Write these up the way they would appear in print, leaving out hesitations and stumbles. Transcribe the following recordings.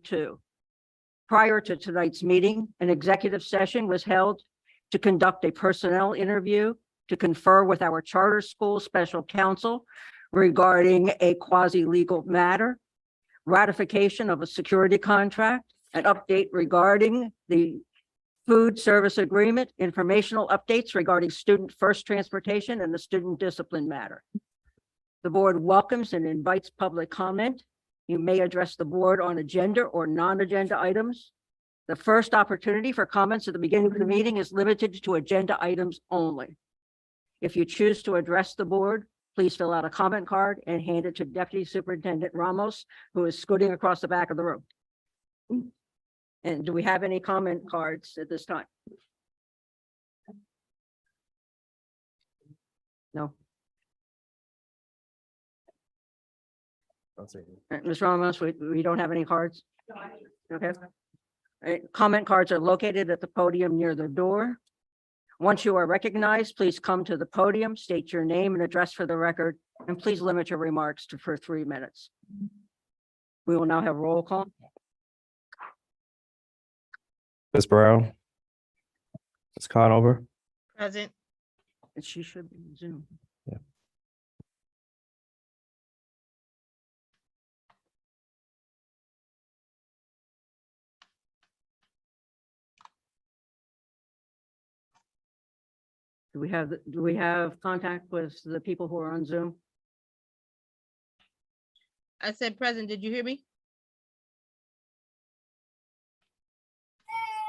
2022. Prior to tonight's meeting, an executive session was held to conduct a personnel interview to confer with our charter school special counsel regarding a quasi-legal matter, ratification of a security contract, an update regarding the food service agreement, informational updates regarding student first transportation, and the student discipline matter. The board welcomes and invites public comment. You may address the board on agenda or non-agenda items. The first opportunity for comments at the beginning of the meeting is limited to agenda items only. If you choose to address the board, please fill out a comment card and hand it to Deputy Superintendent Ramos, who is scooting across the back of the room. And do we have any comment cards at this time? No. Ms. Ramos, we don't have any cards? Okay. All right. Comment cards are located at the podium near the door. Once you are recognized, please come to the podium, state your name and address for the record, and please limit your remarks for 3 minutes. We will now have roll call. Ms. Brown. Ms. Conover. Present. And she should be in Zoom. Yeah. Do we have contact with the people who are on Zoom? I said present. Did you hear me?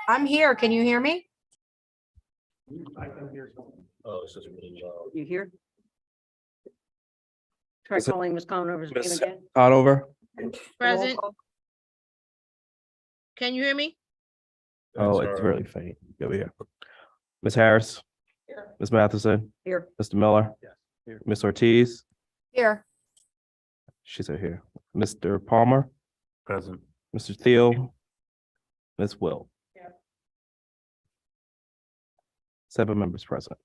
I'm here. Can you hear me? Oh, it's just really loud. You hear? Try Is it- calling Ms. Conover's name Ms. again. Conover. Present. Roll call. Can you hear me? Oh, it's really faint. Over here. Ms. Harris. Ms. Matheson. Here. Mr. Miller. Here. Ms. Ortiz. Here. She's here. Mr. Palmer. Present. Mr. Thiel. Ms. Will. 7 members present.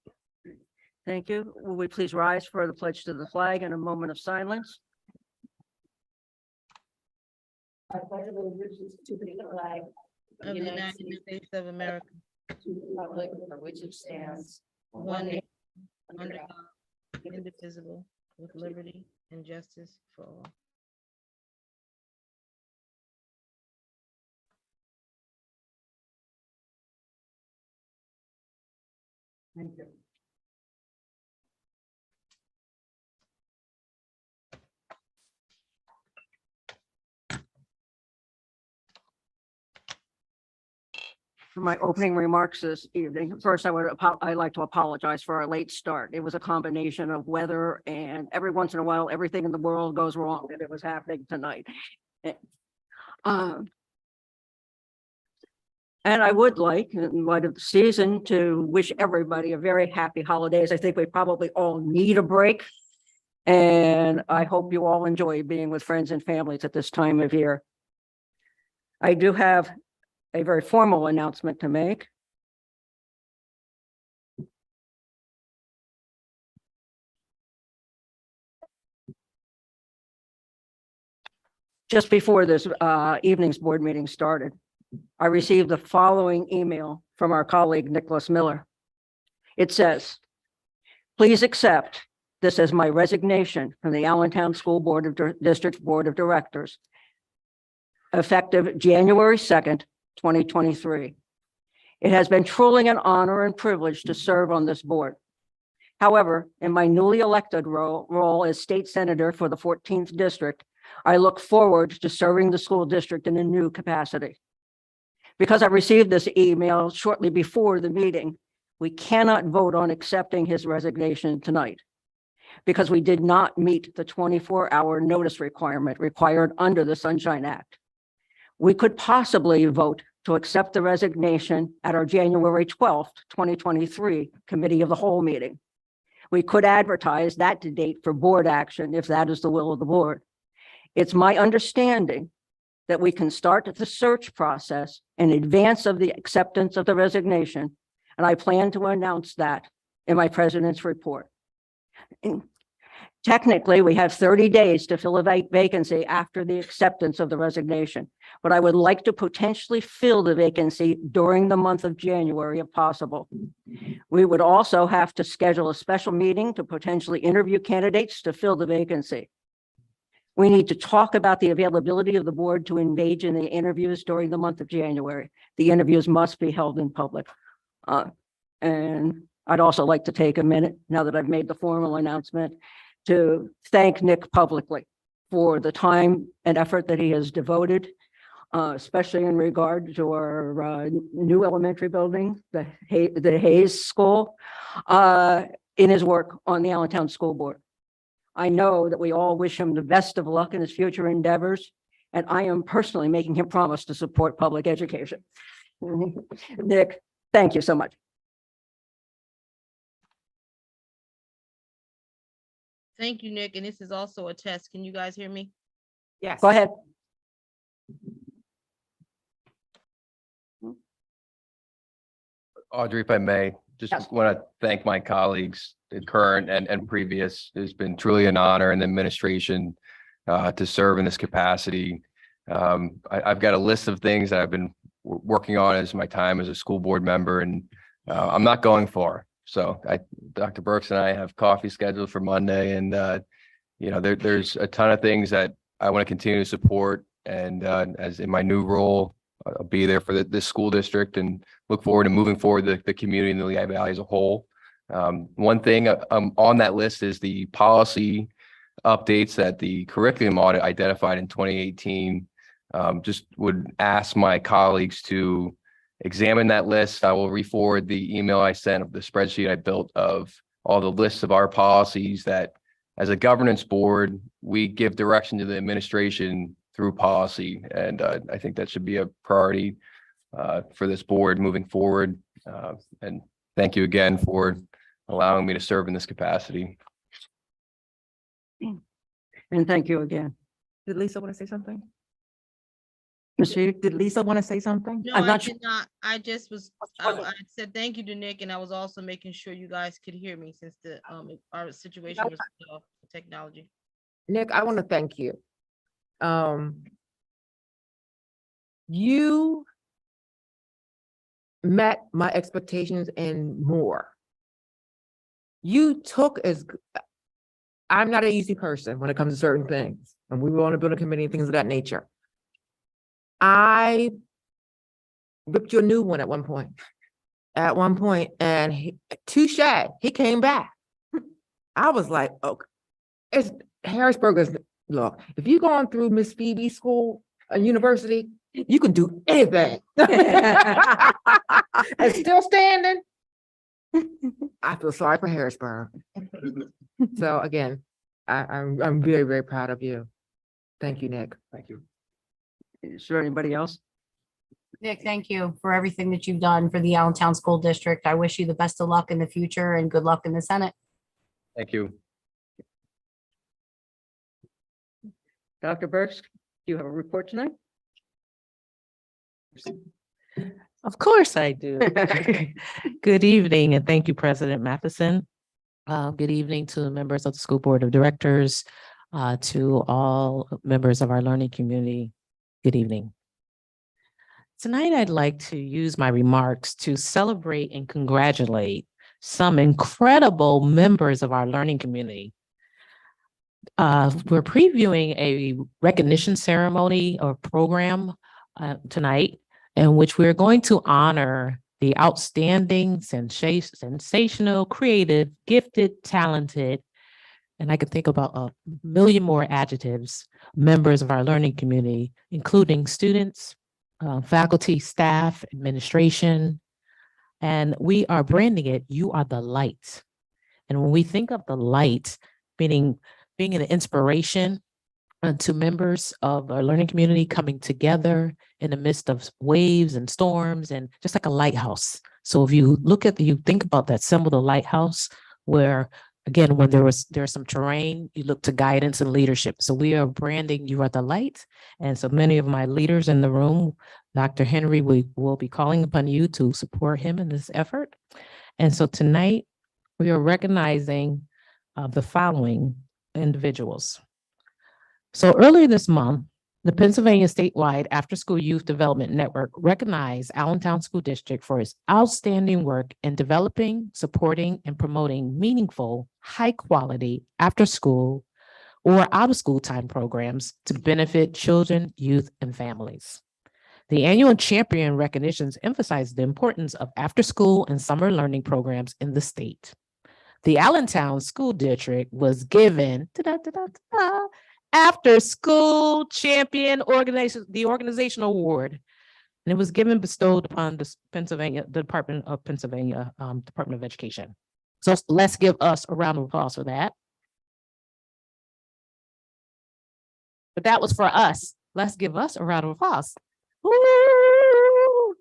Thank you. Will we please rise for the pledge to the flag and a moment of silence? I pledge allegiance to the flag Of the United States of America, to the republic for which it stands, one nation, under God, indivisible, with liberty and justice for all. Thank you. For my opening remarks this evening, first I'd like to apologize for our late start. It was a combination of weather and every once in a while, everything in the world goes wrong, and it was happening tonight. And I would like, in light of the season, to wish everybody a very happy holidays. I think we probably all need a break. And I hope you all enjoy being with friends and families at this time of year. I do have a very formal announcement to make. Just before this evening's board meeting started, I received the following email from our colleague, Nicholas Miller. It says, please accept this as my resignation from the Allentown School Board of District Board of Directors, effective January 2nd, 2023. It has been truly an honor and privilege to serve on this board. However, in my newly elected role as state senator for the 14th district, I look forward to serving the school district in a new capacity. Because I received this email shortly before the meeting, we cannot vote on accepting his resignation tonight because we did not meet the 24-hour notice requirement required under the Sunshine Act. We could possibly vote to accept the resignation at our January 12th, 2023 Committee of the Whole meeting. We could advertise that date for board action if that is the will of the board. It's my understanding that we can start the search process in advance of the acceptance of the resignation, and I plan to announce that in my president's report. Technically, we have 30 days to fill a vacancy after the acceptance of the resignation, but I would like to potentially fill the vacancy during the month of January if possible. We would also have to schedule a special meeting to potentially interview candidates to fill the vacancy. We need to talk about the availability of the board to engage in the interviews during the month of January. The interviews must be held in public. And I'd also like to take a minute, now that I've made the formal announcement, to thank Nick publicly for the time and effort that he has devoted, especially in regard to our new elementary building, the Hayes School, in his work on the Allentown School Board. I know that we all wish him the best of luck in his future endeavors, and I am personally making him promise to support public education. Nick, thank you so much. Thank you, Nick. And this is also a test. Can you guys hear me? Yes. Go ahead. Audrey, if I may, just Yes. want to thank my colleagues, the current and previous. It's been truly an honor in the administration to serve in this capacity. I've got a list of things that I've been working on as my time as a school board member, and I'm not going far. So Dr. Burks and I have coffee scheduled for Monday, and there's a ton of things that I want to continue to support. And as in my new role, I'll be there for this school district and look forward to moving forward the community in the Lehigh Valley as a whole. One thing on that list is the policy updates that the curriculum audit identified in 2018. Just would ask my colleagues to examine that list. I will re-forward the email I sent of the spreadsheet I built of all the lists of our policies that as a governance board, we give direction to the administration through policy. And I think that should be a priority for this board moving forward. And thank you again for allowing me to serve in this capacity. And thank you again. Did Lisa want to say something? Ms. Feig? Did Lisa want to say something? No, I'm I not did not. I just was, I said thank you to Nick, and I was also making sure you guys could hear me since our situation was technology. Nick, I want to thank you. You met my expectations and more. You took I'm not an easy person when it comes to certain things, and we were on a building committee and things of that nature. I ripped you a new one at one point, and touche, he came back. I was like, okay, it's Harrisburg. Look, if you're going through Miss Phoebe's school, a university, you can do anything. And still standing. I feel sorry for Harrisburg. So again, I'm very, very proud of you. Thank you, Nick. Thank you. Is there anybody else? Nick, thank you for everything that you've done for the Allentown School District. I wish you the best of luck in the future and good luck in the Senate. Thank you. Dr. Burks, do you have a report tonight? Of course I do. Good evening, and thank you, President Matheson. Good evening to the members of the School Board of Directors, to all members of our learning community. Good evening. Tonight, I'd like to use my remarks to celebrate and congratulate some incredible members of our learning community. We're previewing a recognition ceremony or program tonight, in which we're going to honor the outstanding, sensational, creative, gifted, talented, and I could think about a million more adjectives, members of our learning community, including students, faculty, staff, administration, and we are branding it, "You Are the Light." And when we think of the light, meaning being an inspiration to members of our learning community coming together in the midst of waves and storms, and just like a lighthouse. So if you think about that symbol, the lighthouse, where again, when there's some terrain, you look to guidance and leadership. So we are branding "You Are the Light." And so many of my leaders in the room, Dr. Henry, we will be calling upon you to support him in this effort. And so tonight we are recognizing the following: individuals. So earlier this month, the Pennsylvania Statewide After-School Youth Development Network recognized Allentown School District for its outstanding work in developing, supporting, and promoting meaningful, high-quality after-school or out-of-school time programs to benefit children, youth, and families. The annual champion recognitions emphasize the importance of after-school and summer learning programs in the state. The Allentown School District was given After School Champion Organization Award, and it was bestowed upon the Department of Pennsylvania Department of Education. So let's give us a round of applause for that. But that was for us. Let's give us a round of applause. Woo!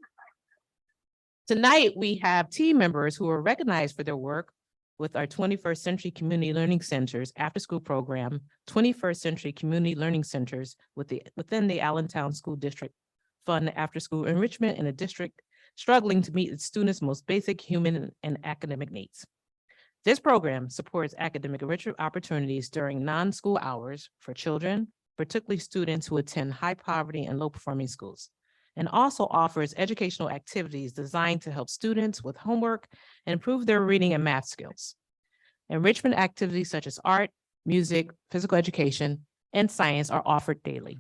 Tonight, we have team members who are recognized for their work with our 21st Century Community Learning Centers after-school program, 21st Century Community Learning Centers within the Allentown School District fund after-school enrichment in a district struggling to meet its students' most basic human and academic needs. This program supports academic enrichment opportunities during non-school hours for children, particularly students who attend high poverty and low performing schools, and also offers educational activities designed to help students with homework and improve their reading and math skills. Enrichment activities such as art, music, physical education, and science are offered daily.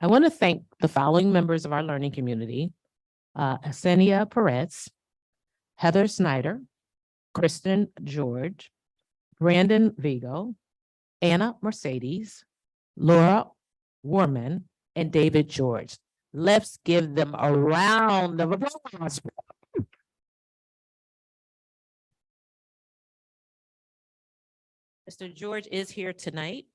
I want to thank the following members of our learning community: Asenia Perez, Heather Snyder, Kristen George, Brandon Vigo, Anna Mercedes, Laura Warman, and David George. Let's give them a round of applause. Mr. George is here tonight.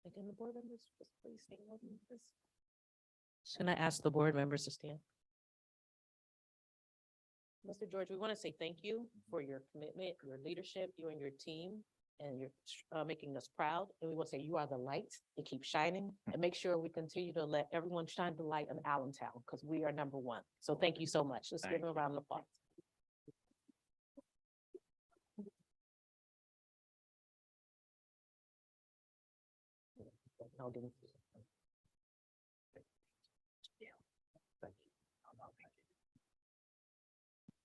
Again, the board members, just please stand up, please. Should I ask the board members to stand? Mr. George, we want to say thank you for your commitment, your leadership, you and your team, and you're making us proud. And we want to say you are the light to keep shining, and make sure we continue to let everyone shine the light in Allentown, because we are number one. So thank you so much. Let's give them a round of applause.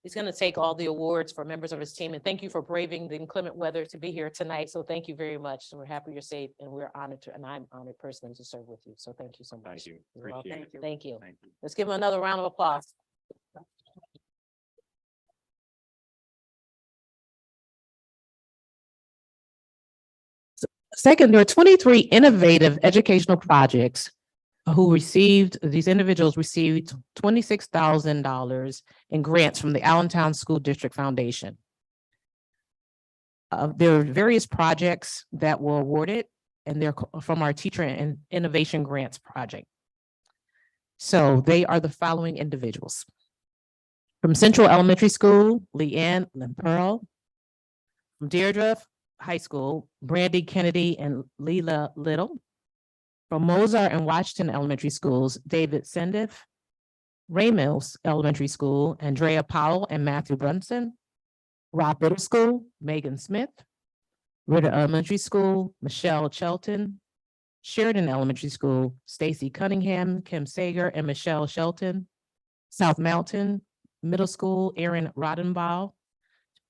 He's going to take all the awards for members of his team, and thank you for braving the inclement weather to be here tonight. So thank you very much. We're happy you're safe, and we're honored to, and I'm honored personally to serve with you. So thank you so much. Thank you. You're welcome. Appreciate it. Thank you. Thank you. Let's give him another round of applause. Second, there are 23 innovative educational projects these individuals received $26,000 in grants from the Allentown School District Foundation. There are various projects that were awarded, and they're from our Teacher and Innovation Grants project. So they are the following individuals. From Central Elementary School, Leanne Lemperl. From Deirdre High School, Brandy Kennedy and Leela Little. From Mozart and Washington Elementary Schools, David Sendiff. Raymills Elementary School, Andrea Powell and Matthew Brunson. Rock Middle School, Megan Smith. Ritter Elementary School, Michelle Shelton. Sheridan Elementary School, Stacy Cunningham, Kim Sager, and Michelle Shelton. South Mountain Middle School, Aaron Rodenbaugh.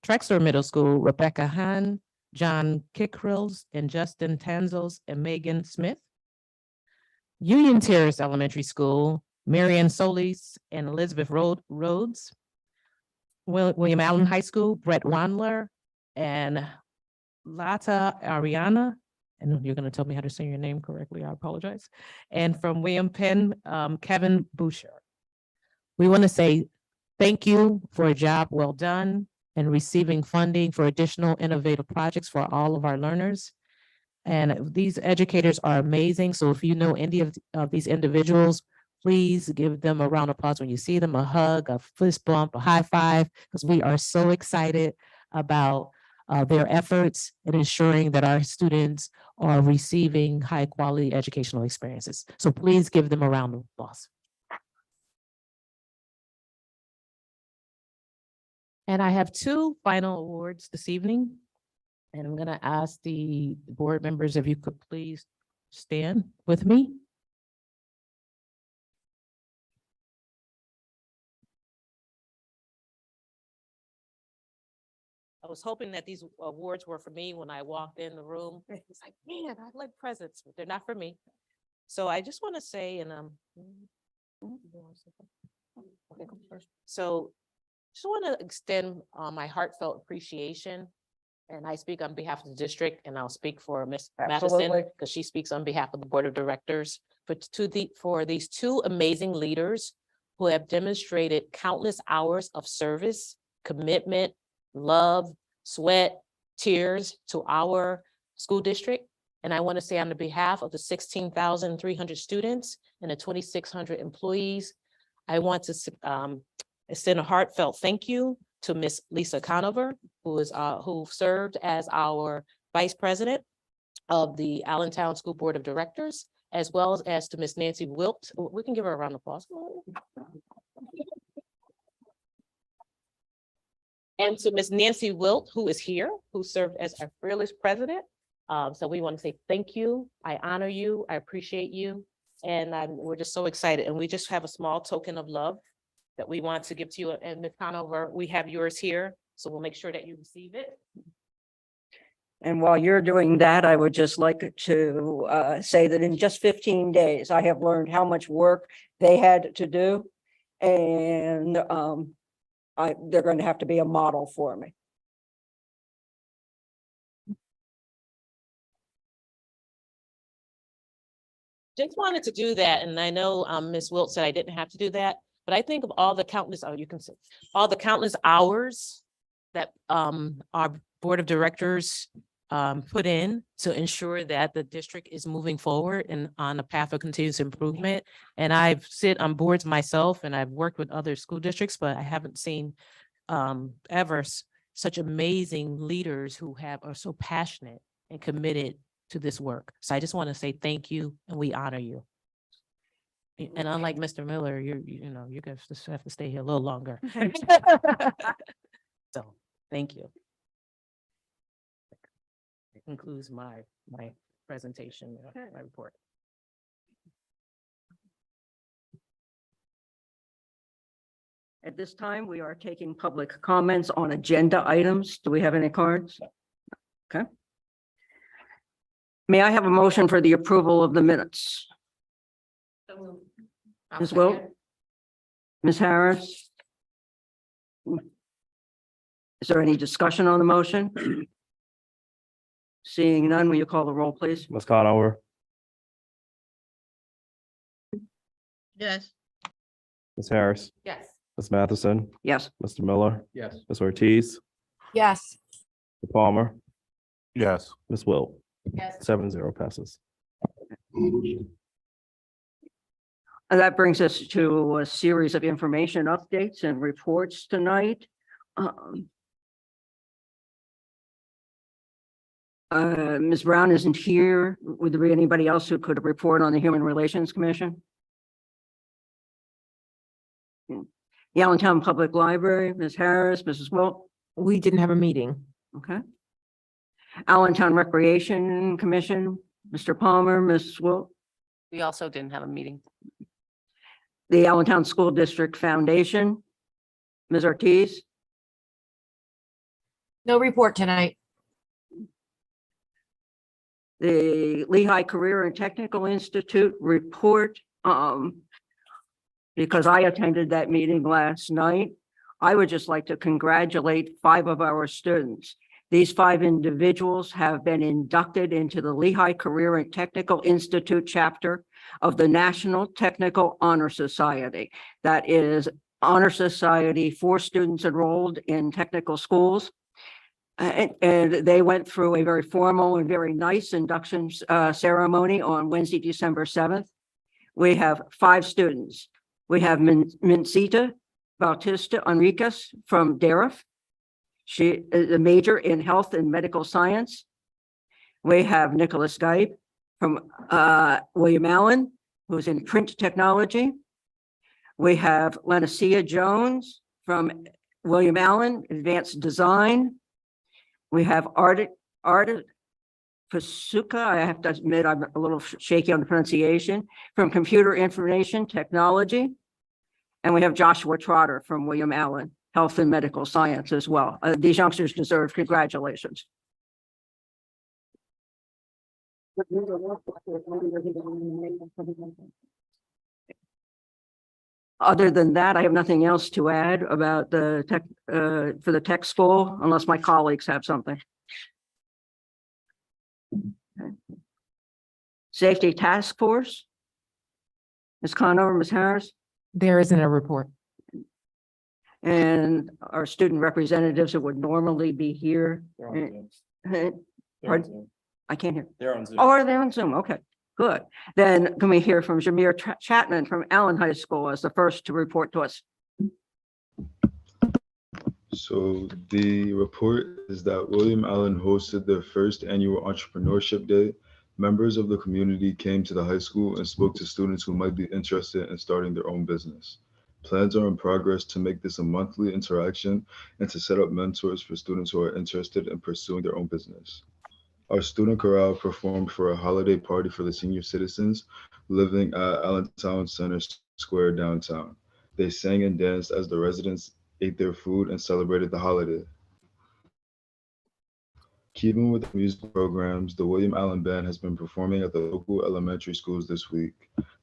Trexler Middle School, Rebecca Hahn, John Kickrills, and Justin Tanzels, and Megan Smith. Union Terrace Elementary School, Marian Solis and Elizabeth Rhodes. William Allen High School, Brett Wandler and Lata Ariana. And you're going to tell me how to say your name correctly. I apologize. And from William Penn, Kevin Boucher. We want to say thank you for a job well done and receiving funding for additional innovative projects for all of our learners. And these educators are amazing. So if you know any of these individuals, please give them a round of applause when you see them, a hug, a fist bump, a high five, because we are so excited about their efforts in ensuring that our students are receiving high quality educational experiences. So please give them a round of applause. And I have two final awards this evening. And I'm gonna ask the board members if you could please stand with me. I was hoping that these awards were for me when I walked in the room. It's like, man, I like presents, but they're not for me. So I just want to say, and so just want to extend my heartfelt appreciation. And I speak on behalf of the district, and I'll speak for Ms. Madison, Absolutely. because she speaks on behalf of the Board of Directors, but for these two amazing leaders who have demonstrated countless hours of service, commitment, love, sweat, tears to our school district. And I want to say on the behalf of the 16,300 students and the 2,600 employees, I want to extend a heartfelt thank you to Miss Lisa Conover, who served as our Vice President of the Allentown School Board of Directors, as well as to Miss Nancy Wilt. We can give her a round of applause. And to Miss Nancy Wilt, who is here, who served as our fearless president. So we want to say thank you. I honor you. I appreciate you. And we're just so excited. And we just have a small token of love that we want to give to you. And Ms. Conover, we have yours here. So we'll make sure that you receive it. And while you're doing that, I would just like to say that in just 15 days, I have learned how much work they had to do. And they're going to have to be a model for me. Just wanted to do that. And I know Ms. Wilt said I didn't have to do that, but I think of all the countless, you can say, all the countless hours that our Board of Directors put in to ensure that the district is moving forward and on a path of continuous improvement. And I've sit on boards myself and I've worked with other school districts, but I haven't seen ever such amazing leaders who are so passionate and committed to this work. So I just want to say thank you and we honor you. And unlike Mr. Miller, you know, you guys just have to stay here a little longer. So, thank you. That concludes my presentation, my report. At this time, we are taking public comments on agenda items. Do we have any cards? Okay. May I have a motion for the approval of the minutes? Ms. Wilt? Ms. Harris? Is there any discussion on the motion? Seeing none, will you call the roll, please? Ms. Conover, Yes. Ms. Harris, Yes. Ms. Matheson, Yes. Mr. Miller, Yes. Ms. Ortiz, Yes. Mr. Palmer, Yes. Ms. Wilt, Yes. 7-0 passes. And that brings us to a series of information updates and reports tonight. Ms. Brown isn't here. Would there be anybody else who could report on the Human Relations Commission? The Allentown Public Library, Ms. Harris, Mrs. Wilt, We didn't have a meeting. okay. Allentown Recreation Commission, Mr. Palmer, Ms. Wilt. We also didn't have a meeting. The Allentown School District Foundation, Ms. Ortiz. No report tonight. The Lehigh Career and Technical Institute report, because I attended that meeting last night. I would just like to congratulate 5 of our students. These 5 individuals have been inducted into the Lehigh Career and Technical Institute chapter of the National Technical Honor Society. That is honor society for students enrolled in technical schools. And they went through a very formal and very nice induction ceremony on Wednesday, December 7th. We have 5 students. We have Mincita Bautista Enriquez from Darif. She is a major in health and medical science. We have Nicholas Geib from William Allen, who's in print technology. We have Lenacia Jones from William Allen, Advanced Design. We have Art Pasuka, I have to admit, I'm a little shaky on the pronunciation, from Computer Information Technology. And we have Joshua Trotter from William Allen, Health and Medical Science as well. These youngsters deserve congratulations. Other than that, I have nothing else to add about the tech, for the tech school, unless my colleagues have something. Okay. Safety Task Force. Ms. Conover, Ms. Harris, There isn't a report. and our student representatives that would normally be here. Pardon? I can't hear. They're on Zoom. Oh, are they on Zoom? Okay, good. Then can we hear from Jameer Chapman from Allen High School as the first to report to us? So the report is that William Allen hosted their first annual Entrepreneurship Day. Members of the community came to the high school and spoke to students who might be interested in starting their own business. Plans are in progress to make this a monthly interaction and to set up mentors for students who are interested in pursuing their own business. Our student chorale performed for a holiday party for the senior citizens living at Allentown Center Square downtown. They sang and danced as the residents ate their food and celebrated the holiday. Keeping with the music programs, the William Allen Band has been performing at the local elementary schools this week.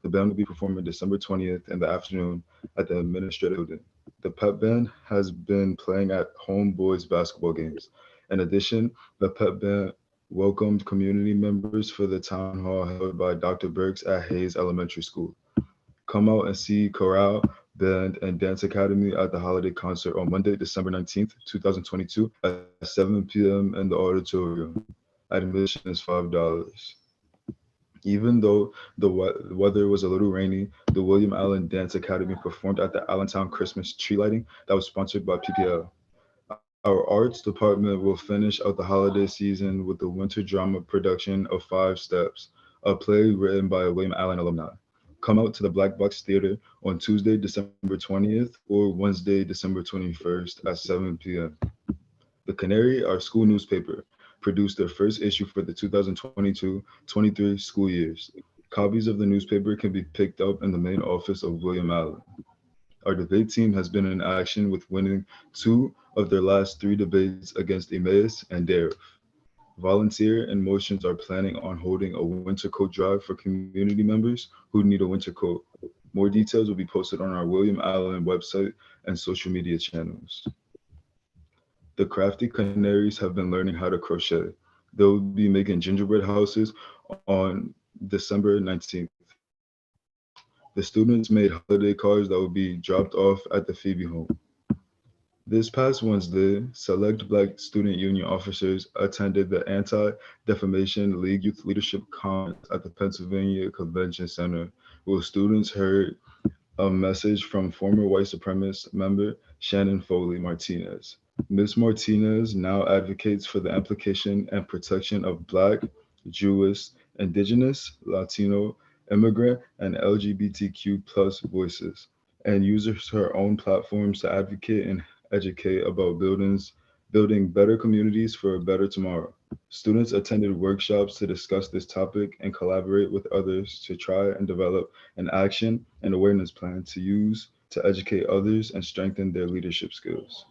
The band will be performing December 20th in the afternoon at the administrative building. The pep band has been playing at home boys basketball games. In addition, the pep band welcomed community members for the town hall held by Dr. Burks at Hayes Elementary School. Come out and see Chorale, Band, and Dance Academy at the holiday concert on Monday, December 19th, 2022 at 7 p.m. in the auditorium. Admission is $5. Even though the weather was a little rainy, the William Allen Dance Academy performed at the Allentown Christmas tree lighting that was sponsored by PPL. Our arts department will finish out the holiday season with the winter drama production of 5 Steps, a play written by a William Allen alumni. Come out to the Black Box Theater on Tuesday, December 20th or Wednesday, December 21st at 7 p.m. The Canary, our school newspaper, produced their first issue for the 2022-23 school years. Copies of the newspaper can be picked up in the main office of William Allen. Our debate team has been in action with winning 2 of their last 3 debates against Emmaus and Dare. Volunteer and Motions are planning on holding a winter coat drive for community members who need a winter coat. More details will be posted on our William Allen website and social media channels. The Crafty Canaries have been learning how to crochet. They'll be making gingerbread houses on December 19th. The students made holiday cards that will be dropped off at the Phoebe home. This past Wednesday, select Black Student Union officers attended the Anti-Defamation League Youth Leadership Conference at the Pennsylvania Convention Center, where students heard a message from former white supremacist member Shannon Foley Martinez. Ms. Martinez now advocates for the implication and protection of Black, Jewish, Indigenous, Latino, immigrant, and LGBTQ+ voices, and uses her own platforms to advocate and educate about building better communities for a better tomorrow. Students attended workshops to discuss this topic and collaborate with others to try and develop an action and awareness plan to use to educate others and strengthen their leadership skills.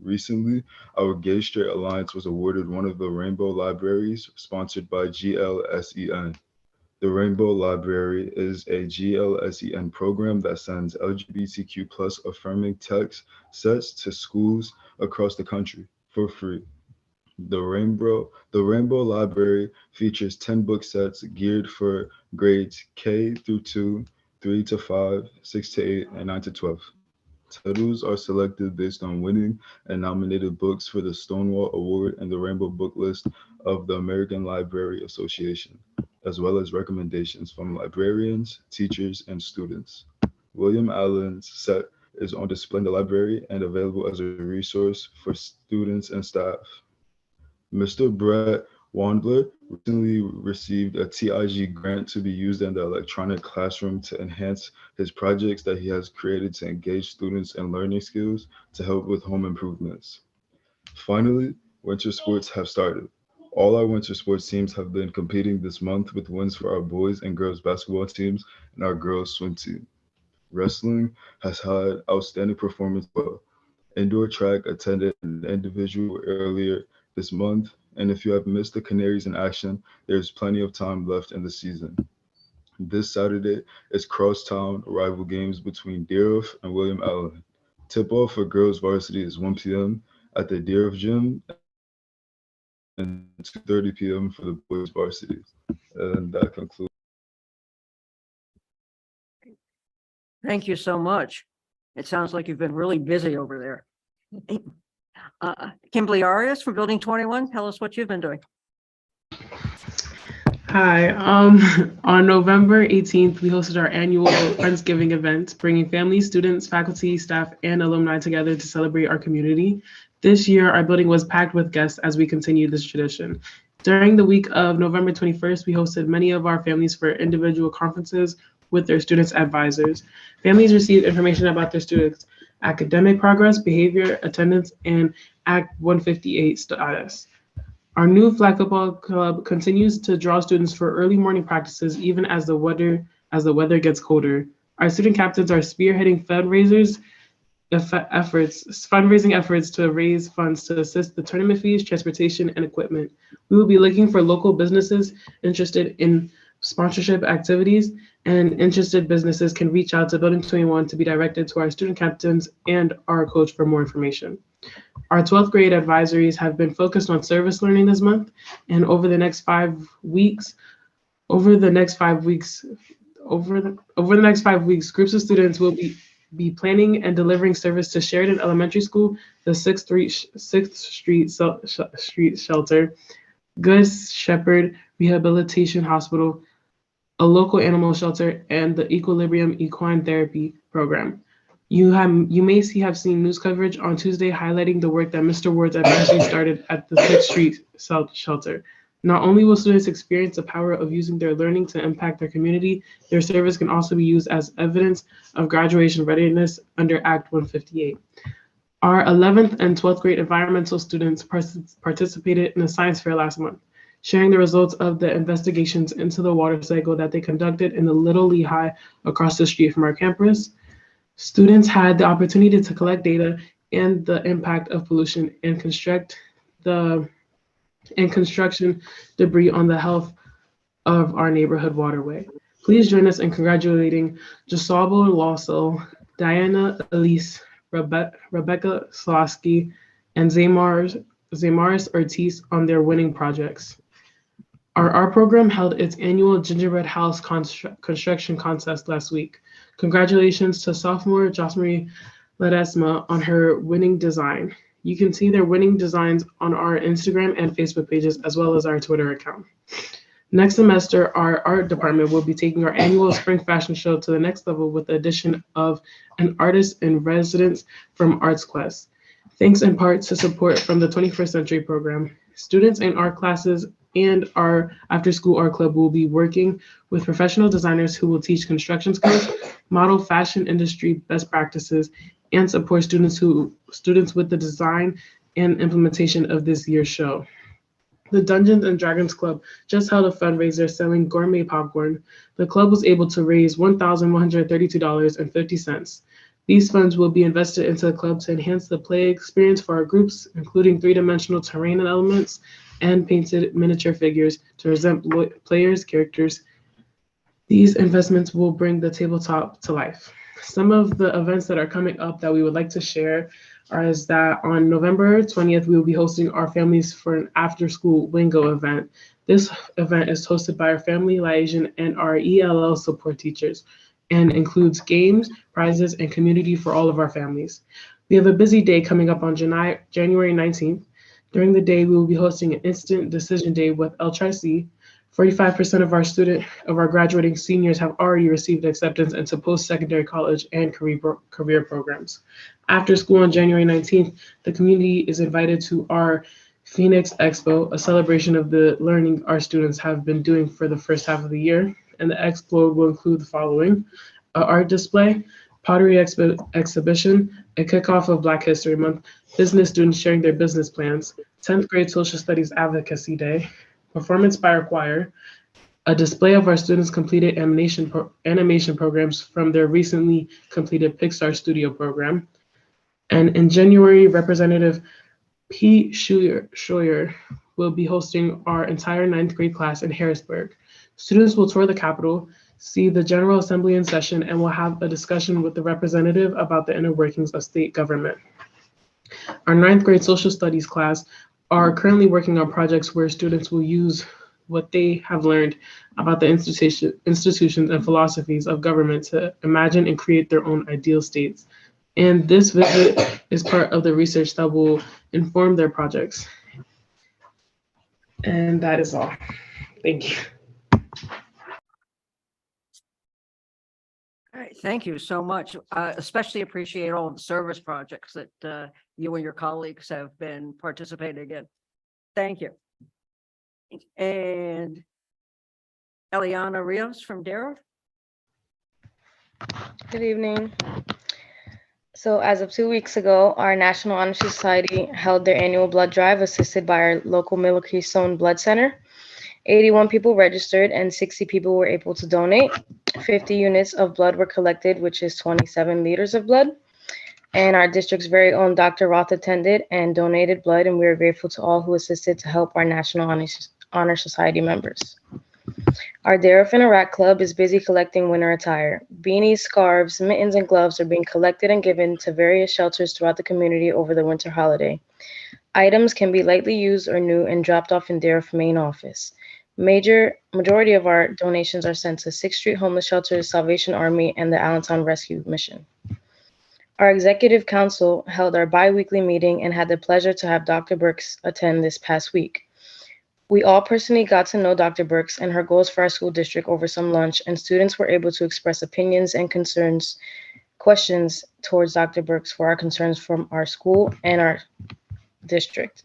Recently, our Gay Straight Alliance was awarded one of the Rainbow Libraries sponsored by GLSEN. The Rainbow Library is a GLSEN program that sends LGBTQ+ affirming text sets to schools across the country for free. The Rainbow Library features 10 book sets geared for grades K through 2, 3 to 5, 6 to 8, and 9 to 12. Titles are selected based on winning and nominated books for the Stonewall Award and the Rainbow Book List of the American Library Association, as well as recommendations from librarians, teachers, and students. William Allen's set is on display in the library and available as a resource for students and staff. Mr. Brett Wandler, recently received a TIG grant to be used in the electronic classroom to enhance his projects that he has created to engage students in learning skills to help with home improvements. Finally, winter sports have started. All our winter sports teams have been competing this month with wins for our boys and girls basketball teams and our girls swim team. Wrestling has had outstanding performance. Well, indoor track attended an individual earlier this month, and if you have missed the Canaries in action, there's plenty of time left in the season. This Saturday is crosstown rival games between Deerhoff and William Allen. Tip-off for girls varsity is 1 p.m. at the Deerhoff Gym and 2:30 p.m. for the boys varsity. And that concludes. Thank you so much. It sounds like you've been really busy over there. Kimberly Arias from Building 21, tell us what you've been doing. Hi, on November 18th, we hosted our annual Friendsgiving event, bringing families, students, faculty, staff, and alumni together to celebrate our community. This year, our building was packed with guests as we continued this tradition. During the week of November 21st, we hosted many of our families for individual conferences with their students' advisors. Families received information about their students' academic progress, behavior, attendance, and Act 158 status. Our new flag football club continues to draw students for early morning practices, even as the weather gets colder. Our student captains are spearheading fundraising efforts to raise funds to assist the tournament fees, transportation, and equipment. We will be looking for local businesses interested in sponsorship activities, and interested businesses can reach out to Building 21 to be directed to our student captains and our coach for more information. Our 12th grade advisories have been focused on service learning this month, and over the next 5 weeks, groups of students will be planning and delivering service to Sheridan Elementary School, the 6th Street Shelter, Good Shepherd Rehabilitation Hospital, a local animal shelter, and the Equilibrium Equine Therapy Program. You may have seen news coverage on Tuesday highlighting the work that Mr. Ward's advisory started at the 6th Street Shelter. Not only will students experience the power of using their learning to impact their community, their service can also be used as evidence of graduation readiness under Act 158. Our 11th and 12th grade environmental students participated in a science fair last month, sharing the results of the investigations into the water cycle that they conducted in the Little Lehigh across the street from our campus. Students had the opportunity to collect data and the impact of pollution and construction debris on the health of our neighborhood waterway. Please join us in congratulating Jasabel Lawsell, Diana Elise, Rebecca Slosky, and Zamaris Ortiz on their winning projects. Our art program held its annual gingerbread house construction contest last week. Congratulations to sophomore Josmarie Ledesma on her winning design. You can see their winning designs on our Instagram and Facebook pages, as well as our Twitter account. Next semester, our art department will be taking our annual spring fashion show to the next level with the addition of an artist in residence from Arts Quest. Thanks in part to support from the 21st Century program. Students in art classes and our after-school art club will be working with professional designers who will teach construction skills, model fashion industry best practices, and support students with the design and implementation of this year's show. The Dungeons and Dragons Club just held a fundraiser selling gourmet popcorn. The club was able to raise $1,132.50. These funds will be invested into the club to enhance the play experience for our groups, including three-dimensional terrain elements and painted miniature figures to resemble players' characters. These investments will bring the tabletop to life. Some of the events that are coming up that we would like to share is that on November 20th, we will be hosting our families for an after-school Wingo event. This event is hosted by our family liaison and our ELL support teachers and includes games, prizes, and community for all of our families. We have a busy day coming up on January 19th. During the day, we will be hosting an instant decision day with LTRC. 45% of our graduating seniors have already received acceptance into post-secondary college and career programs. After school on January 19th, the community is invited to our Phoenix Expo, a celebration of the learning our students have been doing for the first half of the year. And the expo will include the following: an art display, pottery exhibition, a kickoff of Black History Month, business students sharing their business plans, 10th grade social studies advocacy day, performance by our choir, a display of our students' completed animation programs from their recently completed Pixar Studio program. And in January, Representative P. Scheuer will be hosting our entire 9th grade class in Harrisburg. Students will tour the Capitol, see the General Assembly in session, and will have a discussion with the representative about the inner workings of state government. Our 9th grade social studies class are currently working on projects where students will use what they have learned about the institutions and philosophies of government to imagine and create their own ideal states. And this visit is part of the research that will inform their projects. And that is all. Thank you. All right, thank you so much. Especially appreciate all the service projects that you and your colleagues have been participating in. Thank you. And Eliana Rios from Darrow. Good evening. So as of 2 weeks ago, our National Honor Society held their annual blood drive assisted by our local Miller Keystone Blood Center. 81 people registered and 60 people were able to donate. 50 units of blood were collected, which is 27 liters of blood. And our district's very own Dr. Roth attended and donated blood, and we are grateful to all who assisted to help our National Honor Society members. Our Darrow Iraq Club is busy collecting winter attire. Beanies, scarves, mittens, and gloves are being collected and given to various shelters throughout the community over the winter holiday. Items can be lightly used or new and dropped off in Darrow main office. Majority of our donations are sent to 6th Street Homeless Shelter, Salvation Army, and the Allentown Rescue Mission. Our executive council held our bi-weekly meeting and had the pleasure to have Dr. Burks attend this past week. We all personally got to know Dr. Burks and her goals for our school district over some lunch, and students were able to express opinions and questions towards Dr. Burks for our concerns from our school and our district.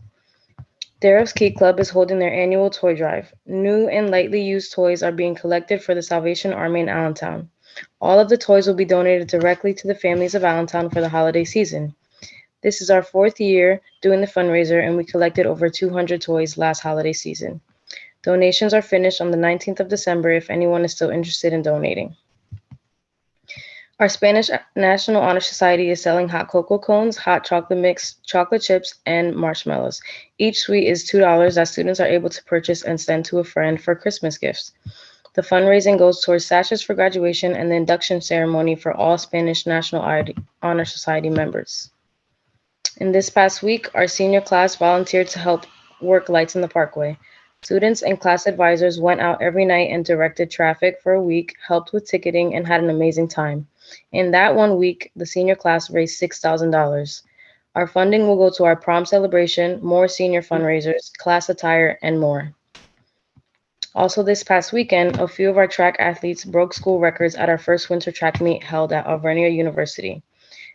Darrow's Key Club is holding their annual toy drive. New and lightly used toys are being collected for the Salvation Army in Allentown. All of the toys will be donated directly to the families of Allentown for the holiday season. This is our 4th year doing the fundraiser, and we collected over 200 toys last holiday season. Donations are finished on the 19th of December if anyone is still interested in donating. Our Spanish National Honor Society is selling hot cocoa cones, hot chocolate mix, chocolate chips, and marshmallows. Each sweet is $2 that students are able to purchase and send to a friend for Christmas gifts. The fundraising goes towards sashes for graduation and the induction ceremony for all Spanish National Honor Society members. In this past week, our senior class volunteered to help work lights in the parkway. Students and class advisors went out every night and directed traffic for a week, helped with ticketing, and had an amazing time. In that 1 week, the senior class raised $6,000. Our funding will go to our prom celebration, more senior fundraisers, class attire, and more. Also this past weekend, a few of our track athletes broke school records at our first winter track meet held at Alvernia University.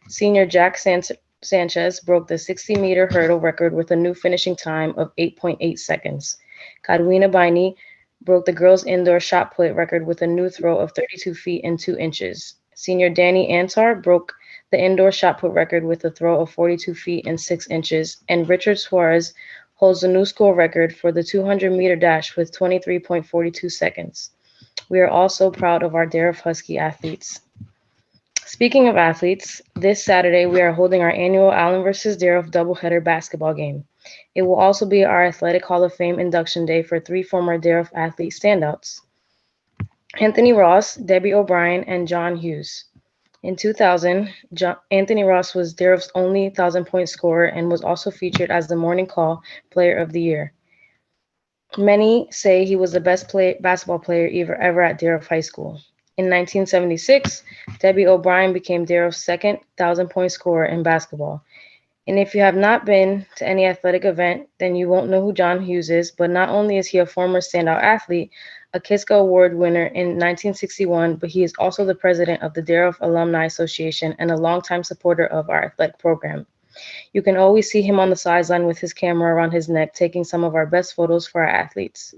Senior Jack Sanchez broke the 60-meter hurdle record with a new finishing time of 8.8 seconds. Kadwina Baini broke the girls' indoor shot put record with a new throw of 32 feet and 2 inches. Senior Danny Antar broke the indoor shot put record with a throw of 42 feet and 6 inches. And Richard Suarez holds the new school record for the 200-meter dash with 23.42 seconds. We are also proud of our Darrow Husky athletes. Speaking of athletes, this Saturday we are holding our annual Allen versus Darrow doubleheader basketball game. It will also be our Athletic Hall of Fame induction day for 3 former Darrow athlete standouts: Anthony Ross, Debbie O'Brien, and John Hughes. In 2000, Anthony Ross was Darrow's only 1,000-point scorer and was also featured as the Morning Call Player of the Year. Many say he was the best basketball player ever at Darrow High School. In 1976, Debbie O'Brien became Darrow's second 1,000-point scorer in basketball. And if you have not been to any athletic event, then you won't know who John Hughes is, but not only is he a former standout athlete, a Kiska Award winner in 1961, but he is also the president of the Darrow Alumni Association and a longtime supporter of our athletic program. You can always see him on the sideline with his camera around his neck, taking some of our best photos for our athletes.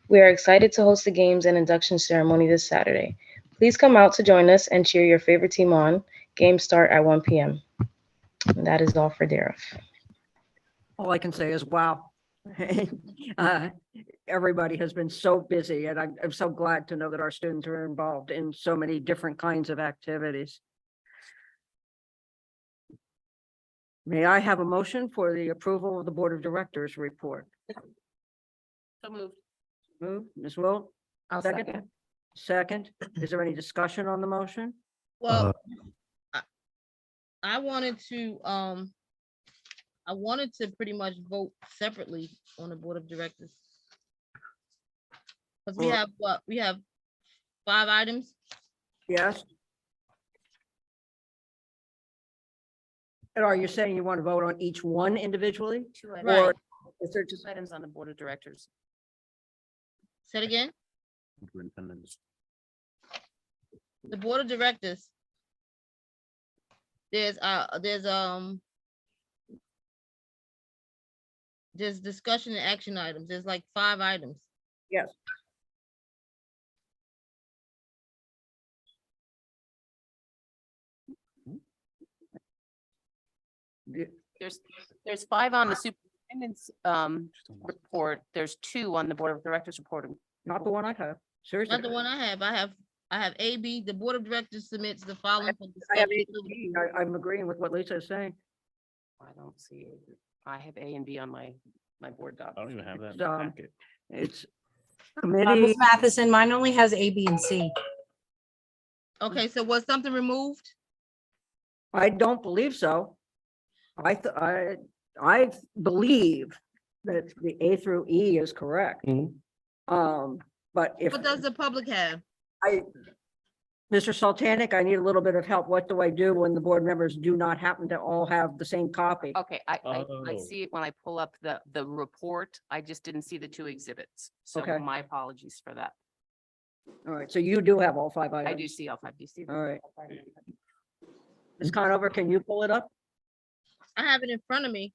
We are excited to host the games and induction ceremony this Saturday. Please come out to join us and cheer your favorite team on. Games start at 1 p.m. And that is all for Dareth. All I can say is, wow. Everybody has been so busy, and I'm so glad to know that our students are involved in so many different kinds of activities. May I have a motion for the approval of the Board of Directors report? So moved. Move, Ms. Will, I'll second. Second, is there any discussion on the motion? Well, I wanted to pretty much vote separately on the board of directors. Because we have what? We have 5 items. Yes. And are you saying you want to vote on each one individually? 2 items. Right. Or is there just, Items on the board of directors. Say it again. Superintendents. The board of directors. There's discussion and action items. There's like 5 items. yes, There's 5 on the superintendent's report. There's 2 on the board of directors report. not the one I have, seriously. Not the one I have. I have A, B. The board of directors submits the following. for I have discussion. I'm agreeing with what Lisa is saying. I don't see it. I have A and B on my board doc. I don't even have that in It's, the um, packet. It's Ms. committee, Matheson, mine only has A, B, and C. Okay, so was something removed? I don't believe so. I believe that the A through E is correct. Mhm. But if What does the public have? Mr. Sultanic, I need a little bit of help. What do I do when the board members do not happen to all have the same copy? Okay, I Oh. see it when I pull up the report. I just didn't see the 2 exhibits. So Okay. my apologies for that. All right, so you do have all 5 items. I do see all 5. Do you see? them? All right. Ms. Conover, can you pull it up? I have it in front of me.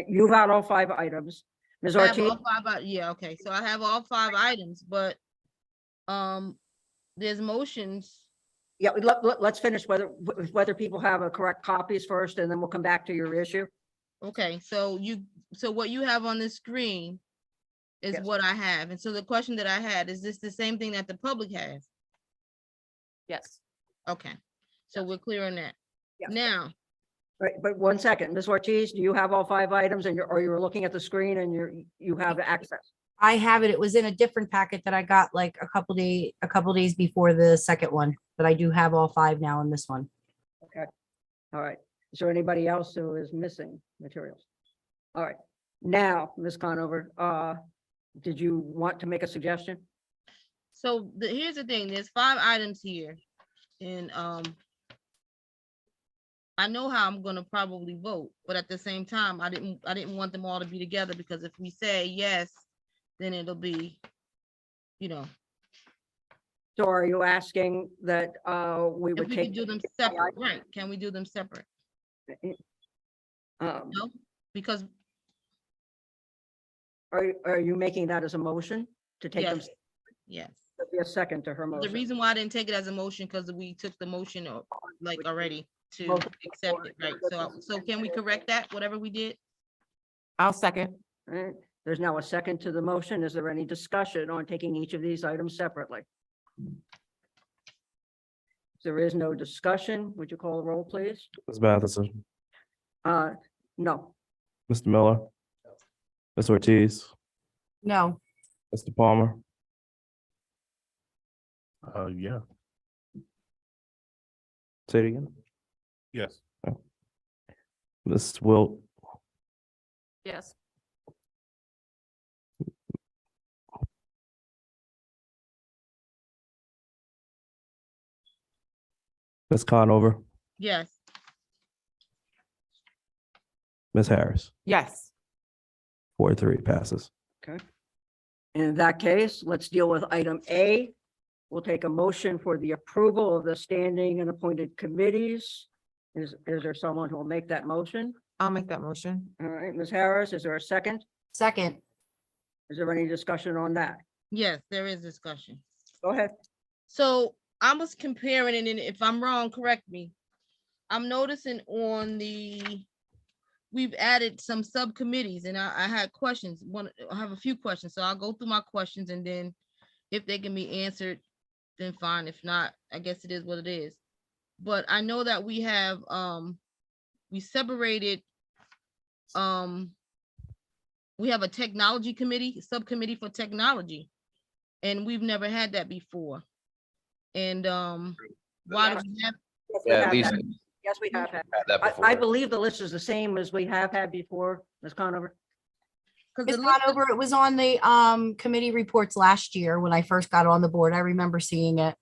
You've had all 5 items. Ms. I have Ortiz, all 5, yeah, okay, so I have all 5 items, but there's motions. yeah, let's finish whether people have a correct copies first, and then we'll come back to your issue. Okay, so what you have on the screen is Yes. what I have. And so the question that I had, is this the same thing that the public has? Yes. Okay, so we're clear on that. Yes. Now, Right, but 1 second, Ms. Ortiz, do you have all 5 items and you're looking at the screen and you have access? I have it. It was in a different packet that I got like a couple days before the second one, but I do have all 5 now in this one. Okay, all right. Is there anybody else who is missing materials? All right, now, Ms. Conover, did you want to make a suggestion? so here's the thing, there's 5 items here. And I know how I'm gonna probably vote, but at the same time, I didn't want them all to be together, because if we say yes, then it'll be, you know, So are you asking that we if would we take? could do them separate, right? Can we do them separate? Um, No, because Are you making that as a motion to take them? yes, yes. There'll be a second to her The motion. reason why I didn't take it as a motion, because we took the motion like already to Motion accept it, right? So can we correct that, whatever we did? I'll second. All right, there's now a second to the motion. Is there any discussion on taking each of these items separately? If there is no discussion, would you call the roll, please? Ms. Matheson, No. Mr. Miller, Ms. Ortiz, No, Mr. Palmer, Yeah, say it again. yes. Ms. Wilt, Yes. Ms. Conover, Yes. Ms. Harris, Yes. 4-3 passes. In that case, let's deal with item A. We'll take a motion for the approval of the standing and appointed committees. Is there someone who will make that motion? I'll make that motion. All right, Ms. Harris, is there a second? Second. Is there any discussion on that? Yes, there is discussion. Go ahead. So I was comparing it, and if I'm wrong, correct me. I'm noticing we've added some subcommittees, and I had questions. I have a few questions, so I'll go through my questions, and then if they can be answered, then fine. If not, I guess it is what it is. But I know that we have, we separated, we have a technology committee, subcommittee for technology, and we've never had that before. And why do we have? Yes, we Yeah, have at least that. Yes, we have had. had that I before. believe the list is the same as we have had before, Ms. Conover. Ms. Conover, it was on the committee reports last year when I first got on the board. I remember seeing it.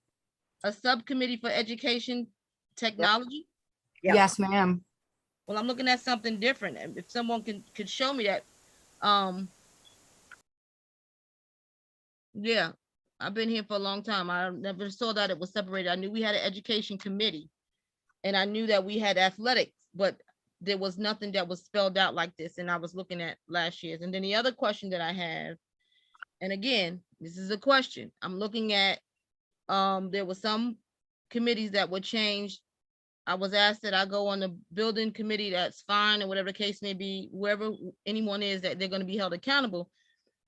A subcommittee for education technology? Yeah. Yes, ma'am. Well, I'm looking at something different. And if someone could show me that, yeah, I've been here for a long time. I never saw that it was separated. I knew we had an education committee, and I knew that we had athletics, but there was nothing that was spelled out like this. And I was looking at last year's. And then the other question that I have, and again, this is a question. I'm looking at, there were some committees that were changed. I was asked that I go on the building committee, that's fine, or whatever the case may be, wherever anyone is, that they're gonna be held accountable.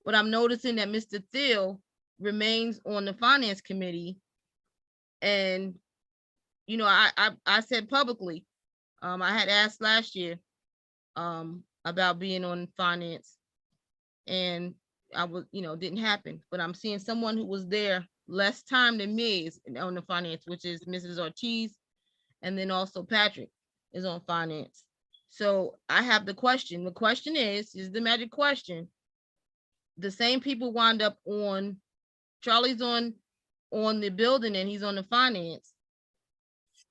But I'm noticing that Mr. Thiel remains on the finance committee. And, you know, I said publicly, I had asked last year about being on finance, and I was, you know, didn't happen. But I'm seeing someone who was there less time than me is on the finance, which is Mrs. Ortiz. And then also Patrick is on finance. So I have the question. The question is the magic question. The same people wind up on, Charlie's on the building and he's on the finance.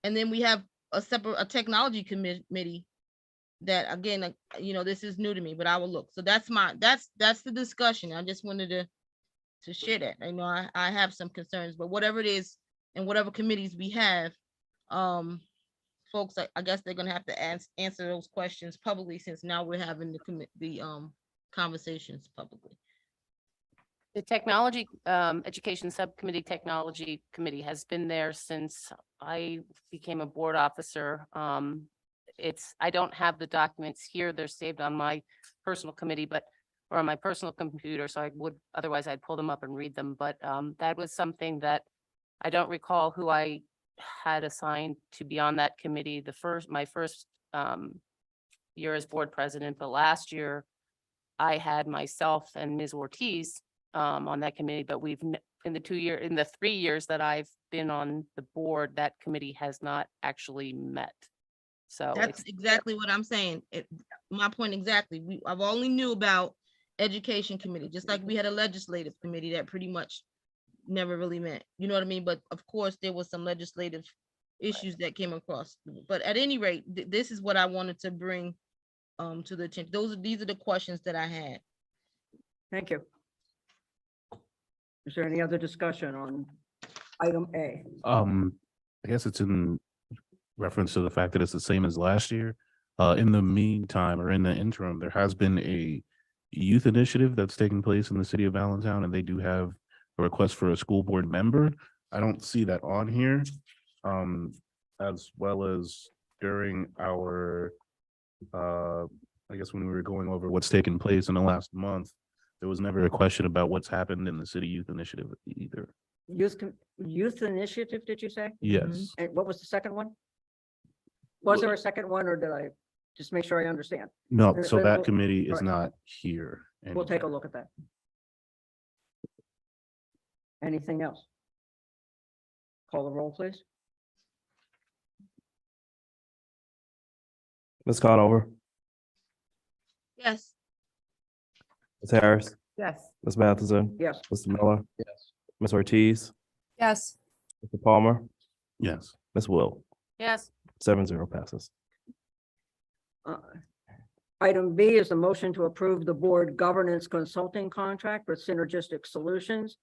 And then we have a separate, technology committee that, again, you know, this is new to me, but I will look. So that's the discussion. I just wanted to share that. I know I have some concerns, but whatever it is, and whatever committees we have, folks, I guess they're gonna have to answer those questions publicly, since now we're having the conversations publicly. The technology, education subcommittee, technology committee has been there since I became a board officer. I don't have the documents here. They're saved on my personal committee, or on my personal computer. So otherwise I'd pull them up and read them. But that was something that I don't recall who I had assigned to be on that committee my first year as board president, but last year I had myself and Ms. Ortiz on that committee, but in the 3 years that I've been on the board, that committee has not actually met. So That's exactly what I'm saying. My point exactly. I've only knew about education committee, just like we had a legislative committee that pretty much never really met, you know what I mean? But of course, there was some legislative issues that came across. But at any rate, this is what I wanted to bring to the attention. These are the questions that I had. Thank you. Is there any other discussion on item A? I guess it's in reference to the fact that it's the same as last year. In the meantime, or in the interim, there has been a youth initiative that's taking place in the city of Allentown, and they do have a request for a school board member. I don't see that on here. As well as during our, I guess when we were going over what's taken place in the last month, there was never a question about what's happened in the city youth initiative either. Youth initiative, did you say? Yes. And what was the second one? Was there a second one, or did I just make sure I understand? No, so that We'll- committee is right. not here. We'll take a look at that. Anything else? Call the roll, please. Ms. Conover, Yes. Ms. Harris, Yes. Ms. Matheson, Yes. Mr. Miller. Yes. Ms. Ortiz, Yes. Mr. Palmer, Yes. Ms. Will, yes, 7-0 passes. Item B is the motion to approve the board governance consulting contract with Synergistic Solutions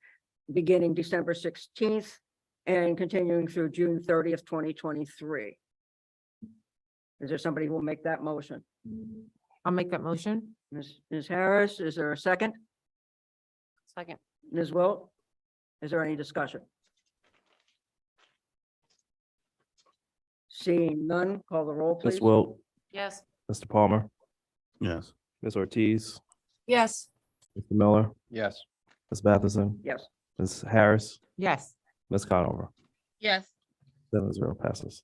beginning December 16th and continuing through June 30th, 2023. Is there somebody who will make that motion? I'll make that motion. Ms. Harris, is there a second? Second. Ms. Wilt? Is there any discussion? Seeing none, call the roll, please. Ms. Wilt, Yes. Mr. Palmer, Yes. Ms. Ortiz, Yes. Mr. Miller, Yes. Ms. Matheson, Yes. Ms. Harris, Yes. Ms. Conover. Yes. 7-0 passes.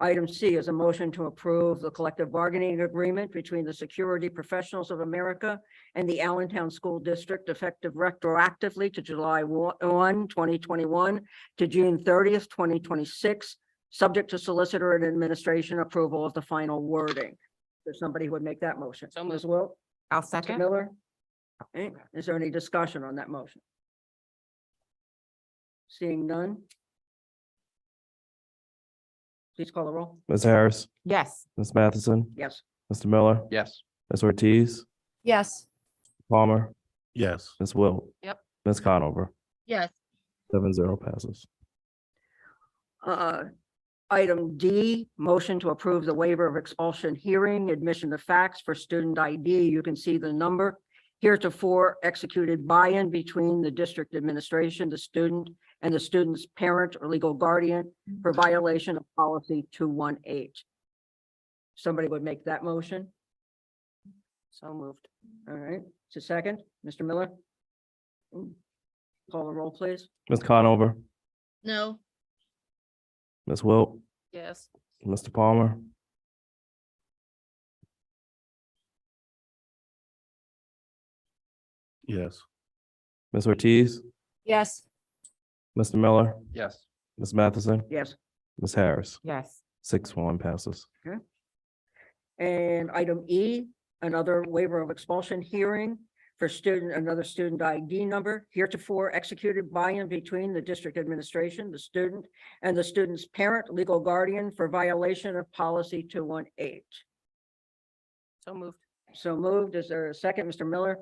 Item C is a motion to approve the collective bargaining agreement between the Security Professionals of America and the Allentown School District effective retroactively to July 1, 2021 to June 30th, 2026, subject to solicitor and administration approval of the final wording. There's somebody who would make that motion. So Ms. moved. Wilt? I'll Mr. second. Miller? Okay, is there any discussion on that motion? Seeing none? Please call the roll. Ms. Harris, Yes. Ms. Matheson, Yes. Mr. Miller, Yes. Ms. Ortiz, Yes. Palmer, Yes. Ms. Wilt. Yep. Ms. Conover. Yes. 7-0 passes. Item D, motion to approve the waiver of expulsion hearing, admission of facts for student ID. You can see the number. Heretofore executed buy-in between the district administration, the student, and the student's parent or legal guardian for violation of policy 218. Somebody would make that motion? So moved. All right, it's a second. Mr. Miller? Call the roll, please. Ms. Conover, No. Ms. Wilt, Yes. Mr. Palmer, Yes. Ms. Ortiz, Yes. Mr. Miller, Yes. Ms. Matheson, Yes. Ms. Harris. Yes. 6-1 passes. And item E, another waiver of expulsion hearing for student, another student ID number heretofore executed buy-in between the district administration, the student, and the student's parent, legal guardian for violation of policy 218. So moved. So moved. Is there a second, Mr. Miller?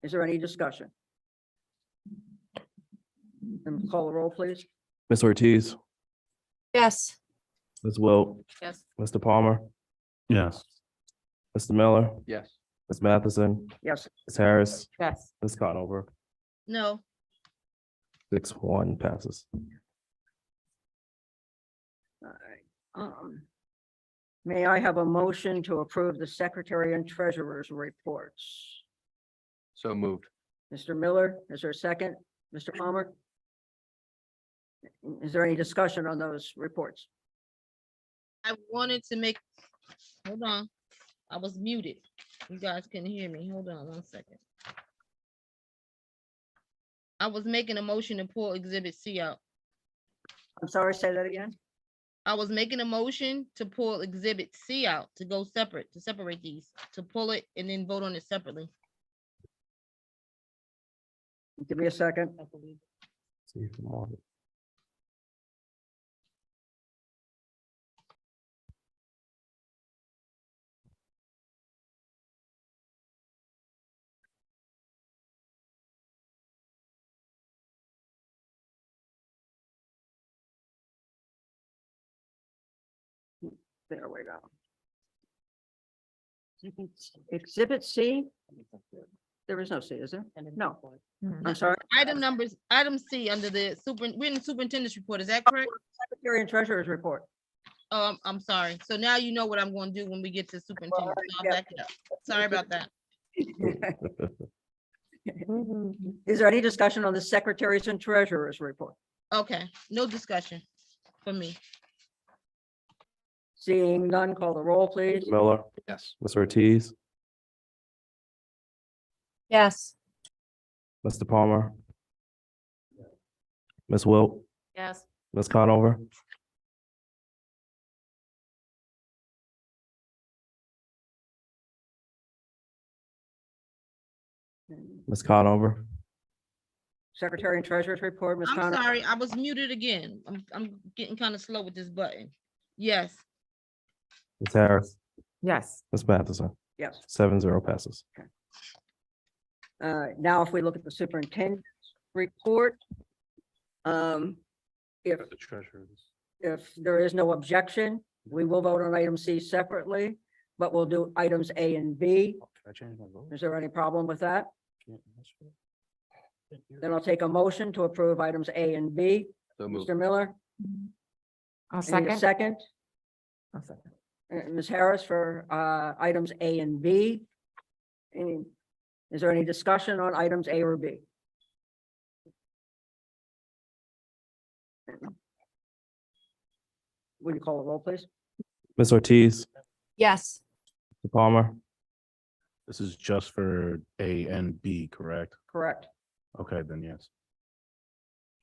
Is there any discussion? And call the roll, please. Ms. Ortiz, Yes. Ms. Wilt, Yes. Mr. Palmer, Yes. Mr. Miller, Yes. Ms. Matheson, Yes. Ms. Harris, Yes. Ms. Conover. No. 6-1 passes. All right. May I have a motion to approve the secretary and treasurer's reports? So moved. Mr. Miller, is there a second? Mr. Palmer? Is there any discussion on those reports? I wanted to make, hold on, I was muted. You guys couldn't hear me. Hold on 1 second. I was making a motion to pull Exhibit C out. I'm sorry, say that again? I was making a motion to pull Exhibit C out, to go separate, to separate these, to pull it and then vote on it separately. Give me a second. See if I'm on it. There we go. Exhibit C? There is no C, is there? No, I'm sorry. Item numbers, item C under the written superintendent's report, is that correct? Secretary and treasurer's report. Oh, I'm sorry. So now you know what I'm going to do when we get to superintendent. So I'll yeah. back it up. Sorry about that. Is there any discussion on the secretaries and treasurer's report? Okay, no discussion for me. Seeing none, call the roll, please. Mr. Miller, Yes. Ms. Ortiz, Yes. Mr. Palmer, Ms. Wilt, Yes. Ms. Conover, Ms. Conover, Secretary and treasurer's report, Ms. I'm Connor. sorry, I was muted again. I'm getting kind of slow with this button. Yes. Ms. Harris, Yes. Ms. Matheson. Yes. 7-0 passes. Now, if we look at the superintendent's report, if The treasurers. if there is no objection, We will vote on item C separately, but we'll do items A and B. Can I change my vote? Is there any problem with that? Then I'll take a motion to approve items A and B. So moved. Mr. Miller? I'll I need a second. second. I'll second. Ms. Harris for items A and B. Is there any discussion on items A or B? Would you call a roll, please? Ms. Ortiz, Yes. Mr. Palmer, This is just for A and B, correct? Correct. Okay, then yes.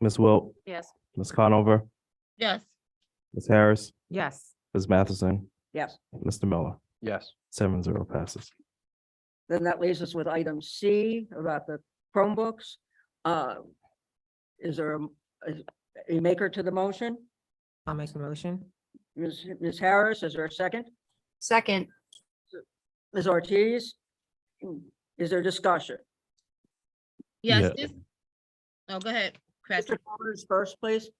Ms. Wilt, Yes. Ms. Conover, Yes, Ms. Harris, Yes. Ms. Matheson, Yes. Mr. Miller, Yes. 7-0 passes. Then that leaves us with item C about the Chromebooks. Is there a maker to the motion? I'll make a motion. Ms. Harris, is there a second? Second. Ms. Ortiz? Is there discussion? yes, Yeah. this, oh, go ahead, Mr. Patrick. Connors first, please.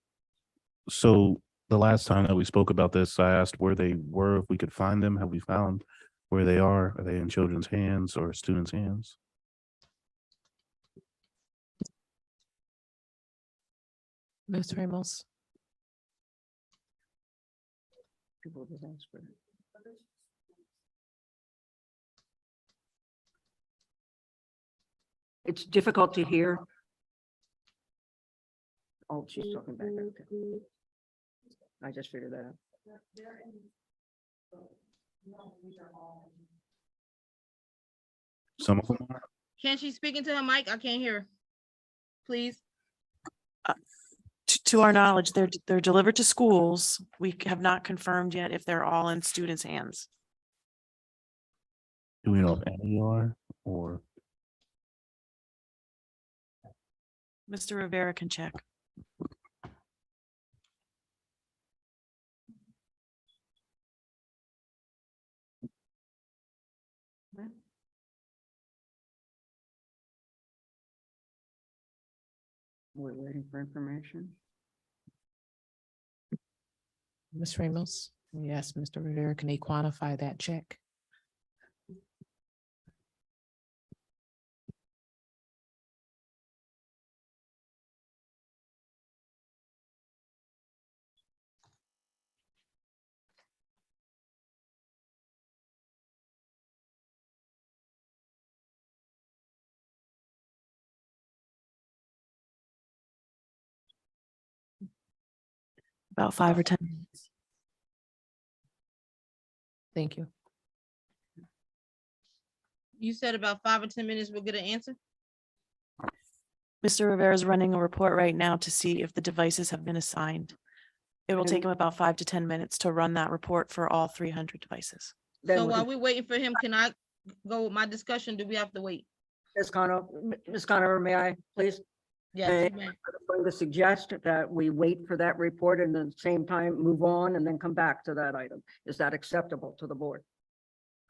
So the last time that we spoke about this, I asked where they were, if we could find them. Have we found where they are? Are they in children's hands or students' hands? Ms. Ramos. People just ask for it. It's difficult to hear. Oh, she's talking back. Okay. I just figured that out. Some of them are. Can she speak into her mic? I can't hear. Please. To our knowledge, they're delivered to schools. We have not confirmed yet if they're all in students' hands. Do we know if any are or? Mr. Rivera can check. We're waiting for information. Ms. Ramos, yes, Mr. Rivera, can he quantify that check? About 5 or 10 minutes. Thank you. You said about 5 or 10 minutes, we'll get an answer? Mr. Rivera is running a report right now to see if the devices have been assigned. It will take him about 5 to 10 minutes to run that report for all 300 devices. Then So we while can- we're waiting for him, can I go with my discussion? Do we have to wait? Ms. Conover, may I, please? Yes, Uh, ma'am. I'm going to suggest that we wait for that report and then same time move on and then come back to that item. Is that acceptable to the board?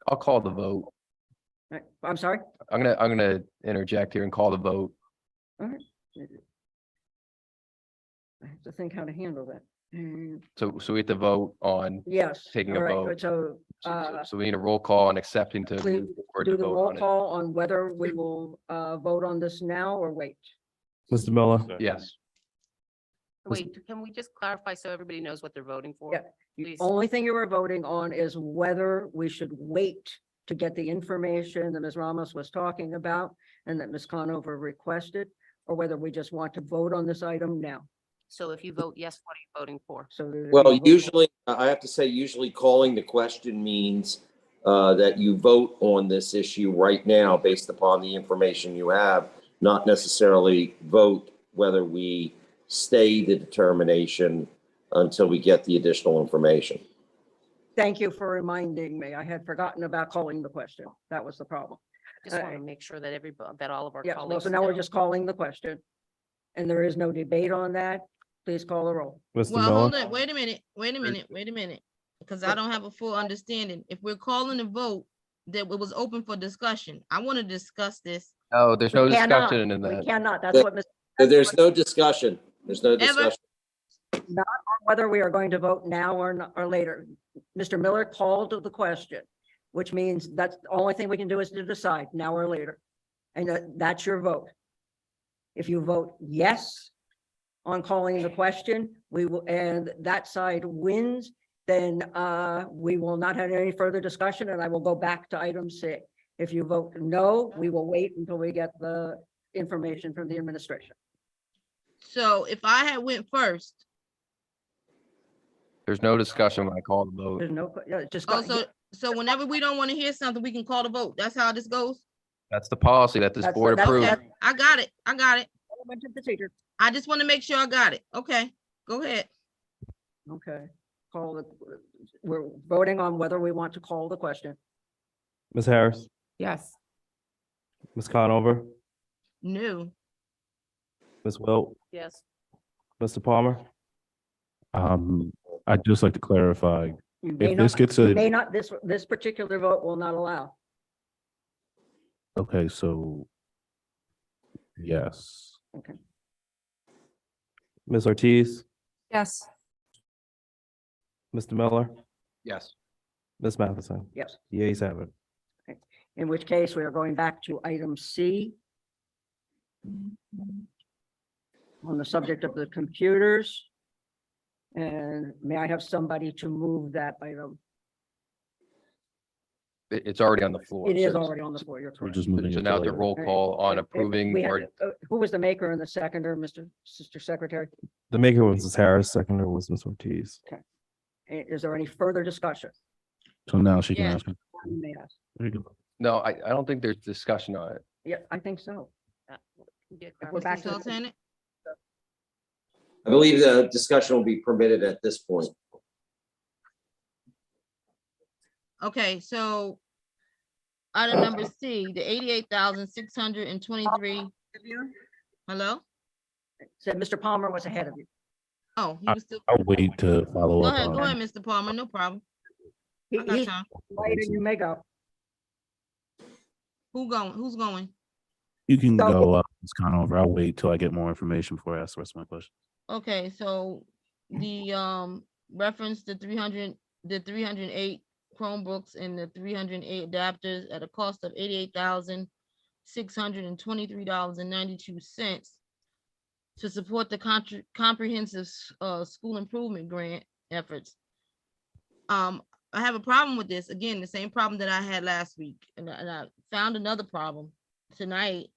I'll call the vote. I'm sorry? I'm gonna interject here and call the vote. All right. I have to think how to handle that. So we have to vote on, Yes. Taking a all right, vote. So so we need a roll call and accepting to we move forward do to the vote roll on it. call on whether we will vote on this now or wait. Mr. Miller, Yes. Wait, can we just clarify so everybody knows what they're voting for? Yeah. The Please. only thing you were voting on is whether we should wait to get the information that Ms. Ramos was talking about and that Ms. Conover requested, or whether we just want to vote on this item now. So if you vote yes, what are you voting for? So. there's Well, a vote. usually, I have to say, usually calling the question means that you vote on this issue right now based upon the information you have, not necessarily vote whether we stay the determination until we get the additional information. Thank you for reminding me. I had forgotten about calling the question. That was the problem. Just want to make sure that everybody, that all of our Yes, well, colleagues. so now we're know. just calling the question. And there is no debate on that. Please call the roll. Mr. Well, hold Miller, on, wait a minute. Because I don't have a full understanding. If we're calling a vote, that it was open for discussion. I want to discuss this. No, there's no We cannot. discussion in We that. cannot. That's what Ms. There's no discussion. There's no Ever? discussion. Not on whether we are going to vote now or later. Mr. Miller called the question, which means that's the only thing we can do is to decide now or later. And that's your vote. If you vote yes on calling the question, we will, and that side wins, then we will not have any further discussion and I will go back to item C. If you vote no, we will wait until we get the information from the administration. So if I had went first, There's no discussion when I call the vote. There's no, yeah, just. oh, so whenever we don't want to hear something, we can call the vote. That's how this goes? That's the policy that this That's- board that's- approved. Okay, I got it. I got it. Parliamentary procedure. I just want to make sure I got it. Okay, go ahead. Okay, call the, we're voting on whether we want to call the question. Ms. Harris, Yes. Ms. Conover, No. Ms. Wilt, Yes. Mr. Palmer. I'd just like to clarify, You may if this not- gets you a, may not, this particular vote will not allow. okay, so yes. Okay. Ms. Ortiz, Yes. Mr. Miller, Yes. Ms. Matheson. Yes, The ayes have it. in which case we are going back to item C. On the subject of the computers. And may I have somebody to move that item? It's already on the floor. It is so- already on the floor, you're We're correct. just moving So it now to the later. roll call on We approving had- or Who was the maker and the seconder, Mr. Secretary? The maker was Ms. Harris, seconder was Ms. Ortiz. Is there any further discussion? So now she can Yeah. ask. me. You may ask. There you go. no, I don't think there's discussion on it. Yeah, I think so. We're Mr. back to the- Sultan? I believe the discussion will be permitted at this point. Okay, so item number C, the 88,623. Hello? Said Mr. Palmer was ahead of you. Oh, he was still, I'll wait to follow go up ahead, on go ahead, it. Mr. Palmer, no problem. He- I got He's time. right and you may go. Who's going? You can So- go, Ms. Conover. I'll wait till I get more information before I ask the rest of my questions. Okay, so the reference the 308 Chromebooks and the 308 adapters at a cost of $88,623.92 to support the comprehensive school improvement grant efforts. I have a problem with this. Again, the same problem that I had last week, and I found another problem tonight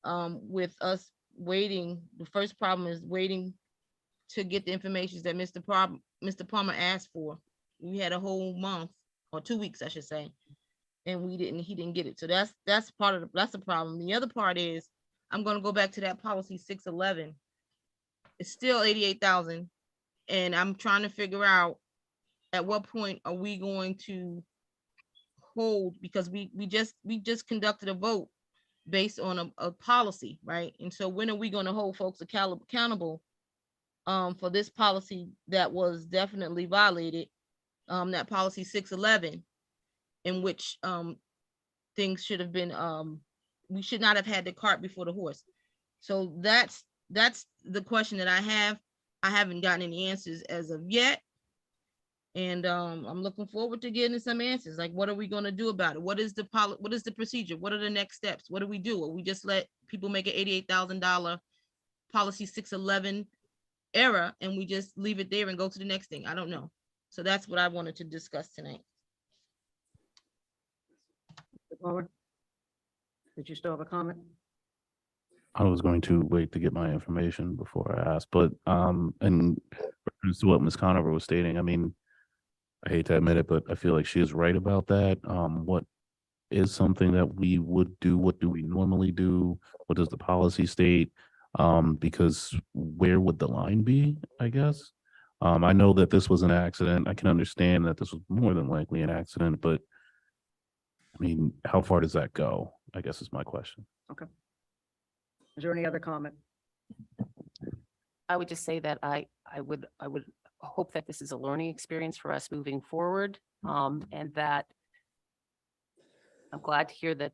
with us waiting. The first problem is waiting to get the information that Mr. Palmer asked for. We had a whole month or 2 weeks, I should say, and he didn't get it. So that's the problem. The other part is I'm going to go back to that policy 611. It's still 88,000, and I'm trying to figure out at what point are we going to hold, because we just conducted a vote based on a policy, right? And so when are we going to hold folks accountable for this policy that was definitely violated, that policy 611, in which things should have been, we should not have had the cart before the horse. So that's the question that I have. I haven't gotten any answers as of yet. And I'm looking forward to getting some answers. Like, what are we going to do about it? What is the procedure? What are the next steps? What do? Or we just let people make an $88,000 policy 611 error and we just leave it there and go to the next thing? I don't know. So that's what I wanted to discuss tonight. Mr. Palmer? Did you still have a comment? I was going to wait to get my information before I ask, but in reference to what Ms. Conover was stating, I mean, I hate to admit it, but I feel like she is right about that. What is something that we would do? What do we normally do? What does the policy state? Because where would the line be, I guess? I know that this was an accident. I can understand that this was more than likely an accident, but I mean, how far does that go? I guess is my question. Okay. Is there any other comment? I would just say that I would hope that this is a learning experience for us moving forward. And that I'm glad to hear that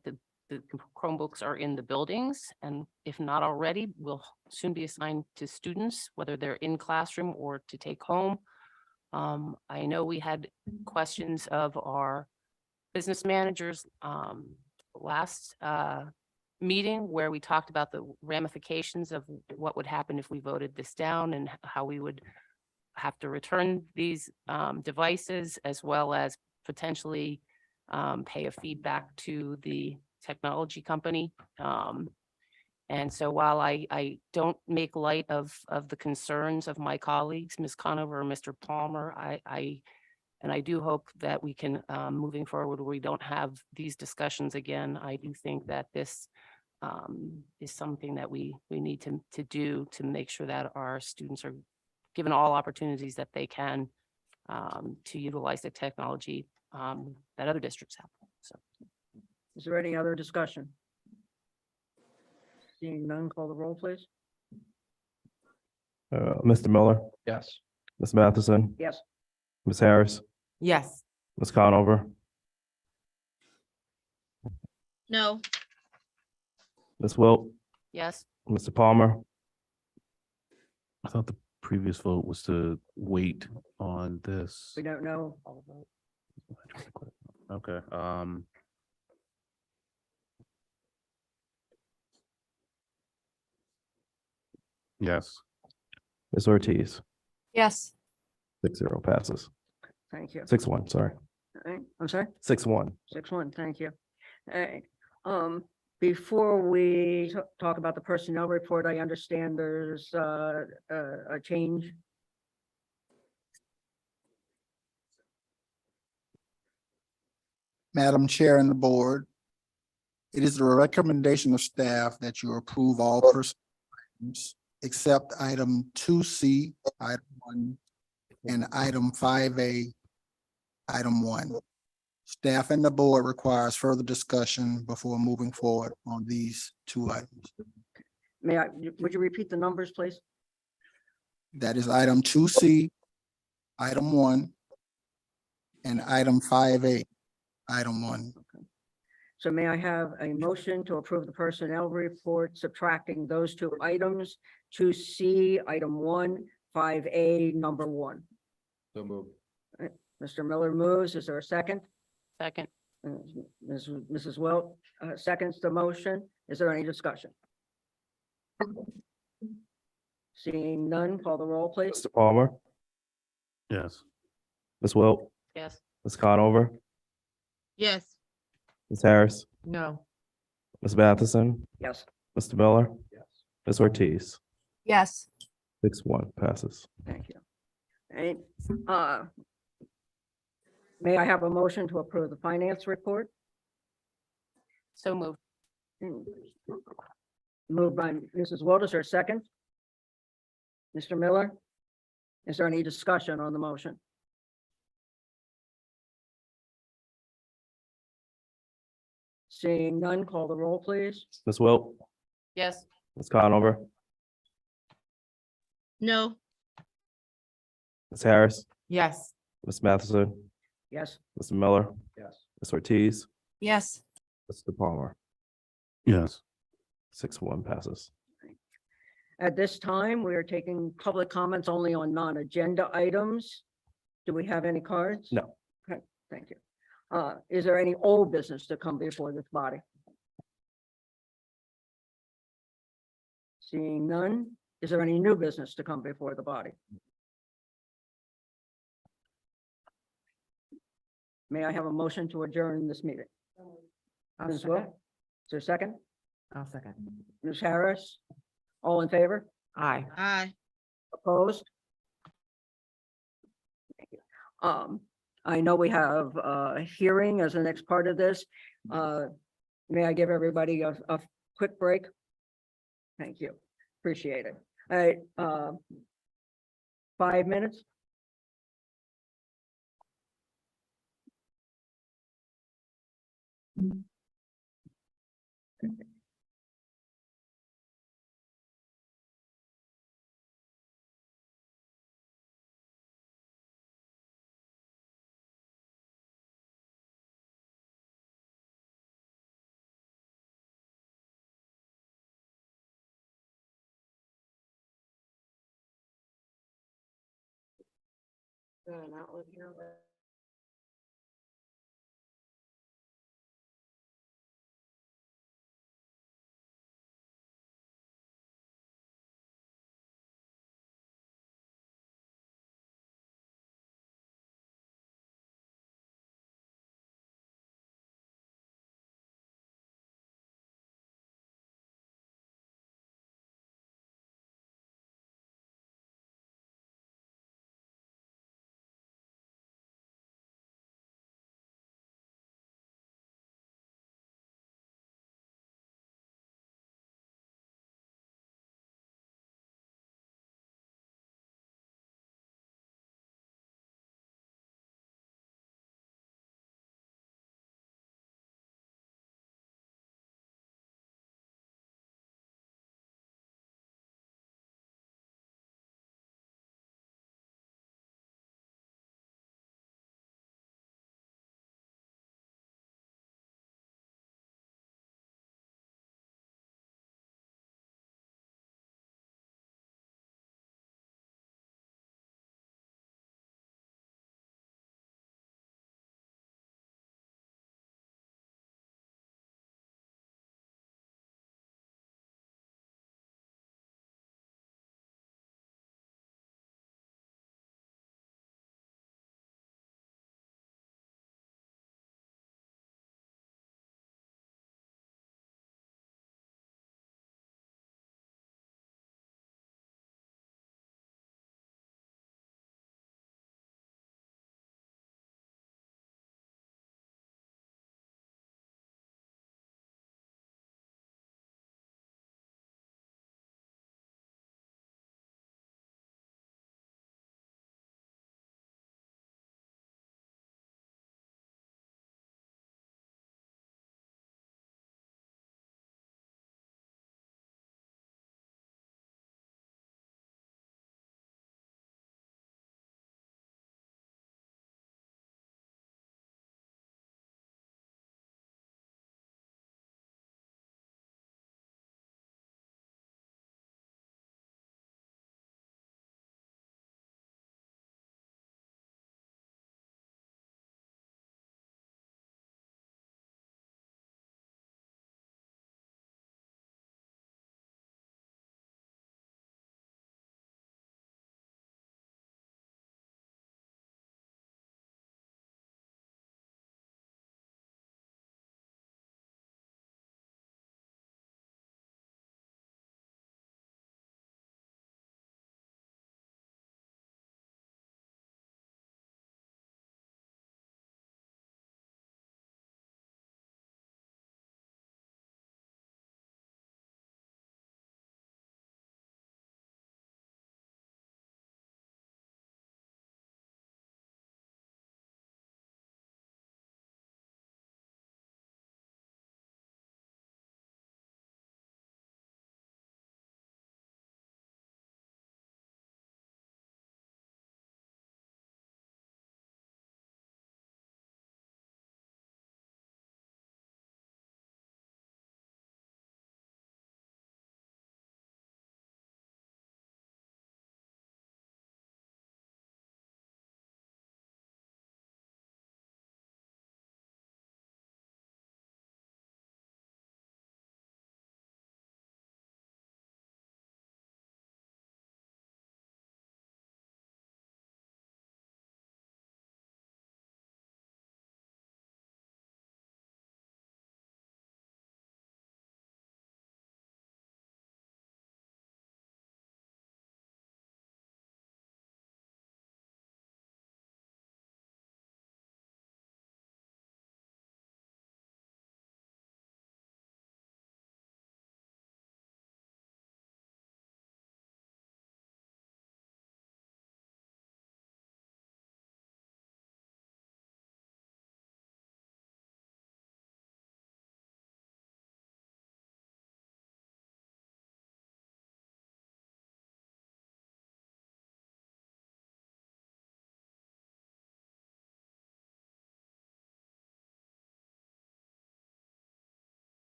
the Chromebooks are in the buildings, and if not already, will soon be assigned to students, whether they're in classroom or to take home. I know we had questions of our business managers last meeting where we talked about the ramifications of what would happen if we voted this down and how we would have to return these devices, as well as potentially pay a feedback to the technology company. And so while I don't make light of the concerns of my colleagues, Ms. Conover or Mr. Palmer, I do hope that we can, moving forward, where we don't have these discussions again. I do think that this is something that we need to do to make sure that our students are given all opportunities that they can to utilize the technology that other districts have. So. Is there any other discussion? Seeing none, call the roll, please. Mr. Miller, Yes. Ms. Matheson, Yes. Ms. Harris, Yes. Ms. Conover, No, Ms. Wilt, Yes, Mr. Palmer, I thought the previous vote was to wait on this. We don't know. Okay, yes. Ms. Ortiz, Yes. 6-0 passes. Thank you. 6-1, sorry. All right, I'm sorry, 6-1. 6-1, thank you. All right, before we talk about the personnel report, I understand there's a change. Madam Chair and the board, it is the recommendation of staff that you approve all personnel items except item 2C, item 1, and item 5A, item 1. Staff and the board requires further discussion before moving forward on these 2 items. Would you repeat the numbers, please? That is item 2C, item 1, and item 5A, item 1. So may I have a motion to approve the personnel report subtracting those 2 items, 2C, item 1, 5A, number 1? So moved. Mr. Miller moves. Is there a second? second, Mrs. Wilt seconds the motion. Is there any discussion? Seeing none, call the roll, please. Mr. Palmer, Yes. Ms. Wilt, yes, Ms. Conover, yes, Ms. Harris, No. Ms. Matheson, Yes. Mr. Miller, Ms. Ortiz, Yes. 6-1 passes. Thank you. And, may I have a motion to approve the finance report? so moved, Moved by Mrs. Wilt. Is there a second? Mr. Miller? Is there any discussion on the motion? Seeing none, call the roll, please. Ms. Wilt, yes, Ms. Conover, no, Ms. Harris, Yes. Ms. Matheson, Yes. Mr. Miller, Yes. Ms. Ortiz, Yes. Mr. Palmer, Yes. 6-1 passes. At this time, we are taking public comments only on non-agenda items. Do we have any cards? No. Okay, thank you. Is there any old business to come before this body? Seeing none, is there any new business to come before the body? May I have a motion to adjourn this meeting? Ms. Wilt, is there a second? I'll second. Ms. Harris? All in favor? Aye. aye. Opposed? Thank you. I know we have a hearing as the next part of this. May I give everybody a quick break? Thank you. Appreciate it. All right, 5 minutes?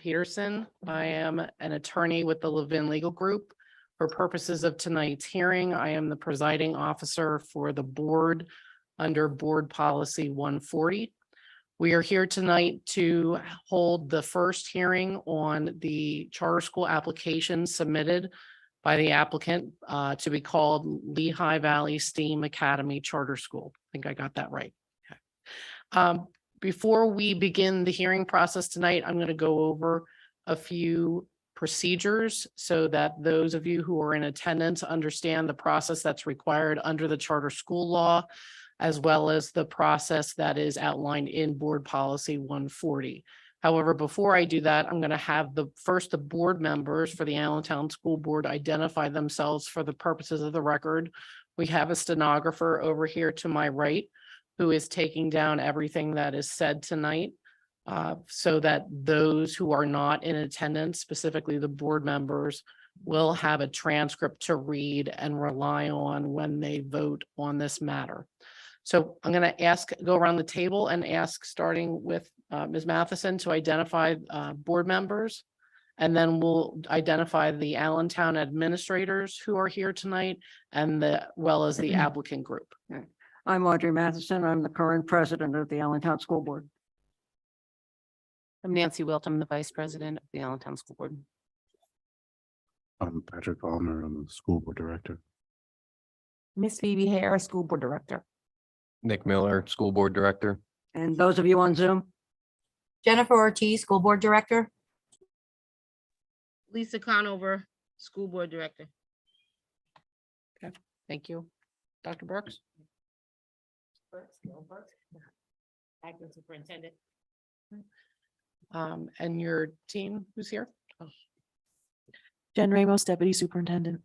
Peterson. I am an attorney with the Levin Legal Group. For purposes of tonight's hearing, I am the presiding officer for the board under Board Policy 140. We are here tonight to hold the first hearing on the charter school application submitted by the applicant to be called Lehigh Valley STEAM Academy Charter School. I think I got that right. Okay. Before we begin the hearing process tonight, I'm going to go over a few procedures so that those of you who are in attendance understand the process that's required under the charter school law, as well as the process that is outlined in Board Policy 140. However, before I do that, I'm going to have the board members for the Allentown School Board identify themselves for the purposes of the record. We have a stenographer over here to my right who is taking down everything that is said tonight, so that those who are not in attendance, specifically the board members, will have a transcript to read and rely on when they vote on this matter. So I'm going to go around the table and ask, starting with Ms. Matheson, to identify board members, and then we'll identify the Allentown administrators who are here tonight, and well as the applicant group. Okay. I'm Audrey Matheson. I'm the current president of the Allentown School Board. I'm Nancy Wilt. I'm the vice president of the Allentown School Board. I'm Patrick Palmer. I'm the school board director. Miss Phoebe Harris, school board director. Nick Miller, School Board Director. And those of you on Zoom, Jennifer Ortiz, school board director. Lisa Conover, School Board Director. Okay, thank you. Dr. Brooks? Acting superintendent. And your team who's here? Oh, Jen Ramos, deputy superintendent.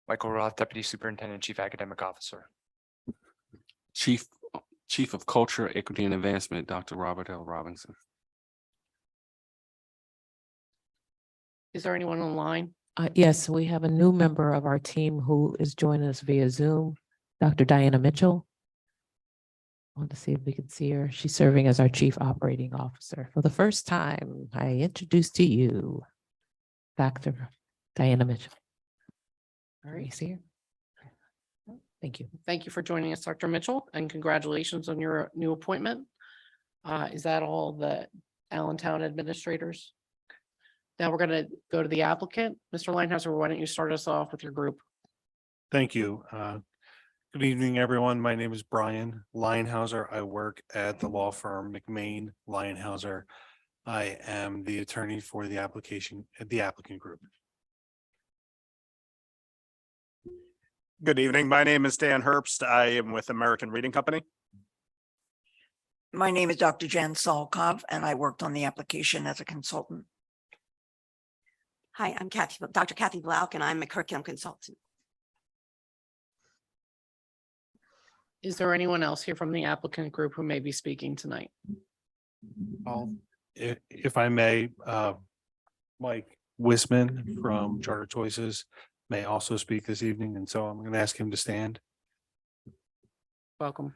Michael Roth, Deputy Superintendent, Chief Academic Officer. Chief of Culture, Equity and Advancement, Dr. Robert L. Robinson. Is there anyone online? Yes, we have a new member of our team who is joining us via Zoom, Dr. Diana Mitchell. I want to see if we can see her. She's serving as our Chief Operating Officer. For the first time, I introduce to you Dr. Diana Mitchell. All right, see her? Thank you. Thank you for joining us, Dr. Mitchell, and congratulations on your new appointment. Is that all the Allentown administrators? Now we're going to go to the applicant. Mr. Linehauser, why don't you start us off with your group? Thank you. Good evening, everyone. My name is Brian Linehauser. I work at the law firm McMain Linehauser. I am the attorney for the applicant group. Good evening. My name is Dan Herbst. I am with American Reading Company. My name is Dr. Jan Solkov, and I worked on the application as a consultant. Hi, I'm Dr. Kathy Blauk, and I'm a curriculum consultant. Is there anyone else here from the applicant group who may be speaking tonight? If I may, Mike Wisman from Charter Choices may also speak this evening, and so I'm going to ask him to stand. Welcome.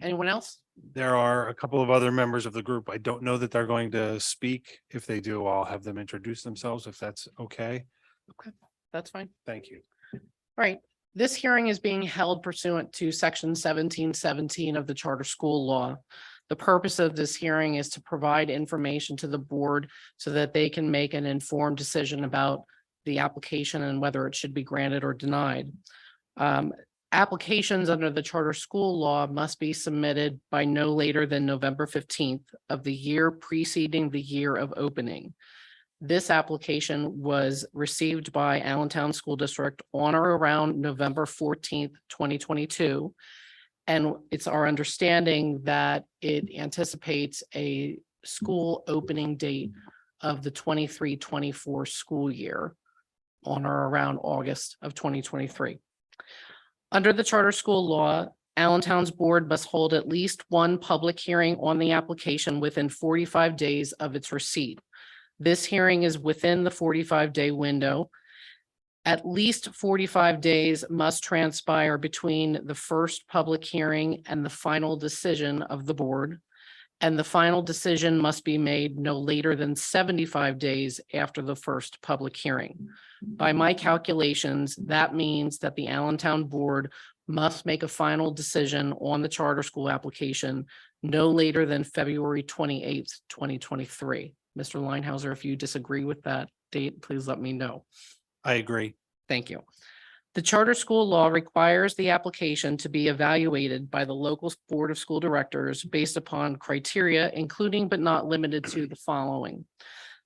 Anyone else? There are a couple of other members of the group. I don't know that they're going to speak. If they do, I'll have them introduce themselves if that's okay. Okay, that's fine. Thank you. All right. This hearing is being held pursuant to section 1717 of the charter school law. The purpose of this hearing is to provide information to the board so that they can make an informed decision about the application and whether it should be granted or denied. Applications under the charter school law must be submitted by no later than November 15th of the year preceding the year of opening. This application was received by Allentown School District on or around November 14th, 2022. And it's our understanding that it anticipates a school opening date of the 23-24 school year on or around August of 2023. Under the charter school law, Allentown's board must hold at least one public hearing on the application within 45 days of its receipt. This hearing is within the 45-day window. At least 45 days must transpire between the first public hearing and the final decision of the board. and the final decision must be made no later than 75 days after the first public hearing. By my calculations, that means that the Allentown Board must make a final decision on the charter school application no later than February 28th, 2023. Mr. Linehauser, if you disagree with that date, please let me know. I agree. Thank you. The charter school law requires the application to be evaluated by the local board of school directors based upon criteria, including but not limited to the following: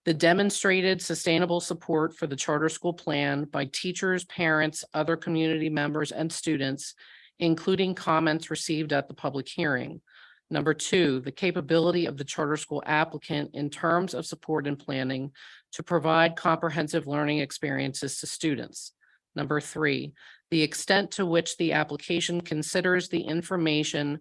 the demonstrated sustainable support for the charter school plan by teachers, parents, other community members, and students, including comments received at the public hearing. Number two, the capability of the charter school applicant in terms of support and planning to provide comprehensive learning experiences to students. Number three, the extent to which the application considers the information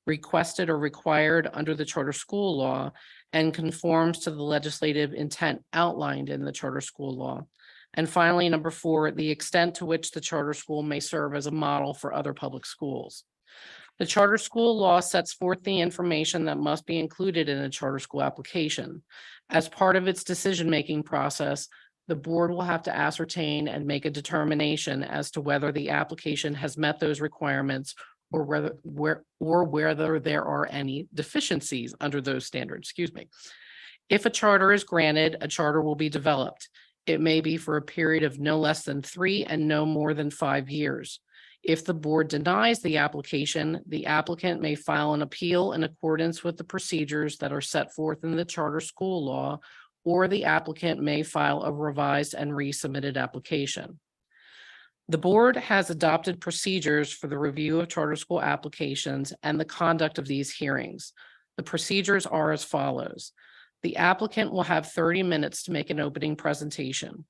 requested or required under the charter school law and conforms to the legislative intent outlined in the charter school law. And finally, number four, the extent to which the charter school may serve as a model for other public schools. The charter school law sets forth the information that must be included in a charter school application. As part of its decision-making process, the board will have to ascertain and make a determination as to whether the application has met those requirements or whether there are any deficiencies under those standards. Excuse me. If a charter is granted, a charter will be developed. It may be for a period of no less than 3 and no more than 5 years. If the board denies the application, the applicant may file an appeal in accordance with the procedures that are set forth in the charter school law, or the applicant may file a revised and resubmitted application. The board has adopted procedures for the review of charter school applications and the conduct of these hearings. The procedures are as follows. The applicant will have 30 minutes to make an opening presentation.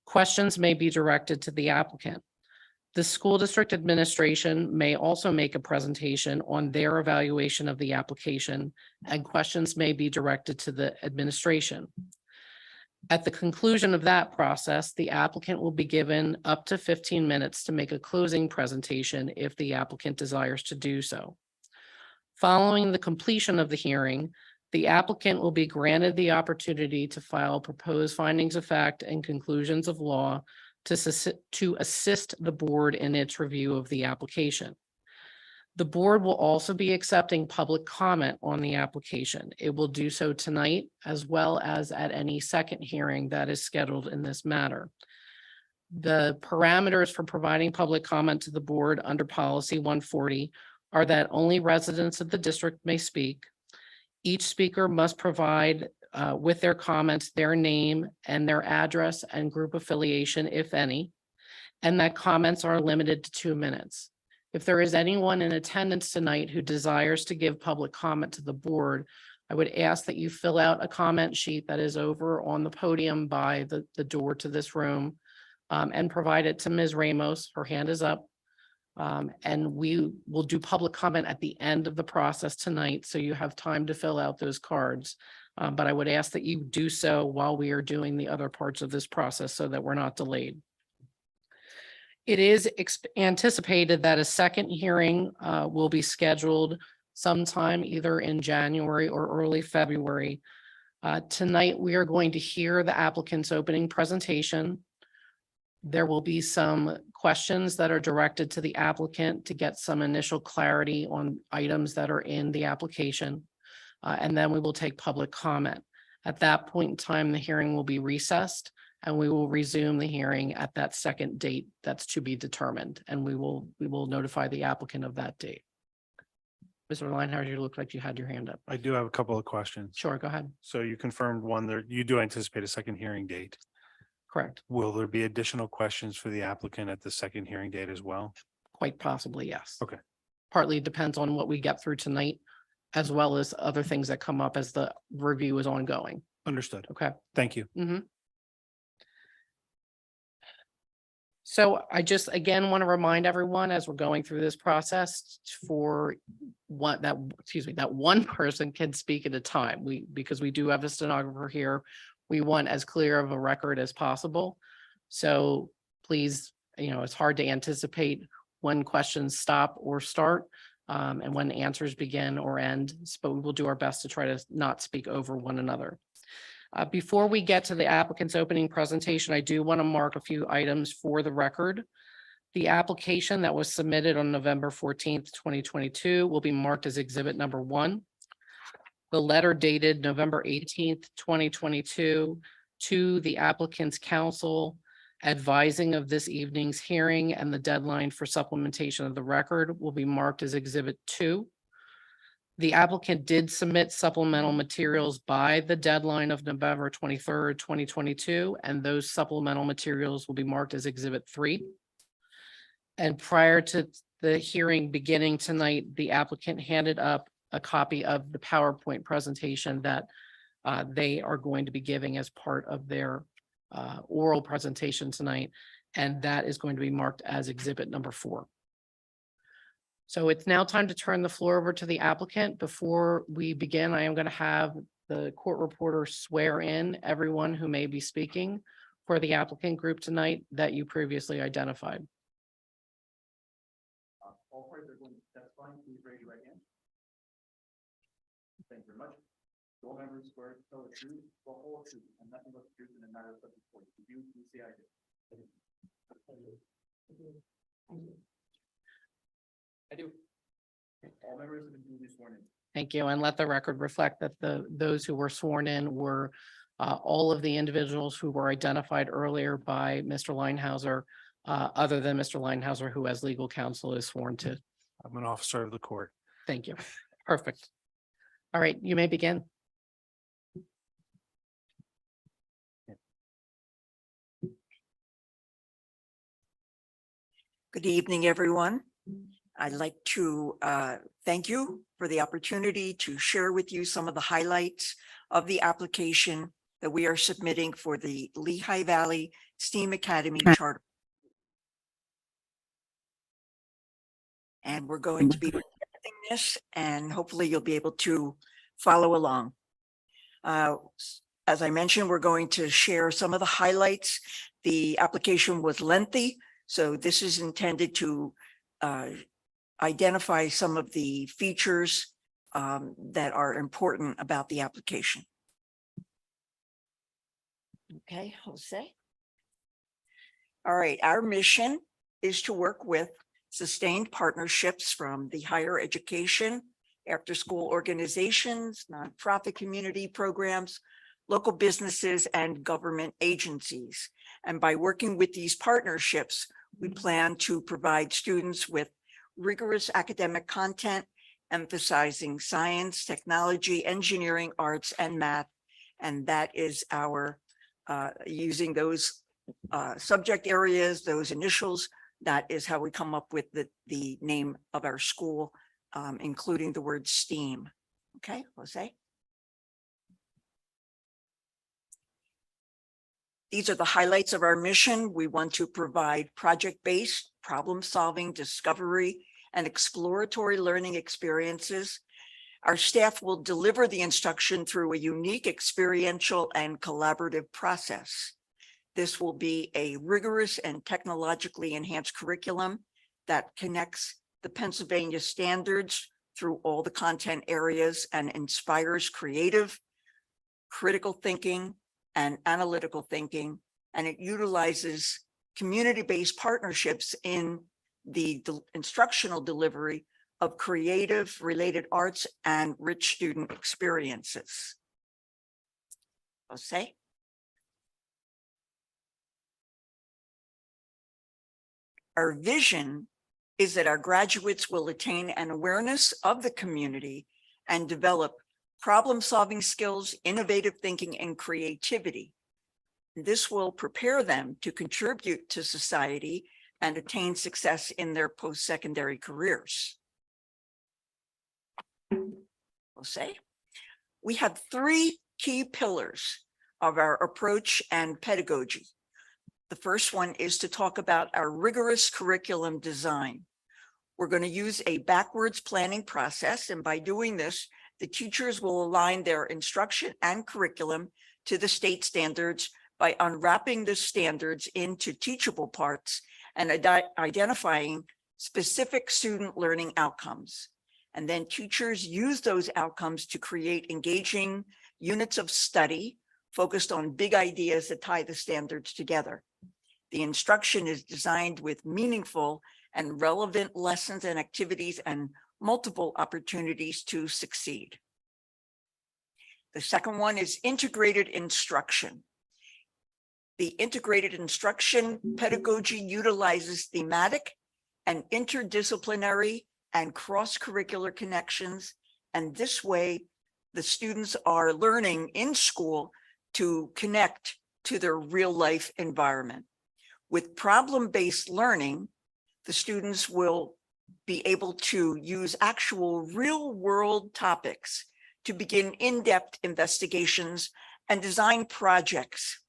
Questions may be directed to the applicant. The school district administration may also make a presentation on their evaluation of the application, and questions may be directed to the administration. At the conclusion of that process, the applicant will be given up to 15 minutes to make a closing presentation if the applicant desires to do so. Following the completion of the hearing, the applicant will be granted the opportunity to file proposed findings of fact and conclusions of law to assist the board in its review of the application. The board will also be accepting public comment on the application. It will do so tonight as well as at any second hearing that is scheduled in this matter. The parameters for providing public comment to the board under policy 140 are that only residents of the district may speak. Each speaker must provide with their comments, their name and their address and group affiliation, if any, and that comments are limited to 2 minutes. If there is anyone in attendance tonight who desires to give public comment to the board, I would ask that you fill out a comment sheet that is over on the podium by the door to this room and provide it to Ms. Ramos. Her hand is up. And we will do public comment at the end of the process tonight, so you have time to fill out those cards. But I would ask that you do so while we are doing the other parts of this process so that we're not delayed. It is anticipated that a second hearing will be scheduled sometime either in January or early February. Tonight, we are going to hear the applicant's opening presentation. There will be some questions that are directed to the applicant to get some initial clarity on items that are in the application. And then we will take public comment. At that point in time, the hearing will be recessed and we will resume the hearing at that second date that's to be determined. And we will notify the applicant of that date. Mr. Linehauser, you look like you had your hand up. I do have a couple of questions. Sure, go ahead. So you confirmed one that you do anticipate a second hearing date. Correct. Will there be additional questions for the applicant at the second hearing date as well? Quite possibly, yes. Okay. Partly depends on what we get through tonight, as well as other things that come up as the review is ongoing. Understood. Okay. Thank you. So I just, again, want to remind everyone as we're going through this process for that one person can speak at a time. Because we do have a stenographer here, we want as clear of a record as possible. So please, it's hard to anticipate when questions stop or start. and when answers begin or end, but we will do our best to try to not speak over one another. Before we get to the applicant's opening presentation, I do want to mark a few items for the record. The application that was submitted on November 14th, 2022 will be marked as exhibit number 1. The letter dated November 18th, 2022 to the applicant's counsel advising of this evening's hearing and the deadline for supplementation of the record will be marked as exhibit 2. The applicant did submit supplemental materials by the deadline of November 23rd, 2022, and those supplemental materials will be marked as exhibit 3. And prior to the hearing beginning tonight, the applicant handed up a copy of the PowerPoint presentation that they are going to be giving as part of their oral presentation tonight, and that is going to be marked as exhibit number 4. So it's now time to turn the floor over to the applicant. Before we begin, I am going to have the court reporter swear in everyone who may be speaking for the applicant group tonight that you previously identified. All parties are going to testify. Please raise your right hand. Thank you very much. All members swear to tell the truth, the whole truth, and nothing but the truth in the matter of subject court. If you do, please say I do. I do. All members have been duly sworn in. Thank you. And let the record reflect that those who were sworn in were all of the individuals who were identified earlier by Mr. Linehauser, other than Mr. Linehauser, who as legal counsel is sworn to. I'm an officer of the court. Thank you. Perfect. All right, you may begin. Good evening, everyone. I'd like to thank you for the opportunity to share with you some of the highlights of the application that we are submitting for the Lehigh Valley STEAM Academy Charter. And we're going to be presenting this, and hopefully you'll be able to follow along. As I mentioned, we're going to share some of the highlights. The application was lengthy, so this is intended to identify some of the features that are important about the application. Okay, Jose. All right, our mission is to work with sustained partnerships from the higher education, after-school organizations, nonprofit community programs, local businesses, and government agencies. And by working with these partnerships, we plan to provide students with rigorous academic content, emphasizing science, technology, engineering, arts, and math. And that is our, using those subject areas, those initials, that is how we come up with the name of our school, including the word STEAM. Okay, Jose. These are the highlights of our mission. We want to provide project-based problem-solving, discovery, and exploratory learning experiences. Our staff will deliver the instruction through a unique experiential and collaborative process. This will be a rigorous and technologically enhanced curriculum that connects the Pennsylvania standards through all the content areas and inspires creative, critical thinking, and analytical thinking, and it utilizes community-based partnerships in the instructional delivery of creative, related arts, and rich student experiences. Jose? Our vision is that our graduates will attain an awareness of the community and develop problem-solving skills, innovative thinking, and creativity. This will prepare them to contribute to society and attain success in their post-secondary careers. We'll say we have 3 key pillars of our approach and pedagogy. The first one is to talk about our rigorous curriculum design. We're going to use a backwards planning process, and by doing this, the teachers will align their instruction and curriculum to the state standards by unwrapping the standards into teachable parts and identifying specific student learning outcomes. And then teachers use those outcomes to create engaging units of study focused on big ideas that tie the standards together. The instruction is designed with meaningful and relevant lessons and activities and multiple opportunities to succeed. The second one is integrated instruction. The integrated instruction pedagogy utilizes thematic and interdisciplinary and cross-curricular connections. And this way, the students are learning in school to connect to their real life environment. With problem-based learning, the students will be able to use actual real-world topics to begin in-depth investigations and design projects.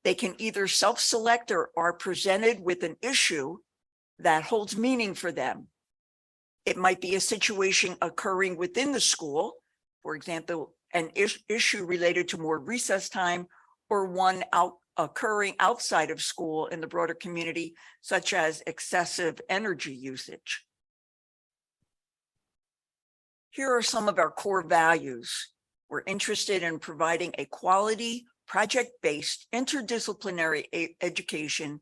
They can either self-select or are presented with an issue that holds meaning for them. It might be a situation occurring within the school, for example, an issue related to more recess time, or one occurring outside of school in the broader community, such as excessive energy usage. Here are some of our core values. We're interested in providing a quality, project-based, interdisciplinary education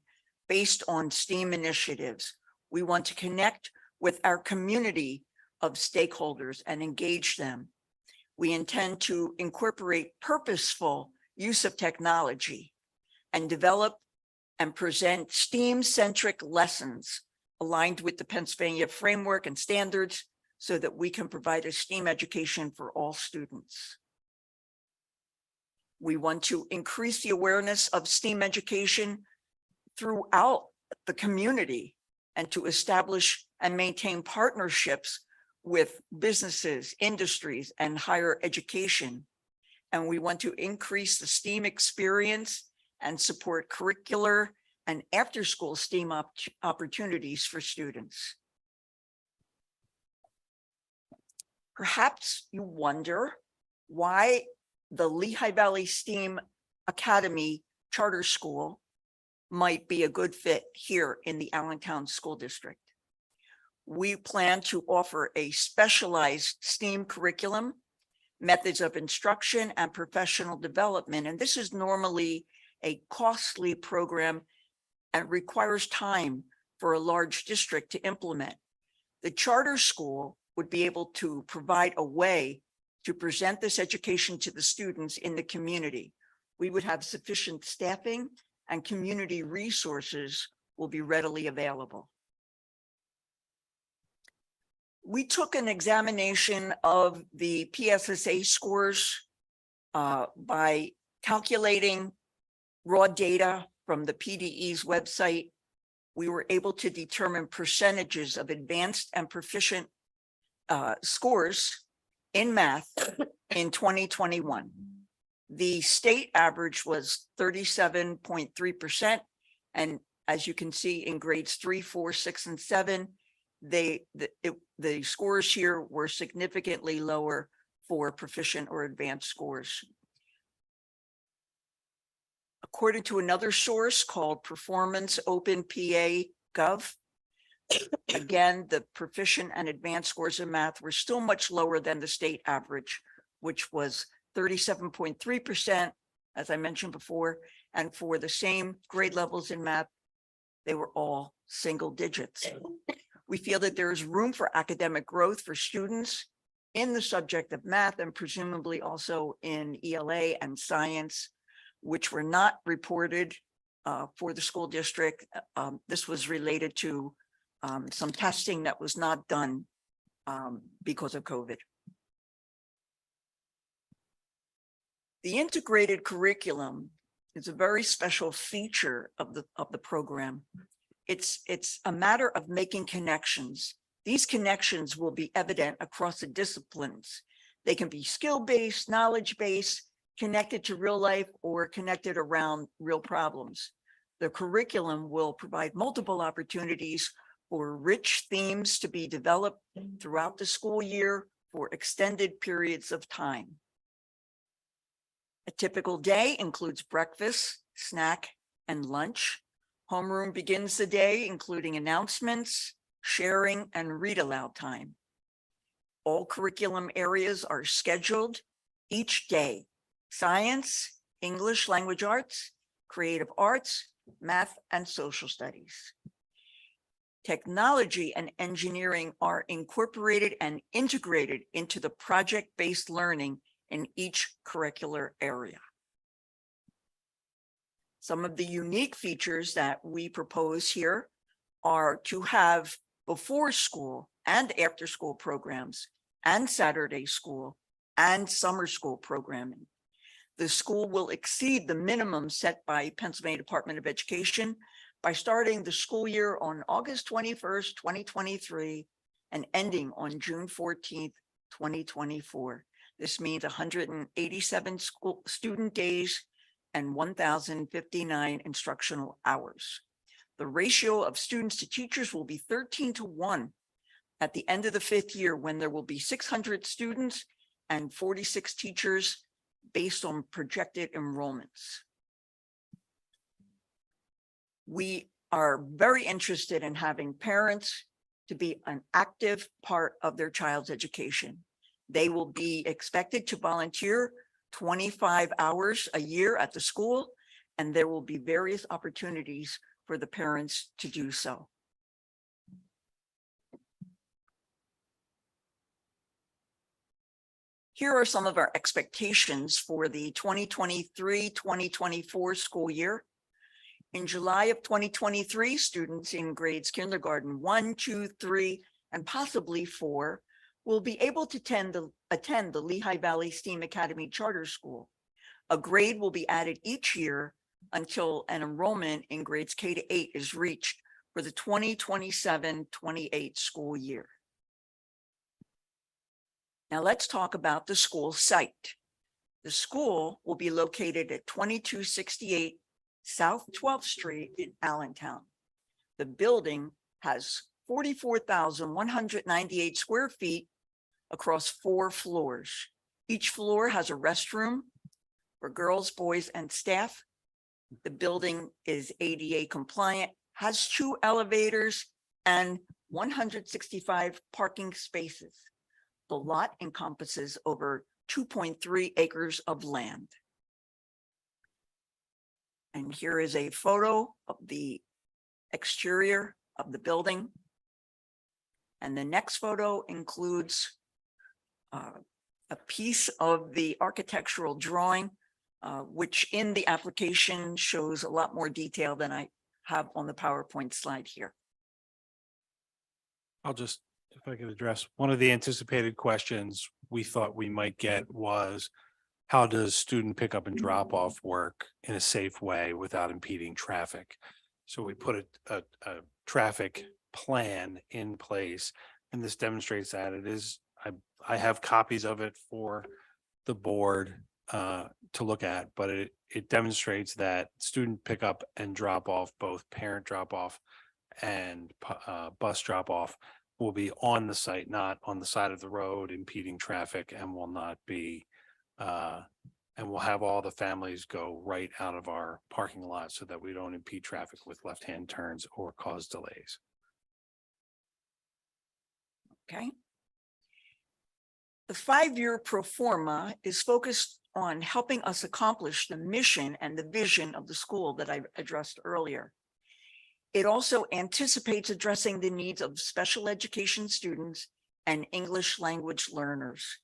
based on STEAM initiatives. We want to connect with our community of stakeholders and engage them. We intend to incorporate purposeful use of technology and develop and present STEAM-centric lessons aligned with the Pennsylvania framework and standards so that we can provide a STEAM education for all students. We want to increase the awareness of STEAM education throughout the community and to establish and maintain partnerships with businesses, industries, and higher education. And we want to increase the STEAM experience and support curricular and after-school STEAM opportunities for students. Perhaps you wonder why the Lehigh Valley STEAM Academy Charter School might be a good fit here in the Allentown School District. We plan to offer a specialized STEAM curriculum, methods of instruction, and professional development. And this is normally a costly program and requires time for a large district to implement. The charter school would be able to provide a way to present this education to the students in the community. We would have sufficient staffing and community resources will be readily available. We took an examination of the PSSA scores by calculating raw data from the PDE's website. We were able to determine percentages of advanced and proficient scores in math in 2021. The state average was 37.3%. And as you can see in grades 3, 4, 6, and 7, the scores here were significantly lower for proficient or advanced scores. According to another source called Performance Open PA Gov, again, the proficient and advanced scores in math were still much lower than the state average, which was 37.3%, as I mentioned before. And for the same grade levels in math, they were all single digits. We feel that there is room for academic growth for students in the subject of math and presumably also in ELA and science, which were not reported for the school district. This was related to some testing that was not done because of COVID. The integrated curriculum is a very special feature of the program. It's a matter of making connections. These connections will be evident across the disciplines. They can be skill-based, knowledge-based, connected to real life, or connected around real problems. The curriculum will provide multiple opportunities for rich themes to be developed throughout the school year for extended periods of time. A typical day includes breakfast, snack, and lunch. Homeroom begins the day, including announcements, sharing, and read aloud time. All curriculum areas are scheduled each day: science, English language arts, creative arts, math, and social studies. Technology and engineering are incorporated and integrated into the project-based learning in each curricular area. Some of the unique features that we propose here are to have before school and after school programs and Saturday school and summer school programming. The school will exceed the minimum set by Pennsylvania Department of Education by starting the school year on August 21st, 2023, and ending on June 14th, 2024. This means 187 school student days and 1,059 instructional hours. The ratio of students to teachers will be 13:1 at the end of the 5th year, when there will be 600 students and 46 teachers based on projected enrollments. We are very interested in having parents to be an active part of their child's education. They will be expected to volunteer 25 hours a year at the school, and there will be various opportunities for the parents to do so. Here are some of our expectations for the 2023-2024 school year. In July of 2023, students in grades kindergarten 1, 2, 3, and possibly 4 will be able to attend the Lehigh Valley STEAM Academy Charter School. A grade will be added each year until an enrollment in grades K to 8 is reached for the 2027-28 school year. Now let's talk about the school site. The school will be located at 2268 South 12th Street in Allentown. The building has 44,198 square feet across 4 floors. Each floor has a restroom for girls, boys, and staff. The building is ADA compliant, has 2 elevators, and 165 parking spaces. The lot encompasses over 2.3 acres of land. And here is a photo of the exterior of the building. And the next photo includes a piece of the architectural drawing, which in the application shows a lot more detail than I have on the PowerPoint slide here. I'll just, if I could address, one of the anticipated questions we thought we might get was, how does student pickup and drop off work in a safe way without impeding traffic? So we put a traffic plan in place, and this demonstrates that. It is, I have copies of it for the board to look at, but it demonstrates that student pickup and drop off, both parent drop off and bus drop off, will be on the site, not on the side of the road impeding traffic, and will not be and we'll have all the families go right out of our parking lot so that we don't impede traffic with left-hand turns or cause delays. Okay. The 5-year pro forma is focused on helping us accomplish the mission and the vision of the school that I addressed earlier. It also anticipates addressing the needs of special education students and English language learners.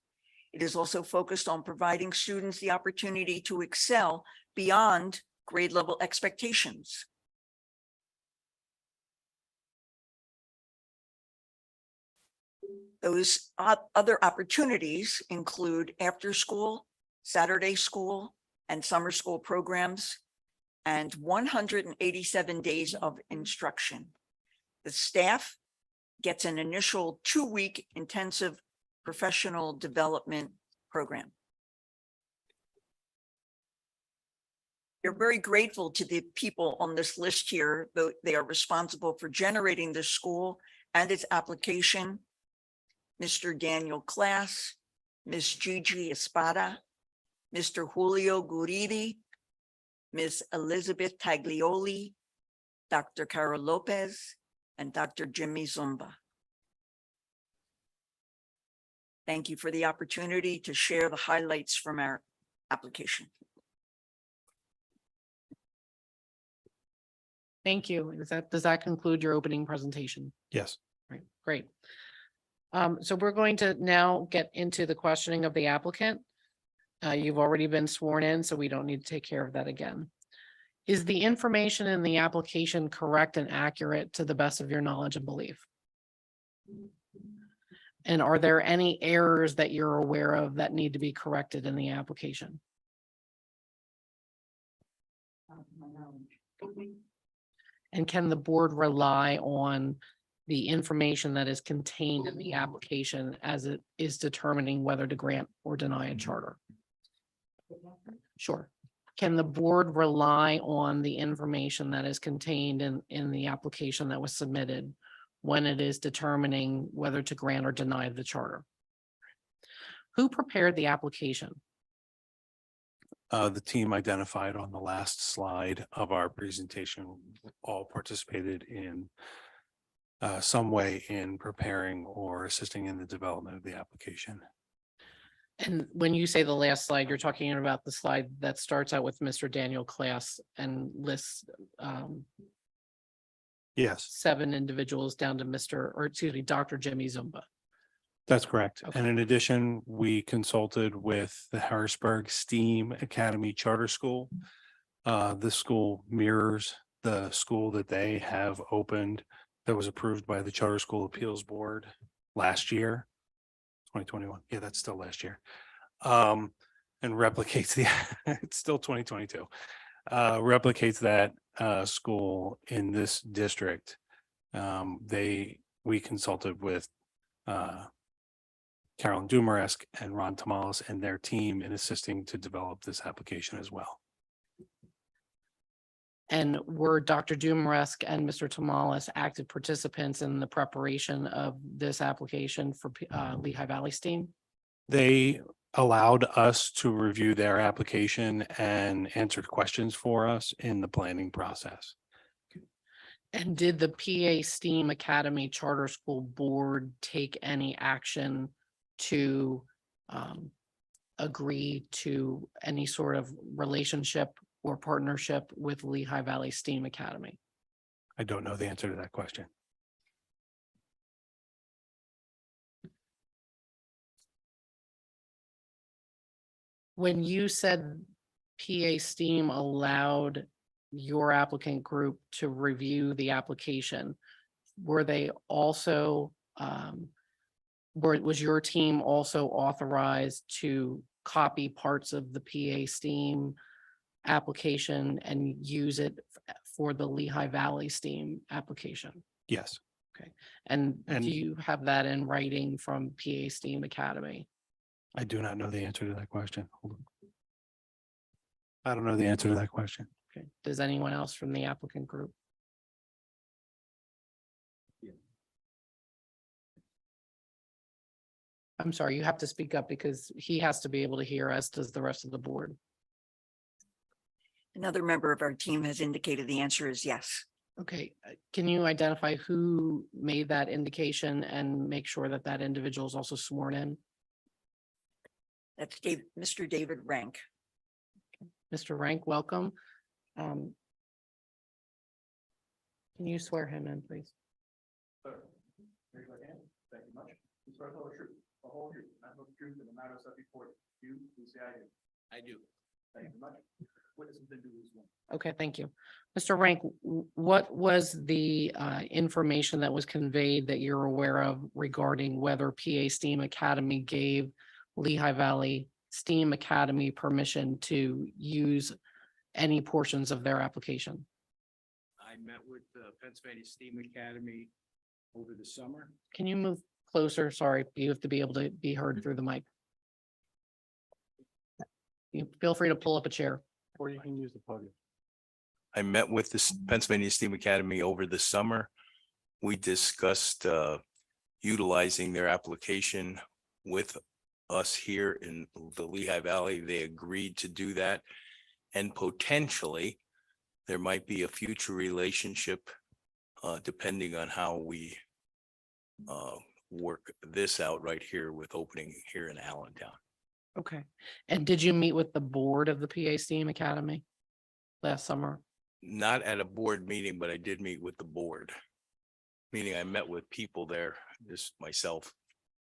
It is also focused on providing students the opportunity to excel beyond grade level expectations. Those other opportunities include after school, Saturday school, and summer school programs, and 187 days of instruction. The staff gets an initial 2-week intensive professional development program. We're very grateful to the people on this list here, though they are responsible for generating the school and its application. Mr. Daniel Class, Ms. Gigi Espada, Mr. Julio Guridi, Ms. Elizabeth Taglioli, Dr. Carol Lopez, and Dr. Jimmy Zumba. Thank you for the opportunity to share the highlights from our application. Thank you. Does that conclude your opening presentation? Yes. Right, great. So we're going to now get into the questioning of the applicant. You've already been sworn in, so we don't need to take care of that again. Is the information in the application correct and accurate to the best of your knowledge and belief? And are there any errors that you're aware of that need to be corrected in the application? And can the board rely on the information that is contained in the application as it is determining whether to grant or deny a charter? Sure. Can the board rely on the information that is contained in the application that was submitted when it is determining whether to grant or deny the charter? Who prepared the application? The team identified on the last slide of our presentation all participated in some way in preparing or assisting in the development of the application. And when you say the last slide, you're talking about the slide that starts out with Mr. Daniel Class and lists Yes, 7 individuals down to Dr. Jimmy Zumba. that's correct. And in addition, we consulted with the Harrisburg STEAM Academy Charter School. This school mirrors the school that they have opened that was approved by the Charter School Appeals Board last year, 2021. Yeah, that's still last year. And replicates it's still 2022. Replicates that school in this district. We consulted with Carolyn Dumaresk and Ron Tamales and their team in assisting to develop this application as well. And were Dr. Dumaresk and Mr. Tamales active participants in the preparation of this application for Lehigh Valley STEAM? They allowed us to review their application and answered questions for us in the planning process. And did the PA STEAM Academy Charter School Board take any action to agree to any sort of relationship or partnership with Lehigh Valley STEAM Academy? I don't know the answer to that question. When you said PA STEAM allowed your applicant group to review the application, were they also, was your team also authorized to copy parts of the PA STEAM application and use it for the Lehigh Valley STEAM application? Yes. Okay. And do you have that in writing from PA STEAM Academy? I do not know the answer to that question. Hold on. I don't know the answer to that question. Okay. Does anyone else from the applicant group? I'm sorry, you have to speak up because he has to be able to hear, as does the rest of the board. Another member of our team has indicated the answer is yes. Okay, can you identify who made that indication and make sure that that individual is also sworn in? That's Mr. David Rank. Mr. Rank, welcome. Can you swear him in, please? Thank you much. You swear to tell the truth, the whole truth, nothing but the truth in the matter set before you. You say I do. I do. Thank you very much. Witness has been duly sworn. Okay, thank you. Mr. Rank, what was the information that was conveyed that you're aware of regarding whether PA STEAM Academy gave Lehigh Valley STEAM Academy permission to use any portions of their application? I met with the Pennsylvania STEAM Academy over the summer. Can you move closer? Sorry, you have to be able to be heard through the mic. You feel free to pull up a chair. Or you can use the podium. I met with the Pennsylvania STEAM Academy over the summer. We discussed utilizing their application with us here in the Lehigh Valley. They agreed to do that. And potentially, there might be a future relationship depending on how we work this out right here with opening here in Allentown. Okay. And did you meet with the board of the PA STEAM Academy last summer? Not at a board meeting, but I did meet with the board. Meaning I met with people there, just myself,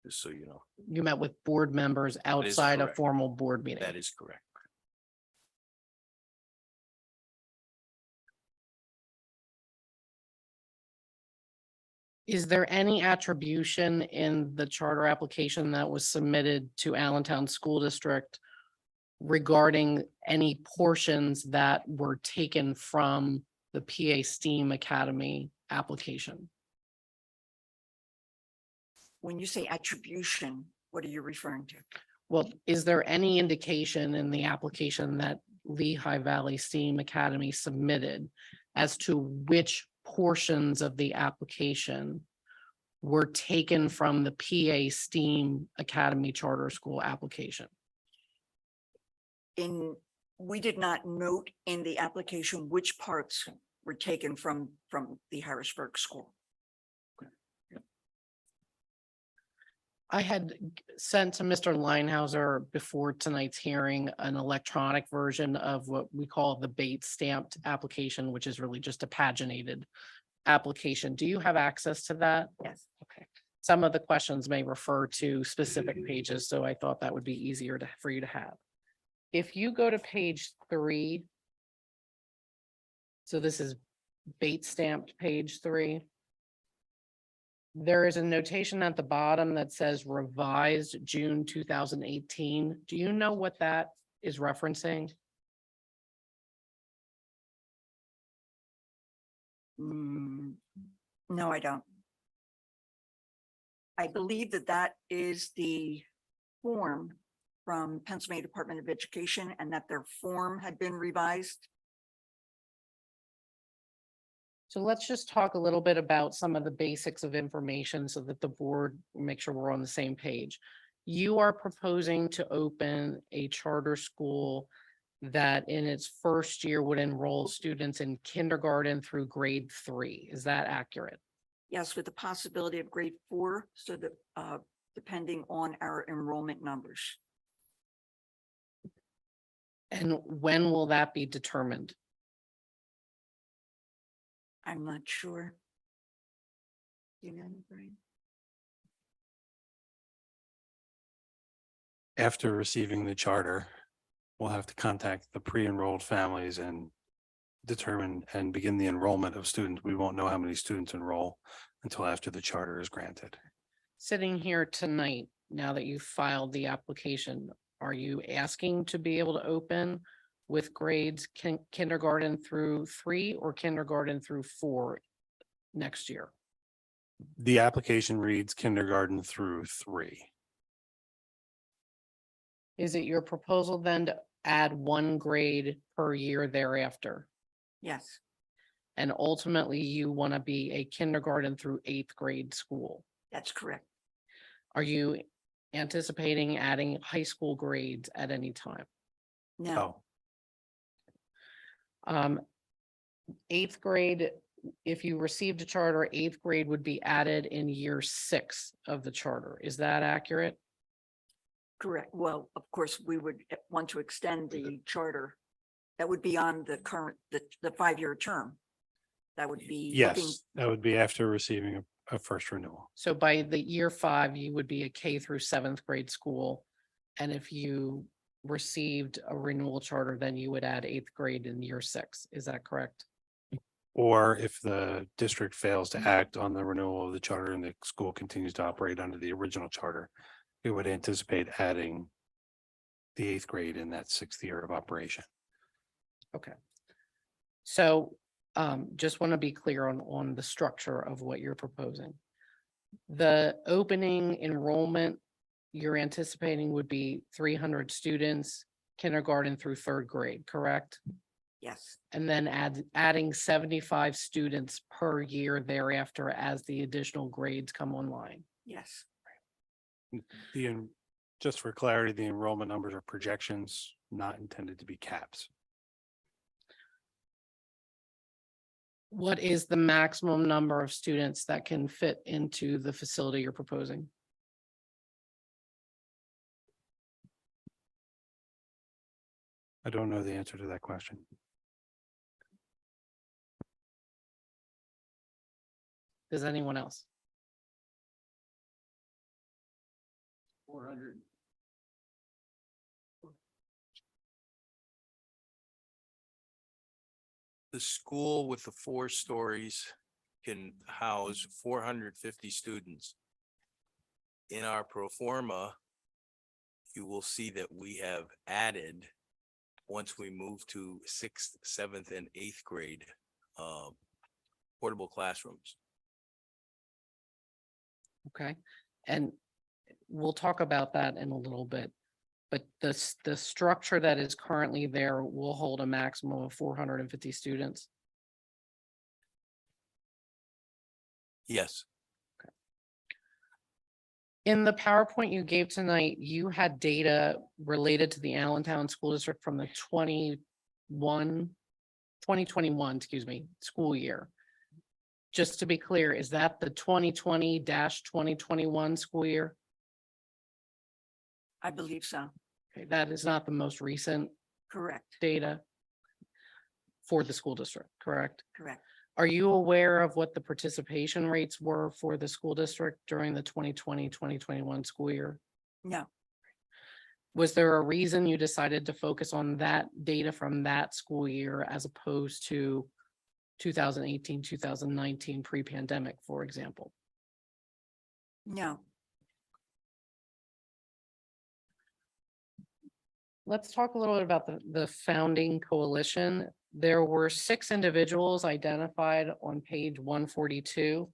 just so you know. You met with board members outside a correct. formal board meeting? That is correct. Is there any attribution in the charter application that was submitted to Allentown School District regarding any portions that were taken from the PA STEAM Academy application? When you say attribution, what are you referring to? Well, is there any indication in the application that Lehigh Valley STEAM Academy submitted as to which portions of the application were taken from the PA STEAM Academy Charter School application? We did not note in the application which parts were taken from the Harrisburg school. I had sent to Mr. Linehauser before tonight's hearing an electronic version of what we call the Bates stamped application, which is really just a paginated application. Do you have access to that? Yes. Okay. Some of the questions may refer to specific pages, so I thought that would be easier for you to have. If you go to page 3, so this is Bates stamped page 3. There is a notation at the bottom that says revised June 2018. Do you know what that is referencing? No, I don't. I believe that is the form from Pennsylvania Department of Education and that their form had been revised. So let's just talk a little bit about some of the basics of information so that the board will make sure we're on the same page. You are proposing to open a charter school that in its first year would enroll students in kindergarten through grade 3. Is that accurate? Yes, with the possibility of grade 4, so that depending on our enrollment numbers. And when will that be determined? I'm not sure. You know, Brian? After receiving the charter, we'll have to contact the pre-enrolled families and determine and begin the enrollment of students. We won't know how many students enroll until after the charter is granted. Sitting here tonight, now that you've filed the application, are you asking to be able to open with grades kindergarten through 3 or kindergarten through 4 next year? The application reads kindergarten through 3. Is it your proposal then to add 1 grade per year thereafter? Yes, And ultimately you want to be a kindergarten through 8th grade school? that's correct. Are you anticipating adding high school grades at any time? No, 8th grade, if you received a charter, 8th grade would be added in year 6 of the charter. Is that accurate? correct. Well, of course, we would want to extend the charter. That would be on the current, the 5-year term. That would be. looking- Yes, that would be after receiving a first renewal. So by the year 5, you would be a K through 7th grade school. And if you received a renewal charter, then you would add 8th grade in year 6. Is that correct? Or if the district fails to act on the renewal of the charter and the school continues to operate under the original charter, we would anticipate adding the 8th grade in that 6th year of operation. Okay. So just want to be clear on the structure of what you're proposing. The opening enrollment you're anticipating would be 300 students, kindergarten through 3rd grade, correct? Yes, And then adding 75 students per year thereafter as the additional grades come online. yes, Just for clarity, the enrollment numbers are projections, not intended to be caps. What is the maximum number of students that can fit into the facility you're proposing? I don't know the answer to that question. Does anyone else? 400. The school with the 4 stories can house 450 students. In our pro forma, you will see that we have added, once we move to 6th, 7th, and 8th grade, portable classrooms. Okay, and we'll talk about that in a little bit. But the structure that is currently there will hold a maximum of 450 students. Yes. In the PowerPoint you gave tonight, you had data related to the Allentown School District from the 2021, excuse me, school year. Just to be clear, is that the 2020-2021 school year? I believe so. Okay, that is not the most recent Correct, data for the school district, correct? correct. Are you aware of what the participation rates were for the school district during the 2020-2021 school year? No, Was there a reason you decided to focus on that data from that school year as opposed to 2018, 2019 pre-pandemic, for example? no. Let's talk a little bit about the founding coalition. There were 6 individuals identified on page 142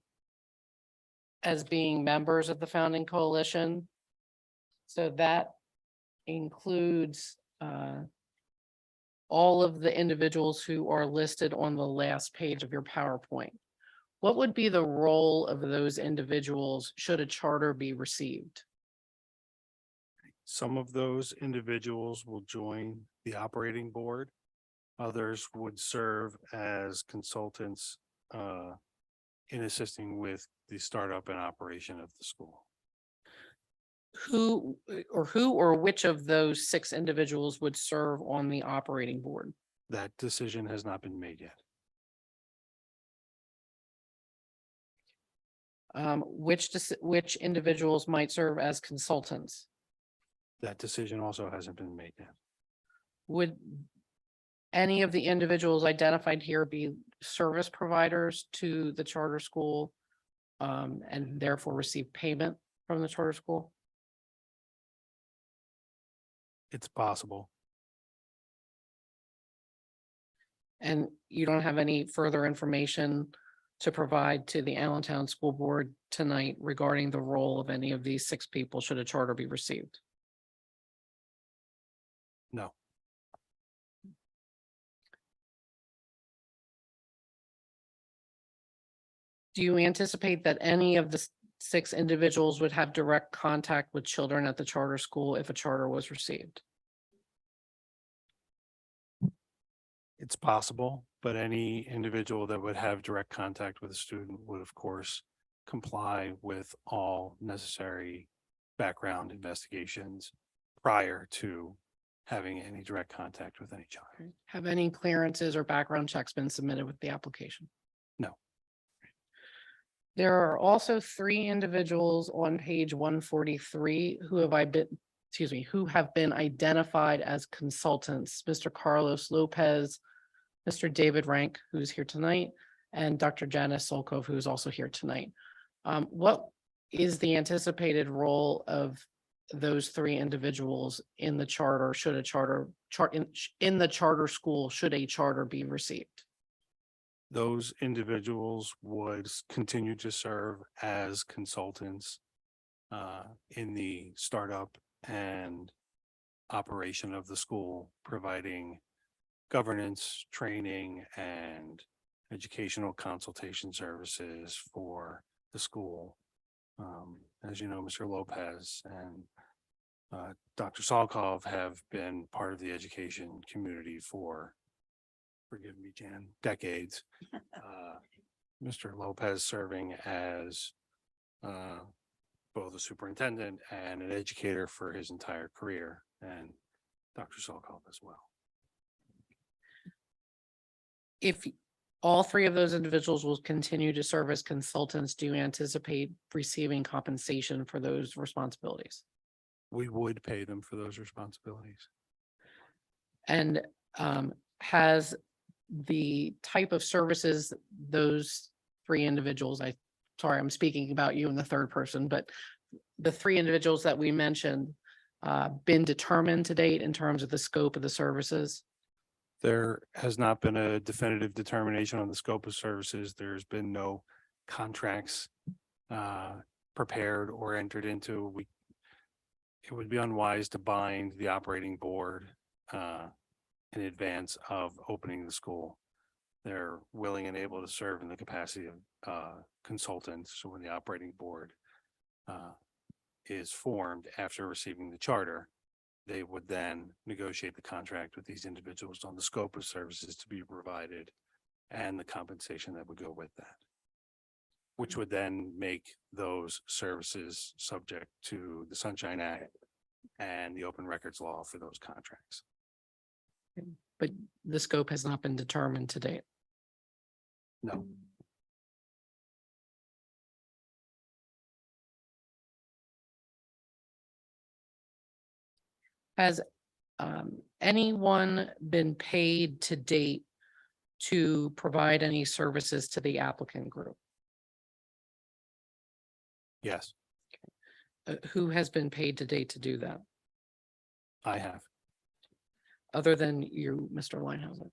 as being members of the founding coalition. So that includes all of the individuals who are listed on the last page of your PowerPoint. What would be the role of those individuals should a charter be received? Some of those individuals will join the operating board. Others would serve as consultants in assisting with the startup and operation of the school. Who or which of those 6 individuals would serve on the operating board? That decision has not been made yet. Which individuals might serve as consultants? That decision also hasn't been made yet. Would any of the individuals identified here be service providers to the charter school and therefore receive payment from the charter school? It's possible. And you don't have any further information to provide to the Allentown School Board tonight regarding the role of any of these 6 people should a charter be received? No. Do you anticipate that any of the 6 individuals would have direct contact with children at the charter school if a charter was received? It's possible, but any individual that would have direct contact with a student would, of course, comply with all necessary background investigations prior to having any direct contact with any child. Have any clearances or background checks been submitted with the application? No. There are also 3 individuals on page 143 who have been identified as consultants, Mr. Carlos Lopez, Mr. David Rank, who's here tonight, and Dr. Janice Solkov, who's also here tonight. What is the anticipated role of those 3 individuals in the charter, should a charter in the charter school, should a charter be received? Those individuals would continue to serve as consultants in the startup and operation of the school, providing governance, training, and educational consultation services for the school. As you know, Mr. Lopez and Dr. Solkov have been part of the education community for forgive me, Jan, decades. Mr. Lopez serving as both a superintendent and an educator for his entire career, and Dr. Solkov as well. If all three of those individuals will continue to serve as consultants, do you anticipate receiving compensation for those responsibilities? We would pay them for those responsibilities. And has the type of services those three individuals, sorry, I'm speaking about you in the third person, but the three individuals that we mentioned been determined to date in terms of the scope of the services? There has not been a definitive determination on the scope of services. There's been no contracts prepared or entered into. It would be unwise to bind the operating board in advance of opening the school. They're willing and able to serve in the capacity of consultants. So when the operating board is formed after receiving the charter, they would then negotiate the contract with these individuals on the scope of services to be provided and the compensation that would go with that, which would then make those services subject to the Sunshine Act and the open records law for those contracts. But the scope has not been determined to date. No. Has anyone been paid to date to provide any services to the applicant group? Yes, Who has been paid to date to do that, I have. other than you, Mr. Linehauser?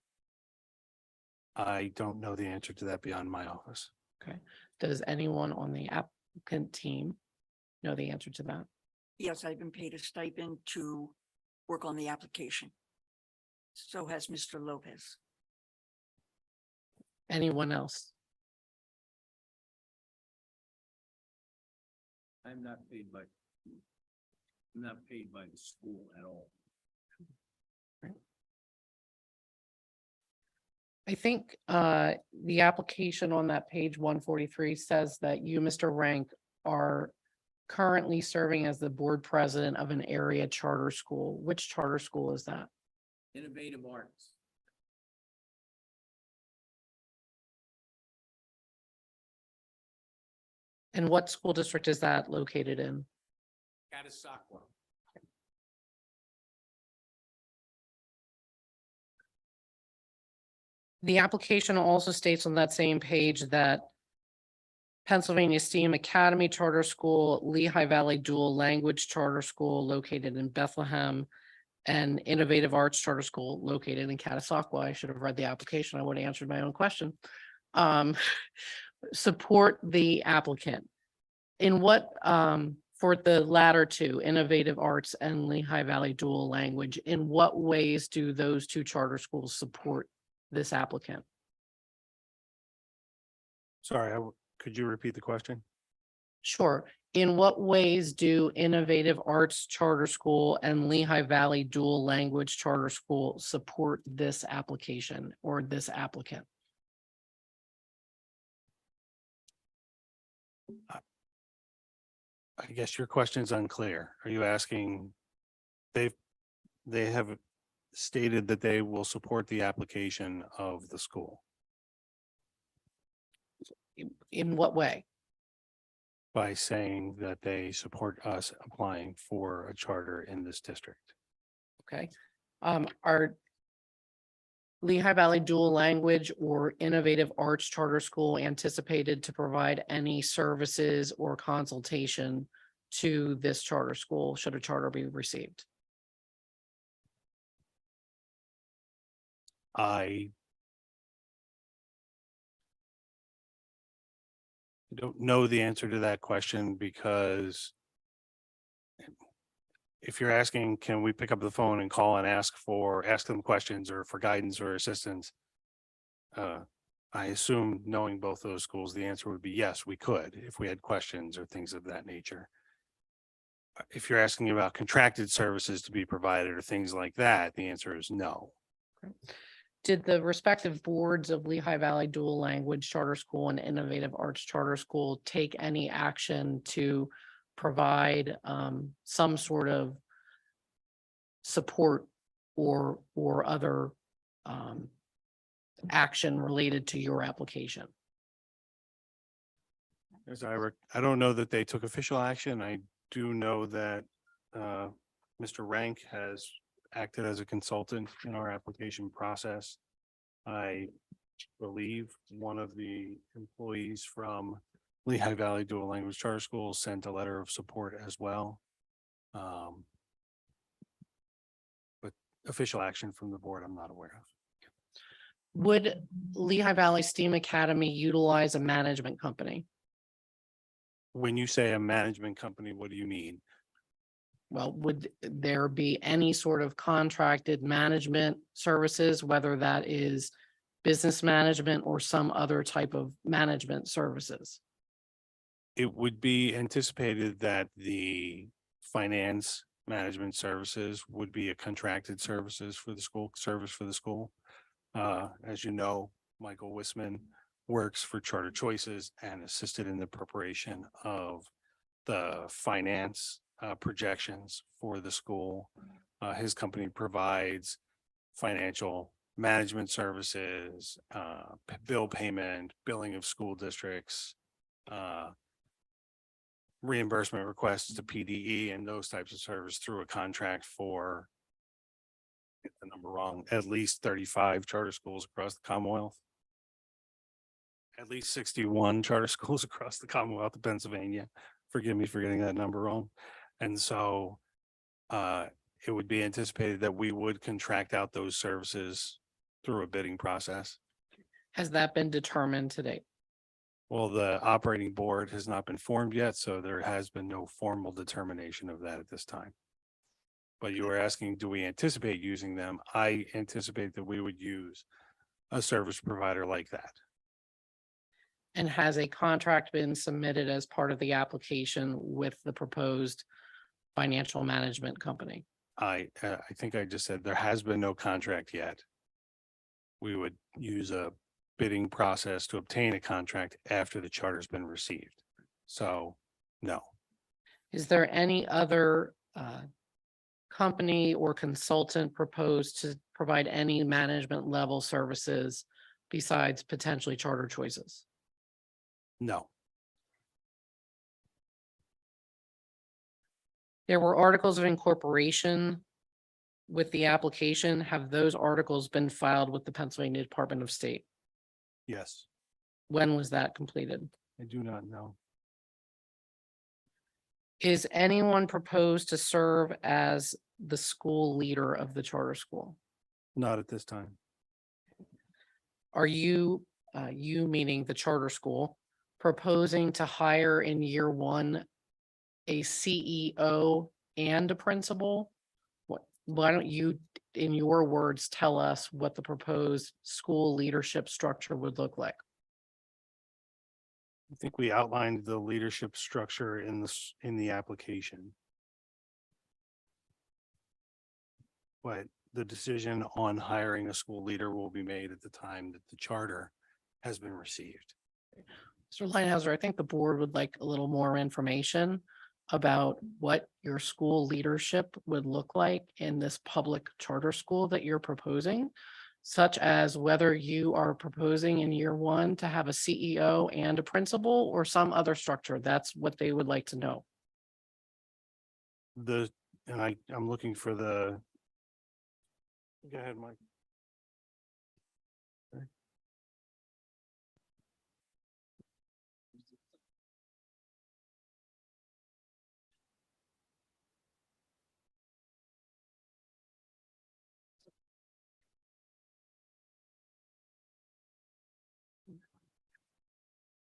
I don't know the answer to that beyond my office. Okay. Does anyone on the applicant team know the answer to that? Yes, I've been paid a stipend to work on the application. So has Mr. Lopez. Anyone else? I'm not paid by the school at all. I think the application on that page 143 says that you, Mr. Rank, are currently serving as the board president of an area charter school. Which charter school is that? Innovative Arts. And what school district is that located in? Catasauqua. The application also states on that same page that Pennsylvania STEAM Academy Charter School, Lehigh Valley Dual Language Charter School located in Bethlehem, and Innovative Arts Charter School located in Catasauqua. I should have read the application. I would have answered my own question. Support the applicant. In what, for the latter two, Innovative Arts and Lehigh Valley Dual Language, in what ways do those two charter schools support this applicant? Sorry, could you repeat the question? Sure. In what ways do Innovative Arts Charter School and Lehigh Valley Dual Language Charter School support this application or this applicant? I guess your question is unclear. Are you asking, they have stated that they will support the application of the school In what way? by saying that they support us applying for a charter in this district? Okay. Are Lehigh Valley Dual Language or Innovative Arts Charter School anticipated to provide any services or consultation to this charter school should a charter be received? I don't know the answer to that question because if you're asking, can we pick up the phone and call and ask them questions or for guidance or assistance? I assume knowing both those schools, the answer would be yes, we could if we had questions or things of that nature. If you're asking about contracted services to be provided or things like that, the answer is no. Did the respective boards of Lehigh Valley Dual Language Charter School and Innovative Arts Charter School take any action to provide some sort of support or other action related to your application? I don't know that they took official action. I do know that Mr. Rank has acted as a consultant in our application process. I believe one of the employees from Lehigh Valley Dual Language Charter School sent a letter of support as well. But official action from the board, I'm not aware of. Would Lehigh Valley STEAM Academy utilize a management company? When you say a management company, what do you mean? Well, would there be any sort of contracted management services, whether that is business management or some other type of management services? It would be anticipated that the finance management services would be a contracted services for the school, service for the school. As you know, Michael Wisman works for Charter Choices and assisted in the preparation of the finance projections for the school. His company provides financial management services, bill payment, billing of school districts, reimbursement requests to PDE and those types of service through a contract for, get the number wrong, at least 35 charter schools across the Commonwealth. At least 61 charter schools across the Commonwealth of Pennsylvania. Forgive me for getting that number wrong. And so it would be anticipated that we would contract out those services through a bidding process. Has that been determined to date? Well, the operating board has not been formed yet, so there has been no formal determination of that at this time. But you were asking, do we anticipate using them? I anticipate that we would use a service provider like that. And has a contract been submitted as part of the application with the proposed financial management company? I think I just said there has been no contract yet. We would use a bidding process to obtain a contract after the charter's been received. So, no. Is there any other company or consultant proposed to provide any management level services besides potentially Charter Choices? No. There were articles of incorporation with the application. Have those articles been filed with the Pennsylvania Department of State? Yes. When was that completed? I do not know. Is anyone proposed to serve as the school leader of the charter school? Not at this time. Are you, you meaning the charter school, proposing to hire in year one a CEO and a principal? Why don't you, in your words, tell us what the proposed school leadership structure would look like? I think we outlined the leadership structure in the application. But the decision on hiring a school leader will be made at the time that the charter has been received. Mr. Lighthouser, I think the board would like a little more information about what your school leadership would look like in this public charter school that you're proposing, such as whether you are proposing in year one to have a CEO and a principal or some other structure. That's what they would like to know. I'm looking for the. Go ahead, Mike.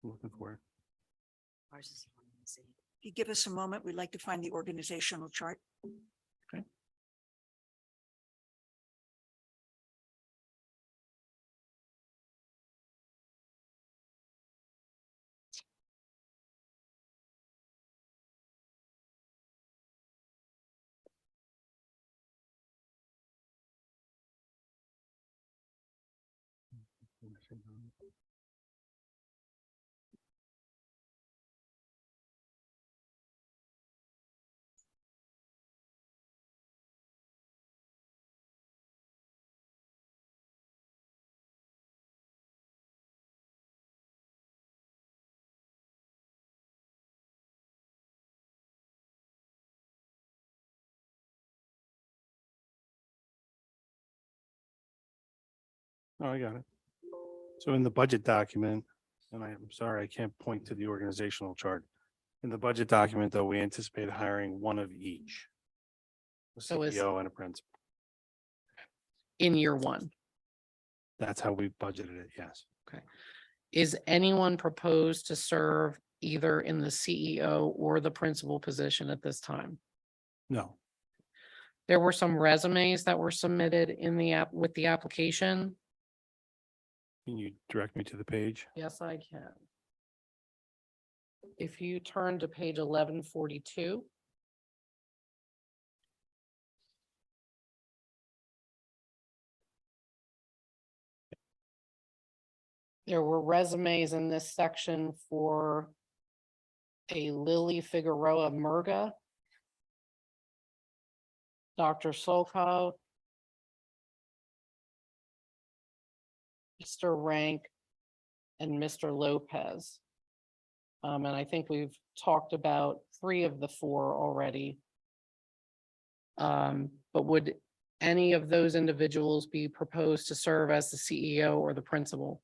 Looking for it. If you give us a moment, we'd like to find the organizational chart. Okay. Oh, I got it. So in the budget document, and I'm sorry, I can't point to the organizational chart. In the budget document, though, we anticipate hiring one of each. A So is- CEO and a principal. in year one. That's how we budgeted it, yes. Okay. Is anyone proposed to serve either in the CEO or the principal position at this time? No, There were some resumes that were submitted in the app with the application. can you direct me to the page? Yes, I can. If you turn to page 1142. There were resumes in this section for a Lily Figueroa Murga, Dr. Solkov, Mr. Rank, and Mr. Lopez. And I think we've talked about 3 of the 4 already. But would any of those individuals be proposed to serve as the CEO or the principal?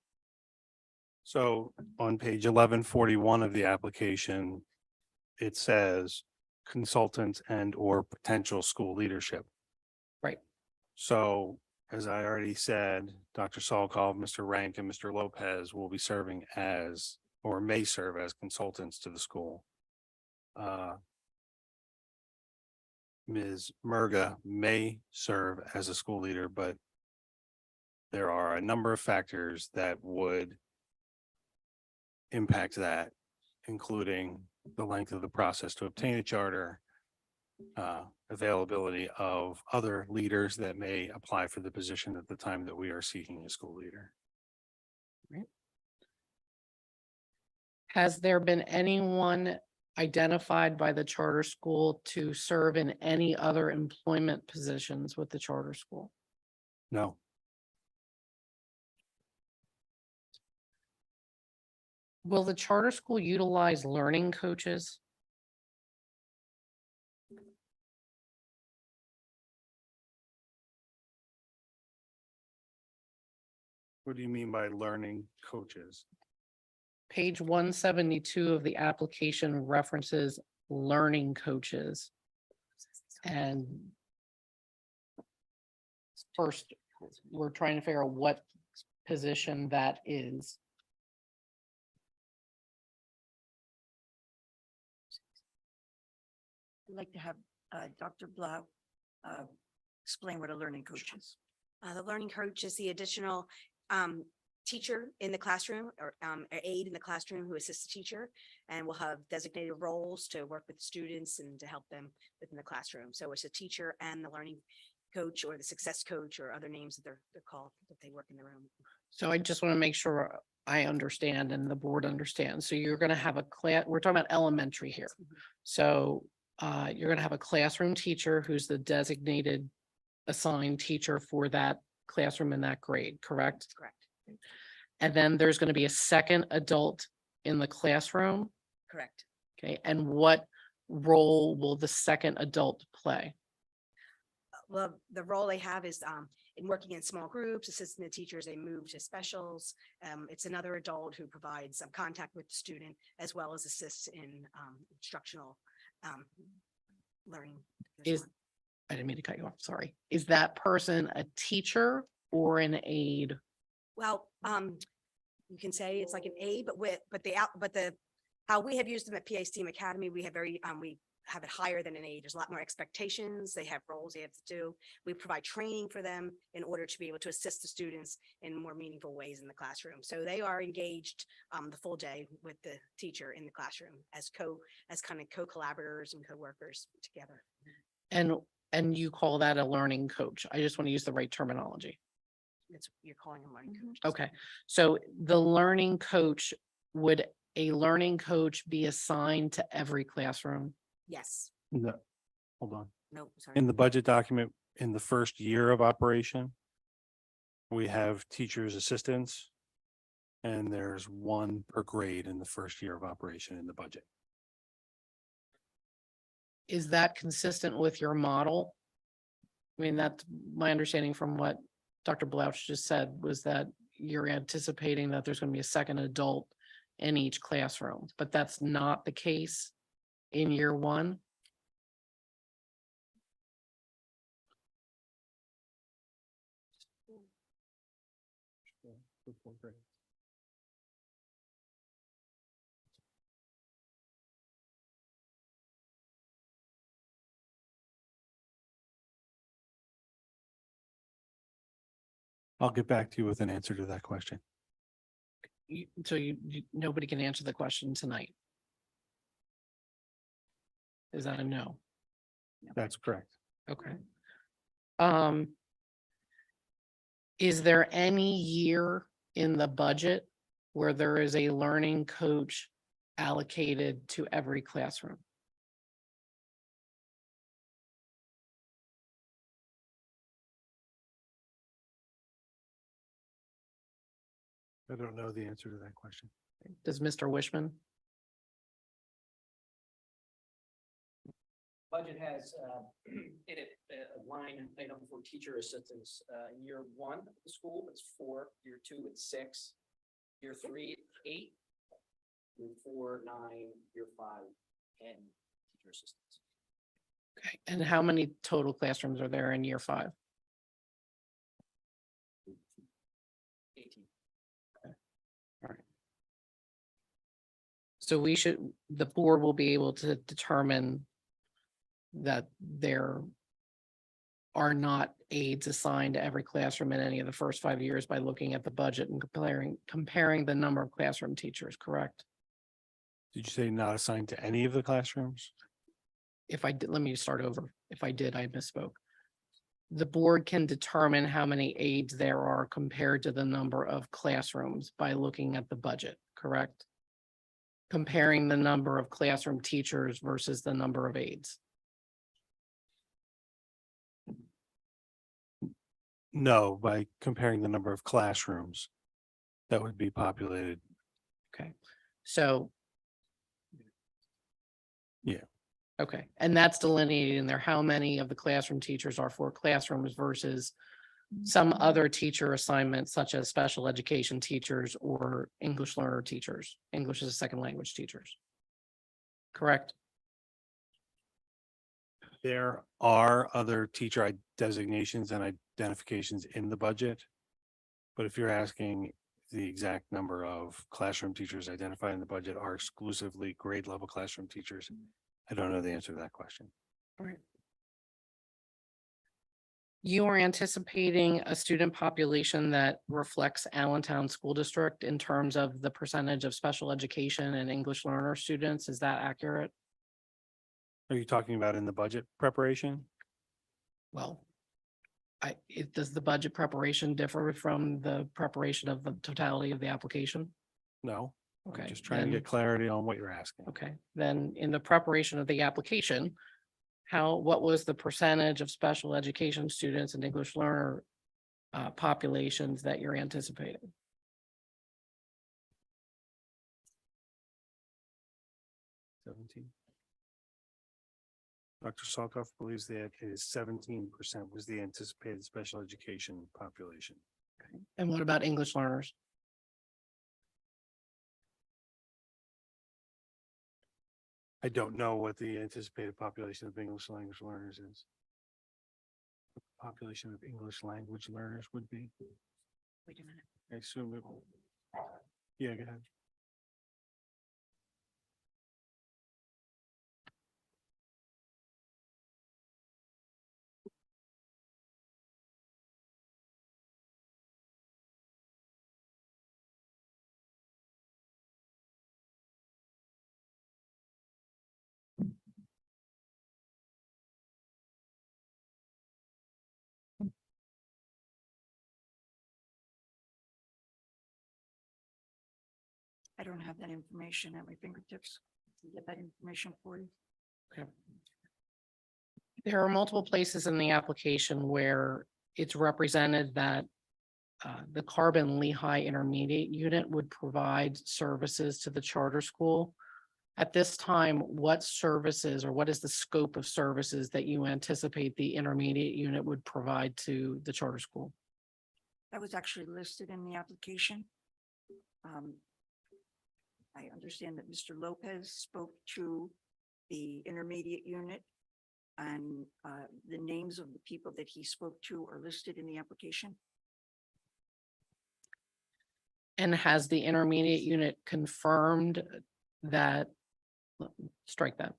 So on page 1141 of the application, it says consultants and or potential school leadership. Right. So as I already said, Dr. Solkov, Mr. Rank, and Mr. Lopez will be serving as, or may serve as consultants to the school. Ms. Murga may serve as a school leader, but there are a number of factors that would impact that, including the length of the process to obtain a charter, availability of other leaders that may apply for the position at the time that we are seeking a school leader. Has there been anyone identified by the charter school to serve in any other employment positions with the charter school? No, Will the charter school utilize learning coaches? what do you mean by learning coaches? Page 172 of the application references learning coaches. And first, we're trying to figure out what position that is. I'd like to have Dr. Blau explain what a learning coach is. The learning coach is the additional teacher in the classroom or aide in the classroom who assists the teacher, and will have designated roles to work with students and to help them within the classroom. So it's a teacher and the learning coach or the success coach or other names that they're called, that they work in the room. So I just want to make sure I understand and the board understands. So you're going to have a class, we're talking about elementary here. So you're going to have a classroom teacher who's the designated assigned teacher for that classroom in that grade, correct? Correct. And then there's going to be a second adult in the classroom. Correct. Okay, and what role will the second adult play? Well, the role they have is in working in small groups, assisting the teachers, they move to specials. It's another adult who provides some contact with the student as well as assists in instructional learning. I didn't mean to cut you off, sorry. Is that person a teacher or an aide? Well, you can say it's like an A, but how we have used them at PA STEAM Academy, we have we have it higher than an A. There's a lot more expectations. They have roles they have to do. We provide training for them in order to be able to assist the students in more meaningful ways in the classroom. So they are engaged the full day with the teacher in the classroom as kind of co-collaborators and co-workers together. And you call that a learning coach? I just want to use the right terminology. It's, you're calling him learning coach. Okay, so the learning coach, would a learning coach be assigned to every classroom? Yes. No, hold on. No, sorry. In the budget document, in the first year of operation, we have teachers' assistants. And there's one per grade in the first year of operation in the budget. Is that consistent with your model? I mean, that's my understanding from what Dr. Blouch just said, was that you're anticipating that there's going to be a second adult in each classroom, but that's not the case in year one. I'll get back to you with an answer to that question. So nobody can answer the question tonight. Is that a no? That's correct. Okay. Is there any year in the budget where there is a learning coach allocated to every classroom? I don't know the answer to that question. Does Mr. Wishman? Budget has in it a line item for teacher assistants. In year one of the school, it's 4, year 2, it's 6, year 3, 8, year 4, 9, year 5, 10 teacher assistants. Okay, and how many total classrooms are there in year 5? 18. All right. So the board will be able to determine that there are not aides assigned to every classroom in any of the first 5 years by looking at the budget and comparing the number of classroom teachers, correct? Did you say not assigned to any of the classrooms? If I did, let me start over. If I did, I misspoke. The board can determine how many aides there are compared to the number of classrooms by looking at the budget, correct? Comparing the number of classroom teachers versus the number of aides. No, by comparing the number of classrooms that would be populated. Okay, so. Yeah. Okay, and that's delineated in there, how many of the classroom teachers are for classrooms versus some other teacher assignments such as special education teachers or English learner teachers, English as a second language teachers. Correct? There are other teacher designations and identifications in the budget. But if you're asking the exact number of classroom teachers identified in the budget are exclusively grade level classroom teachers, I don't know the answer to that question. All right. You are anticipating a student population that reflects Allentown School District in terms of the percentage of special education and English learner students. Is that accurate? Are you talking about in the budget preparation? Well, does the budget preparation differ from the preparation of the totality of the application? No. Okay. I'm just trying to then- get clarity on what you're asking. Okay, then in the preparation of the application, what was the percentage of special education students and English learner populations that you're anticipating? Dr. Salkoff believes that it is 17% was the anticipated special education population. And what about English learners? I don't know what the anticipated population of English language learners is. The population of English language learners would be. Wait a minute. I assume it. Yeah, go ahead. I don't have that information at my fingertips. I'll get that information for you. Okay. There are multiple places in the application where it's represented that the Carbon Lehigh Intermediate Unit would provide services to the charter school. At this time, what services or what is the scope of services that you anticipate the intermediate unit would provide to the charter school? That was actually listed in the application. I understand that Mr. Lopez spoke to the intermediate unit, and the names of the people that he spoke to are listed in the application. And has the intermediate unit confirmed that, strike that.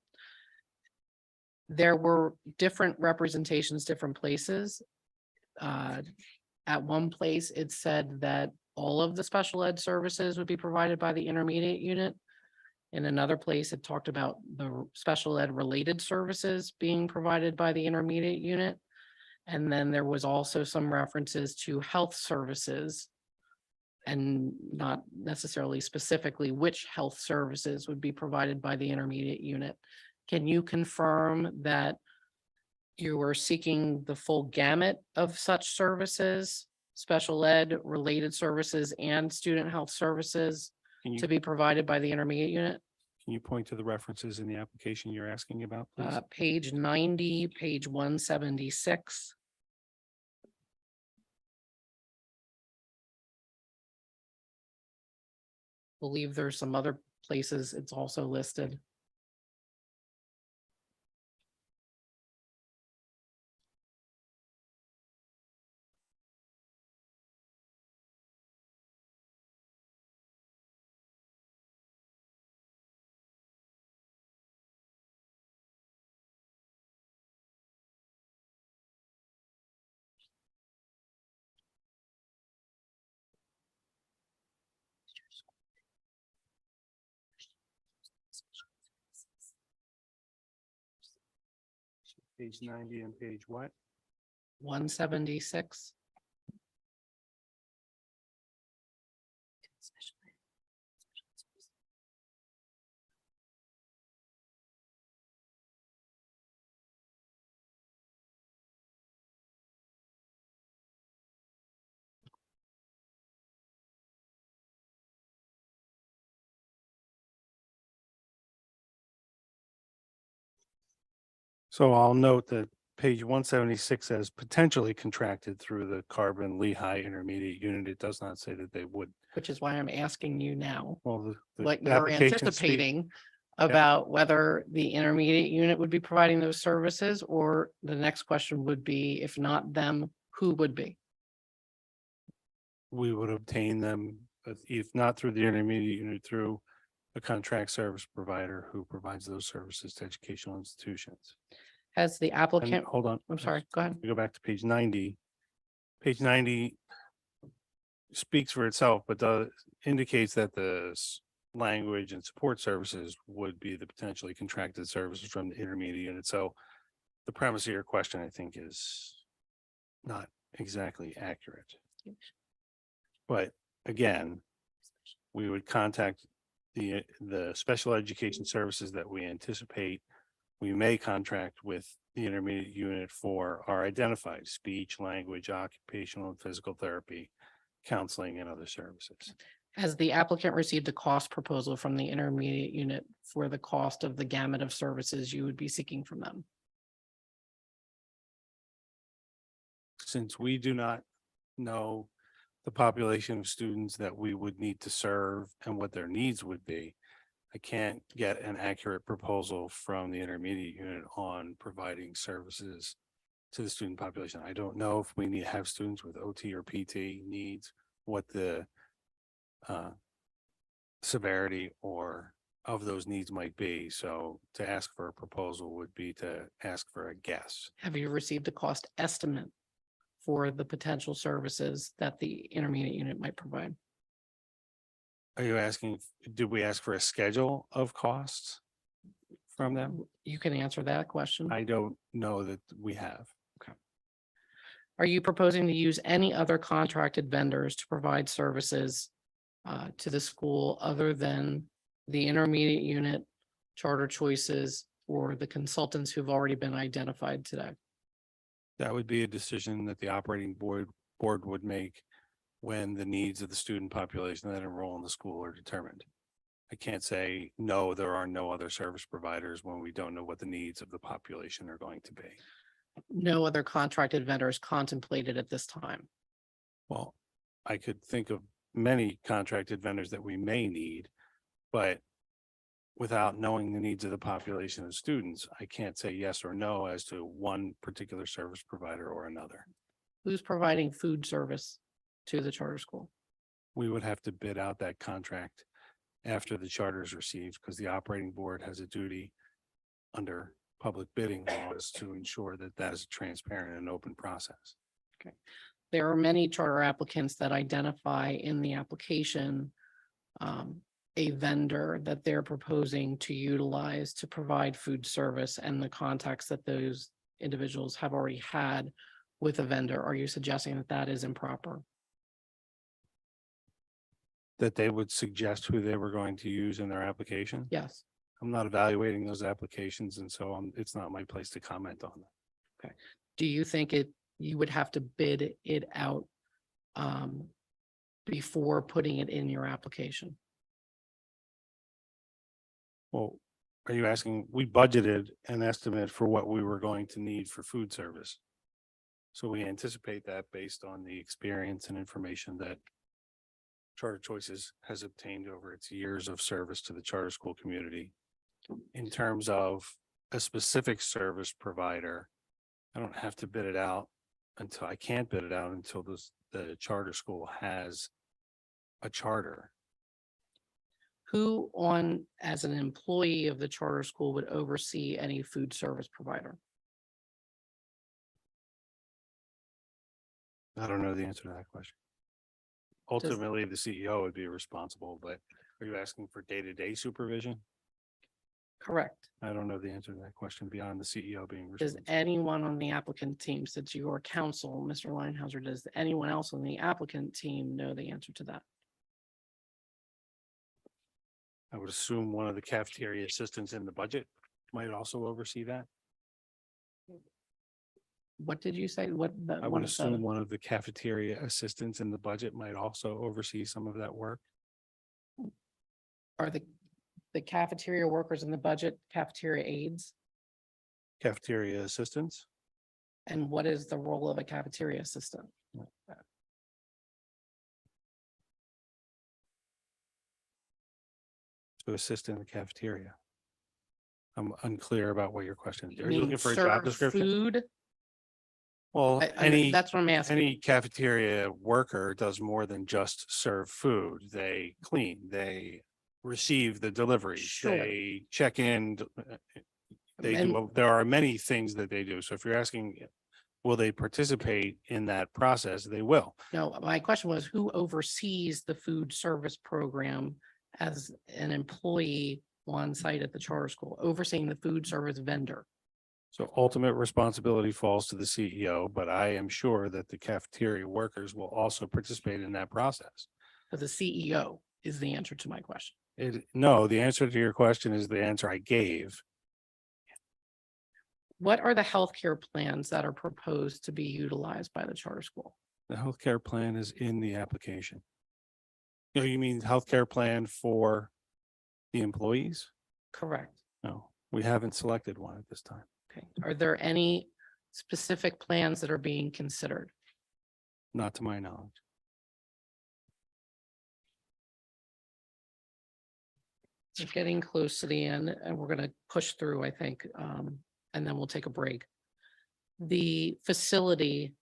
There were different representations, different places. At one place, it said that all of the special ed services would be provided by the intermediate unit. In another place, it talked about the special ed related services being provided by the intermediate unit. And then there was also some references to health services and not necessarily specifically which health services would be provided by the intermediate unit. Can you confirm that you are seeking the full gamut of such services, special ed related services and student health services Can you, to be provided by the intermediate unit? can you point to the references in the application you're asking about, please? Page 90, page 176. Believe there's some other places it's also listed. Page 90 and page what? 176. So I'll note that page 176 says potentially contracted through the Carbon Lehigh Intermediate Unit. It does not say that they would. Which is why I'm asking you now, Well, what the you're application speak- anticipating about whether the intermediate unit would be providing those services, or the next question would be, if not them, who would be? we would obtain them, but if not through the intermediate unit, through a contract service provider who provides those services to educational institutions. Has the And applicant, hold on. I'm sorry, go ahead. We go back to page 90. Page 90 speaks for itself, but indicates that the language and support services would be the potentially contracted services from the intermediate unit. So the premise of your question, I think, is not exactly accurate. But again, we would contact the special education services that we anticipate we may contract with the intermediate unit for are identified: speech, language, occupational and physical therapy, counseling, and other services. Has the applicant received a cost proposal from the intermediate unit for the cost of the gamut of services you would be seeking from them? Since we do not know the population of students that we would need to serve and what their needs would be, I can't get an accurate proposal from the intermediate unit on providing services to the student population. I don't know if we need to have students with OT or PT needs, what the severity or of those needs might be. So to ask for a proposal would be to ask for a guess. Have you received a cost estimate for the potential services that the intermediate unit might provide? Are you asking, did we ask for a schedule of costs from them? You can answer that question. I don't know that we have. Are you proposing to use any other contracted vendors to provide services to the school other than the intermediate unit, charter choices, or the consultants who've already been identified today? That would be a decision that the operating board would make when the needs of the student population that enroll in the school are determined. I can't say, no, there are no other service providers when we don't know what the needs of the population are going to be. No other contracted vendors contemplated at this time. Well, I could think of many contracted vendors that we may need, but without knowing the needs of the population of students, I can't say yes or no as to one particular service provider or another. Who's providing food service to the charter school? We would have to bid out that contract after the charter is received, because the operating board has a duty under public bidding laws to ensure that that is a transparent and open process. Okay. There are many charter applicants that identify in the application a vendor that they're proposing to utilize to provide food service, and the contacts that those individuals have already had with a vendor. Are you suggesting that that is improper? That they would suggest who they were going to use in their application? Yes. I'm not evaluating those applications, and so it's not my place to comment on them. Okay. Do you think you would have to bid it out before putting it in your application? Well, are you asking, we budgeted an estimate for what we were going to need for food service. So we anticipate that based on the experience and information that Charter Choices has obtained over its years of service to the charter school community. In terms of a specific service provider, I don't have to bid it out until I can't bid it out until the charter school has a charter. Who as an employee of the charter school would oversee any food service provider? I don't know the answer to that question. Ultimately, the CEO would be responsible, but are you asking for day-to-day supervision? Correct. I don't know the answer to that question beyond the CEO being Does responsible. anyone on the applicant team, since your counsel, Mr. Leinhauser, does anyone else on the applicant team know the answer to that? I would assume one of the cafeteria assistants in the budget might also oversee that. What did you say? I would assume one of the cafeteria assistants in the budget might also oversee some of that work. Are the cafeteria workers in the budget cafeteria aides? Cafeteria assistants? And what is the role of a cafeteria assistant? To assist in the cafeteria. I'm unclear about what your question is. You Are you mean looking for a job serve description? Food? Well, That's what I'm asking. any cafeteria worker does more than just serve food. They clean, they receive the deliveries, Sure. they check in. They And- do, there are many things that they do. So if you're asking, will they participate in that process? They will. No, my question was, who oversees the food service program as an employee on site at the charter school, overseeing the food service vendor? So ultimate responsibility falls to the CEO, but I am sure that the cafeteria workers will also participate in that process. But the CEO is the answer to my question. No, the answer to your question is the answer I gave. What are the healthcare plans that are proposed to be utilized by the charter school? The healthcare plan is in the application. You mean healthcare plan for the employees? Correct. No, we haven't selected one at this time. Okay. Are there any specific plans that are being considered? Not to my knowledge. We're getting close to the end and we're going to push through, I think, and then we'll take a break. The facility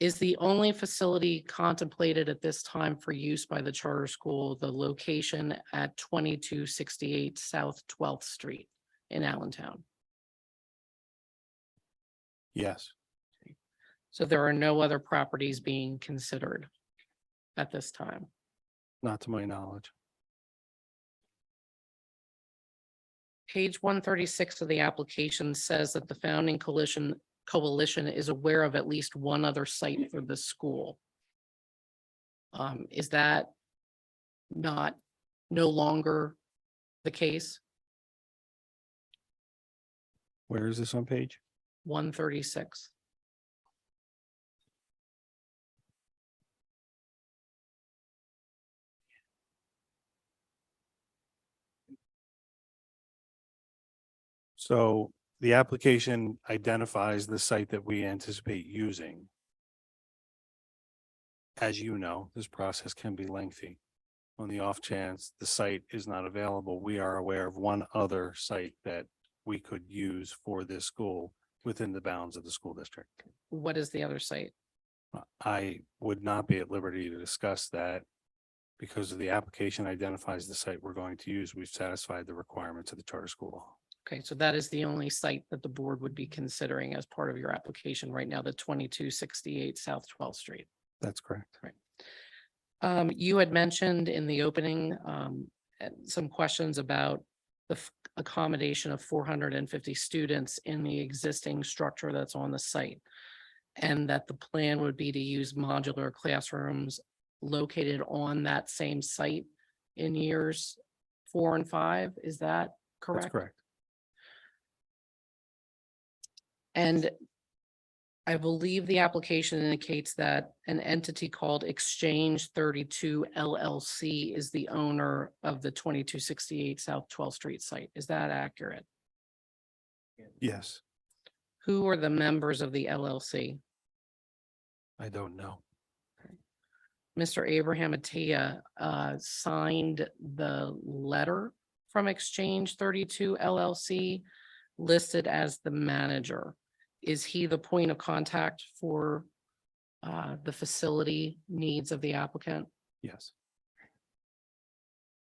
is the only facility contemplated at this time for use by the charter school, the location at 2268 South 12th Street in Allentown. Yes. So there are no other properties being considered at this time. Not to my knowledge. Page 136 of the application says that the founding coalition is aware of at least one other site for the school. Is that no longer the case? Where is this on page? 136. So the application identifies the site that we anticipate using. As you know, this process can be lengthy. On the off chance the site is not available, we are aware of one other site that we could use for this school within the bounds of the school district. What is the other site? I would not be at liberty to discuss that because of the application identifies the site we're going to use. We've satisfied the requirements of the charter school law. Okay, so that is the only site that the board would be considering as part of your application right now, the 2268 South 12th Street. That's correct. Right. You had mentioned in the opening, some questions about the accommodation of 450 students in the existing structure that's on the site. And that the plan would be to use modular classrooms located on that same site in years 4 and 5. Is that correct? That's correct. And I believe the application indicates that an entity called Exchange 32 LLC is the owner of the 2268 South 12th Street site. Is that accurate? Yes, Who are the members of the LLC? I don't know. Mr. Abraham Attia signed the letter from Exchange 32 LLC listed as the manager. Is he the point of contact for the facility needs of the applicant? Yes.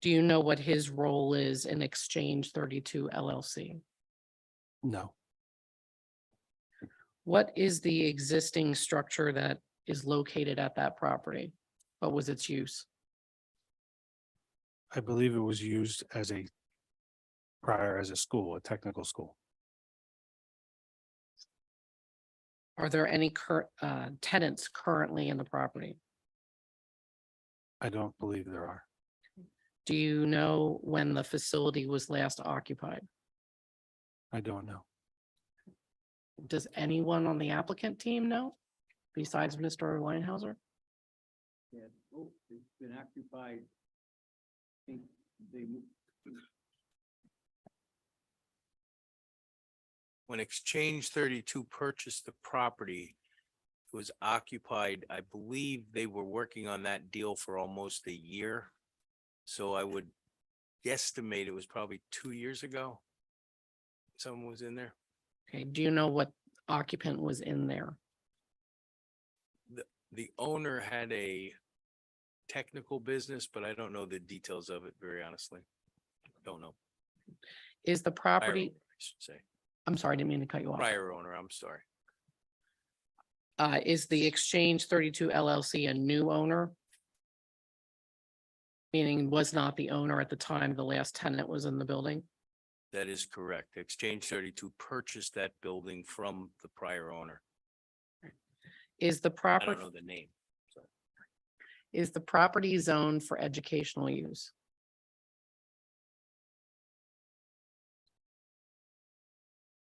Do you know what his role is in Exchange 32 LLC? No. What is the existing structure that is located at that property? What was its use? I believe it was used as a school, a technical school. Are there any current tenants currently in the property? I don't believe there are. Do you know when the facility was last occupied? I don't know. Does anyone on the applicant team know besides Mr. Leinhauser? Yeah, it's been occupied. I think they. When Exchange 32 purchased the property, it was occupied, I believe they were working on that deal for almost a year. So I would guesstimate it was probably 2 years ago. Someone was in there. Okay, do you know what occupant was in there? The owner had a technical business, but I don't know the details of it, very honestly. Don't know. Is the Prior property, owner, I should say. I'm sorry, I didn't mean to cut you off. Prior owner, I'm sorry. Is the Exchange 32 LLC a new owner? Meaning was not the owner at the time the last tenant was in the building? That is correct. Exchange 32 purchased that building from the prior owner. Is the I property, don't know the name. is the property zoned for educational use?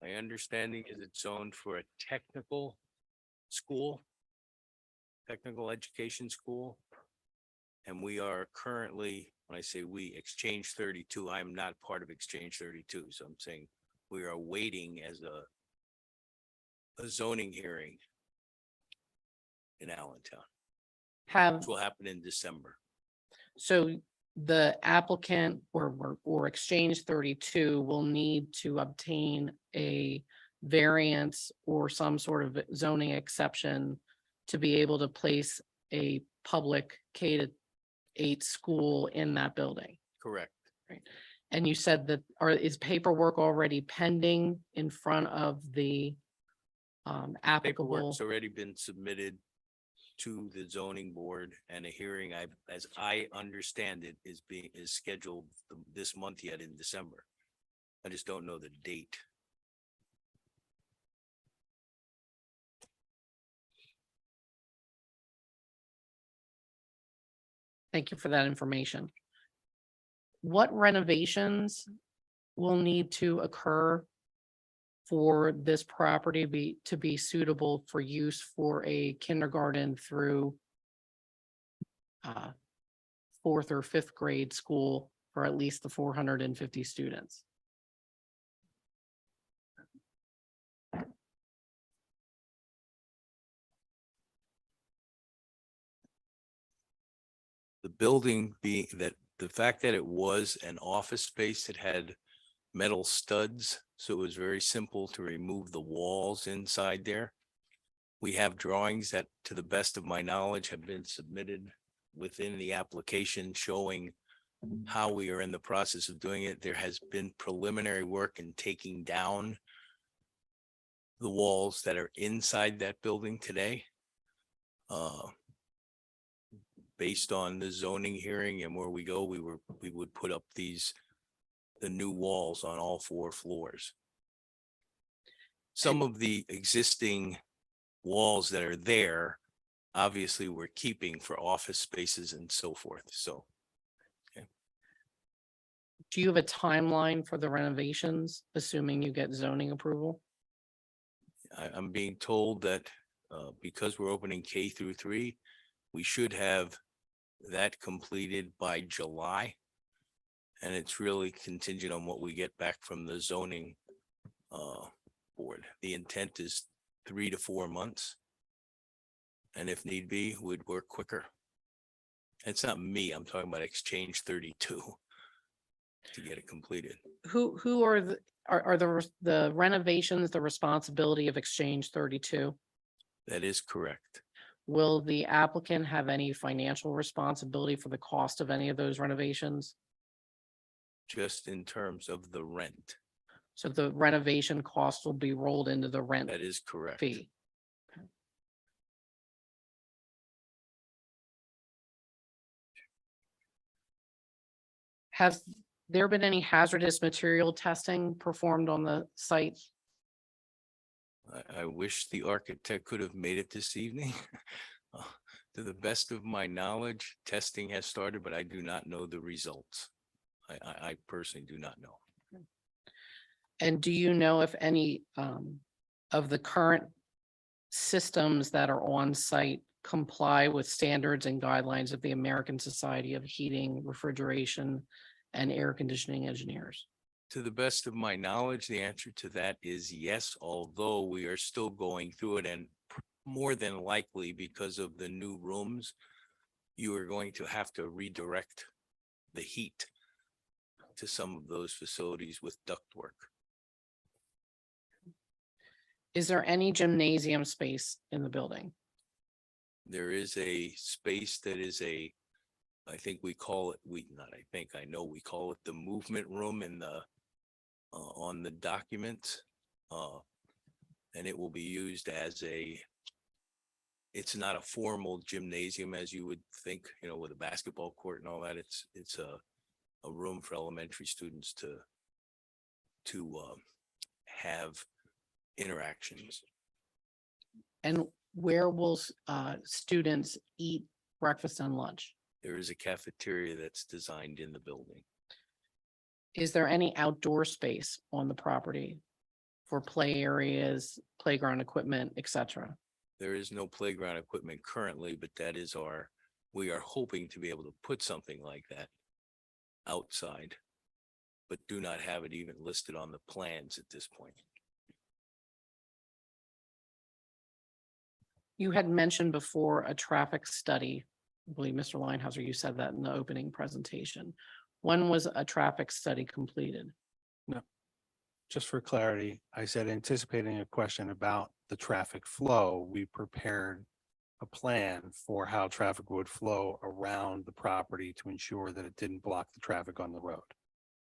My understanding is it's zoned for a technical school, technical education school. And we are currently, when I say we, Exchange 32, I'm not part of Exchange 32. So I'm saying we are waiting as a zoning hearing in Allentown, Have, which will happen in December. so the applicant or Exchange 32 will need to obtain a variance or some sort of zoning exception to be able to place a public K-8 school in that building. Correct. Right. And you said that, is paperwork already pending in front of the applicable? Paperwork's already been submitted to the zoning board, and a hearing, as I understand it, is scheduled this month yet in December. I just don't know the date. Thank you for that information. what renovations will need to occur for this property to be suitable for use for a kindergarten through fourth or fifth grade school for at least the 450 students? The building being that, the fact that it was an office space, it had metal studs, so it was very simple to remove the walls inside there. We have drawings that, to the best of my knowledge, have been submitted within the application showing how we are in the process of doing it. There has been preliminary work in taking down the walls that are inside that building today. Based on the zoning hearing and where we go, we would put up the new walls on all 4 floors. Some of the existing walls that are there, obviously we're keeping for office spaces and so forth, so. Do you have a timeline for the renovations, assuming you get zoning approval? I'm being told that because we're opening K through 3, we should have that completed by July. And it's really contingent on what we get back from the zoning board. The intent is 3 to 4 months. And if need be, we'd work quicker. It's not me, I'm talking about Exchange 32 to get it completed. Who are the renovations the responsibility of Exchange 32? That is correct. Will the applicant have any financial responsibility for the cost of any of those renovations? Just in terms of the rent. So the renovation cost will be rolled into the rent That is correct. fee. Has there been any hazardous material testing performed on the site? I wish the architect could have made it this evening. To the best of my knowledge, testing has started, but I do not know the results. I personally do not know. And do you know if any of the current systems that are on site comply with standards and guidelines of the American Society of Heating, Refrigeration, and Air Conditioning Engineers? To the best of my knowledge, the answer to that is yes, although we are still going through it, and more than likely because of the new rooms, you are going to have to redirect the heat to some of those facilities with ductwork. Is there any gymnasium space in the building? There is a space that is I think we call it, I know we call it the movement room in the on the document. And it will be used as it's not a formal gymnasium as you would think, with a basketball court and all that. It's a room for elementary students to have interactions. And where will students eat breakfast and lunch? There is a cafeteria that's designed in the building. Is there any outdoor space on the property for play areas, playground equipment, etc.? There is no playground equipment currently, but we are hoping to be able to put something like that outside, but do not have it even listed on the plans at this point. You had mentioned before a traffic study. I believe Mr. Linehauser, you said that in the opening presentation. When was a traffic study completed? No. Just for clarity, I said anticipating a question about the traffic flow, we prepared a plan for how traffic would flow around the property to ensure that it didn't block the traffic on the road.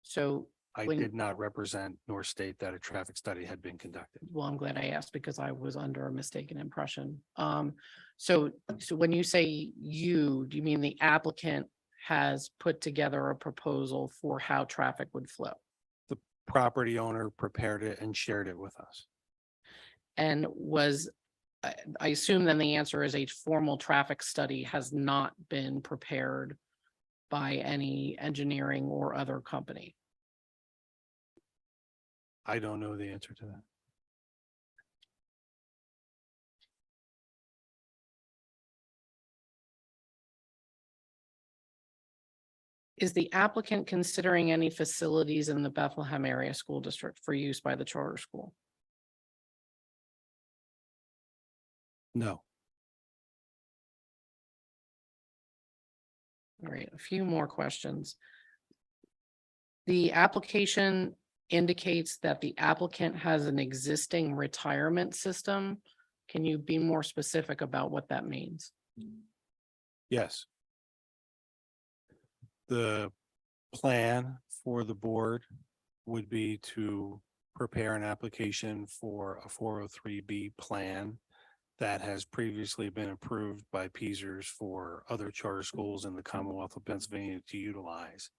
So I did not represent nor state that a traffic study had been conducted. well, I'm glad I asked because I was under a mistaken impression. So when you say do you mean the applicant has put together a proposal for how traffic would flow? The property owner prepared it and shared it with us. And I assume then the answer is a formal traffic study has not been prepared by any engineering or other company? I don't know the answer to that. Is the applicant considering any facilities in the Bethlehem area school district for use by the charter school? No. All right, a few more questions. The application indicates that the applicant has an existing retirement system. Can you be more specific about what that means? Yes. The plan for the board would be to prepare an application for a 403B plan that has previously been approved by Peasers for other charter schools in the Commonwealth of Pennsylvania to utilize.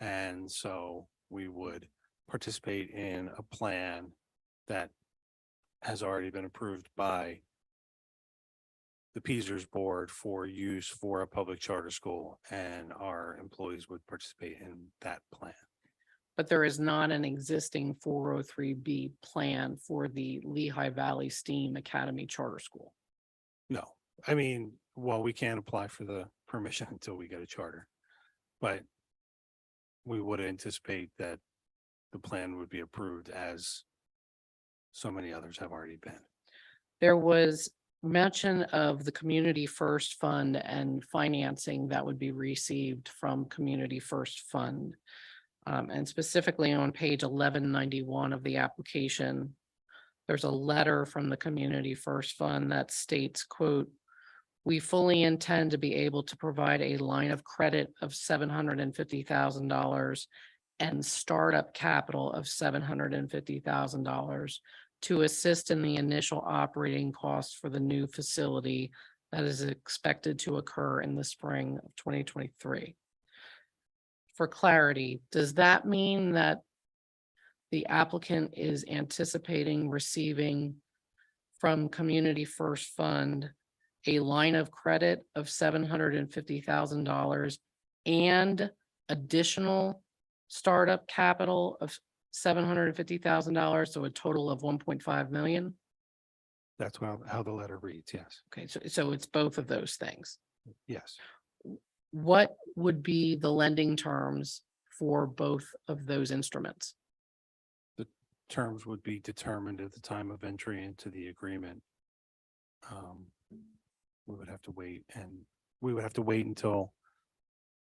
And so we would participate in a plan that has already been approved by the Peasers board for use for a public charter school, and our employees would participate in that plan. But there is not an existing 403B plan for the Lehigh Valley STEAM Academy Charter School. No, I mean, well, we can't apply for the permission until we get a charter. But we would anticipate that the plan would be approved as so many others have already been. There was mention of the Community First Fund and financing that would be received from Community First Fund. And specifically on page 1191 of the application, there's a letter from the Community First Fund that states, quote, "We fully intend to be able to provide a line of credit of $750,000 and startup capital of $750,000 to assist in the initial operating costs for the new facility that is expected to occur in the spring of 2023. For clarity, does that mean that the applicant is anticipating receiving from Community First Fund a line of credit of $750,000 and additional startup capital of $750,000, so a total of 1.5 million? That's how the letter reads, yes. Okay, so it's both of those things. Yes. What would be the lending terms for both of those instruments? The terms would be determined at the time of entry into the agreement. We would have to wait, and we would have to wait until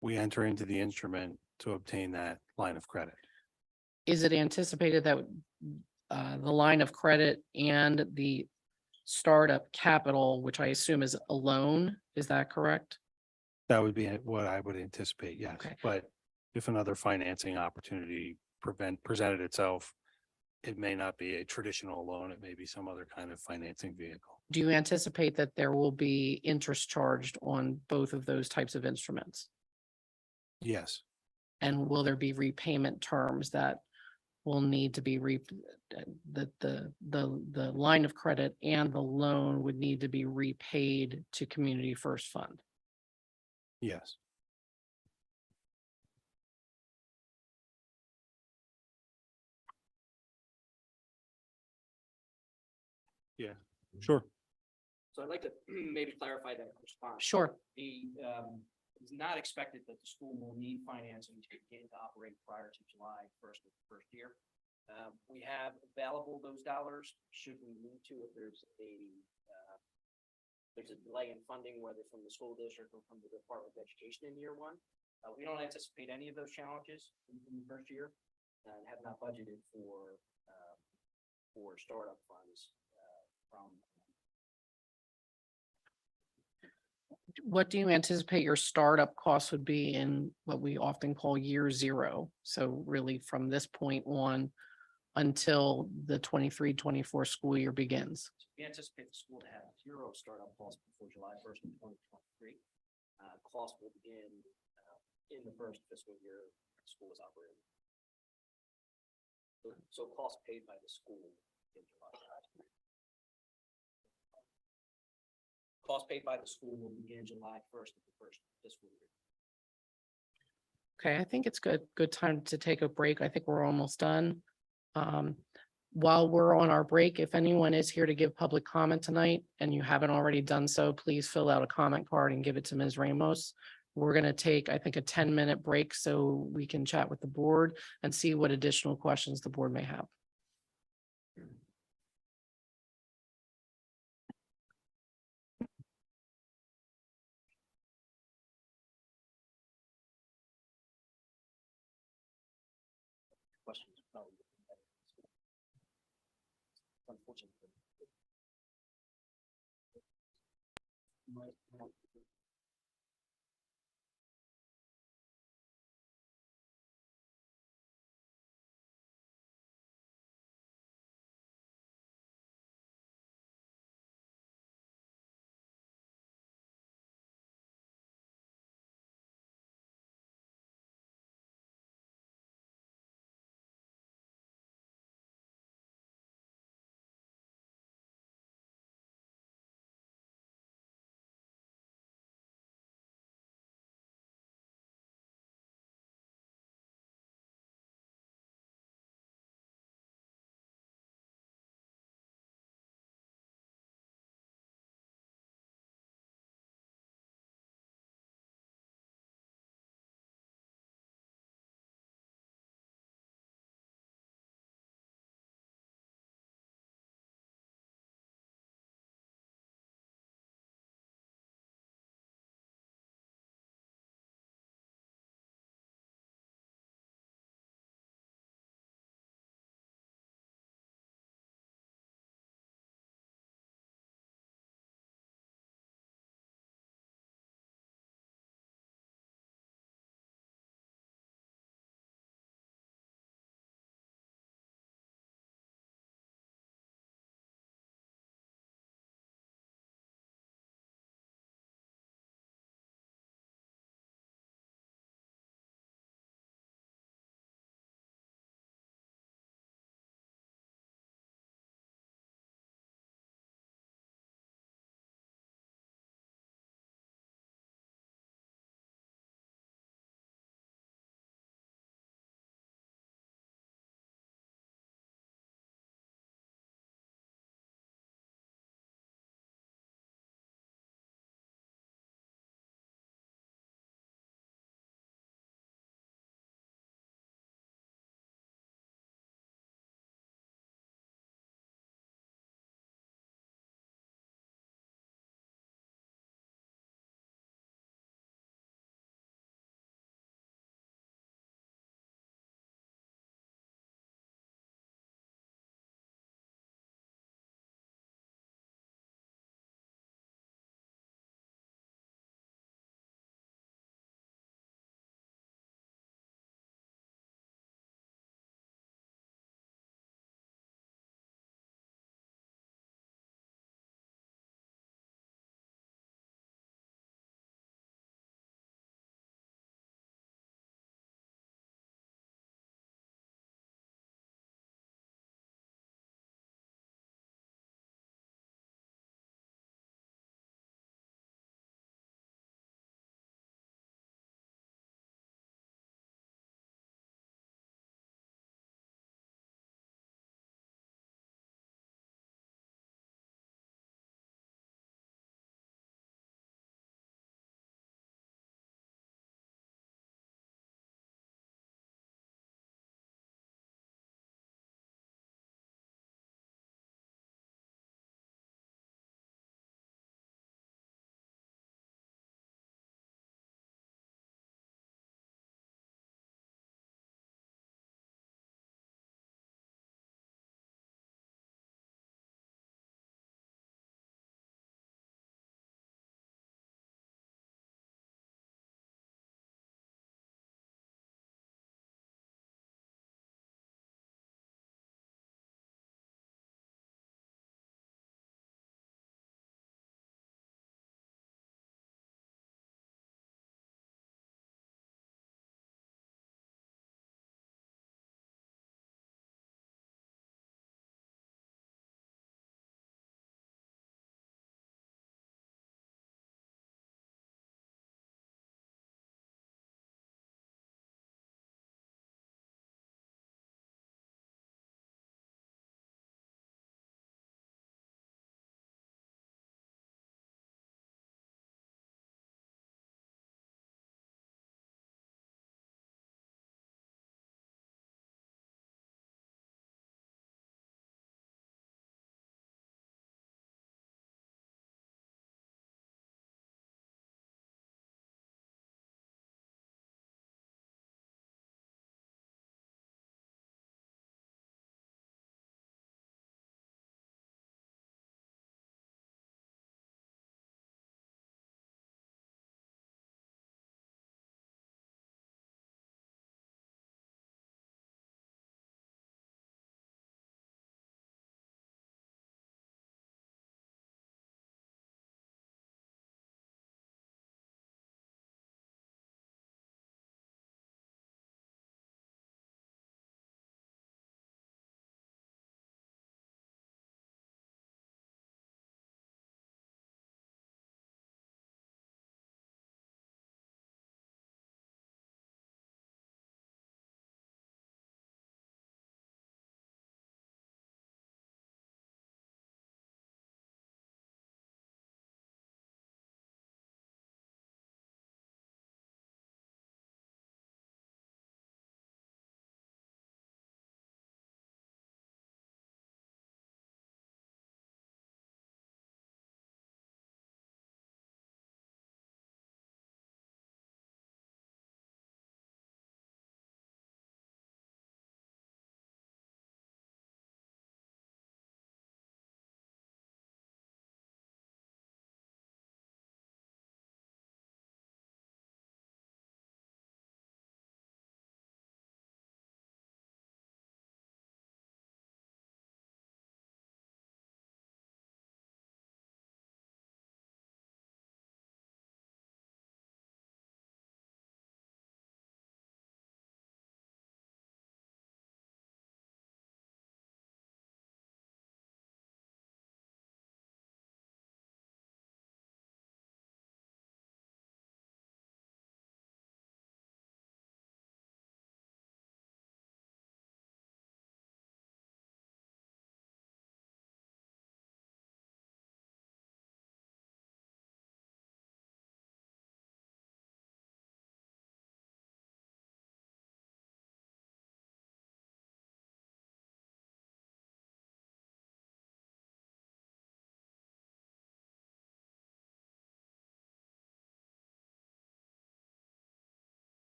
we enter into the instrument to obtain that line of credit. Is it anticipated that the line of credit and the startup capital, which I assume is a loan, is that correct? That would be what I would anticipate, yes. Okay. But if another financing opportunity presented itself, it may not be a traditional loan. It may be some other kind of financing vehicle. Do you anticipate that there will be interest charged on both of those types of instruments? Yes, And will there be repayment terms that will need to be the line of credit and the loan would need to be repaid to Community First Fund? yes. Yeah, sure. So I'd like to maybe clarify that response. Sure. It's not expected that the school will need financing to begin to operate prior to July 1st of the first year. We have available those dollars should we need to, if there's a delay in funding, whether from the school district or from the Department of Education in year one. We don't anticipate any of those challenges in the first year and have not budgeted for startup funds from. What do you anticipate your startup costs would be in what we often call year zero? So really from this point on until the 23-24 school year begins. We anticipate the school to have zero startup costs before July 1st of 2023. Costs will begin in the first fiscal year the school is operating. So costs paid by the school in July. Costs paid by the school will begin July 1st of the first fiscal year. Okay, I think it's good time to take a break. I think we're almost done. While we're on our break, if anyone is here to give public comment tonight and you haven't already done so, please fill out a comment card and give it to Ms. Ramos. We're going to take, I think, a 10-minute break so we can chat with the board and see what additional questions the board may have. Questions? Unfortunately.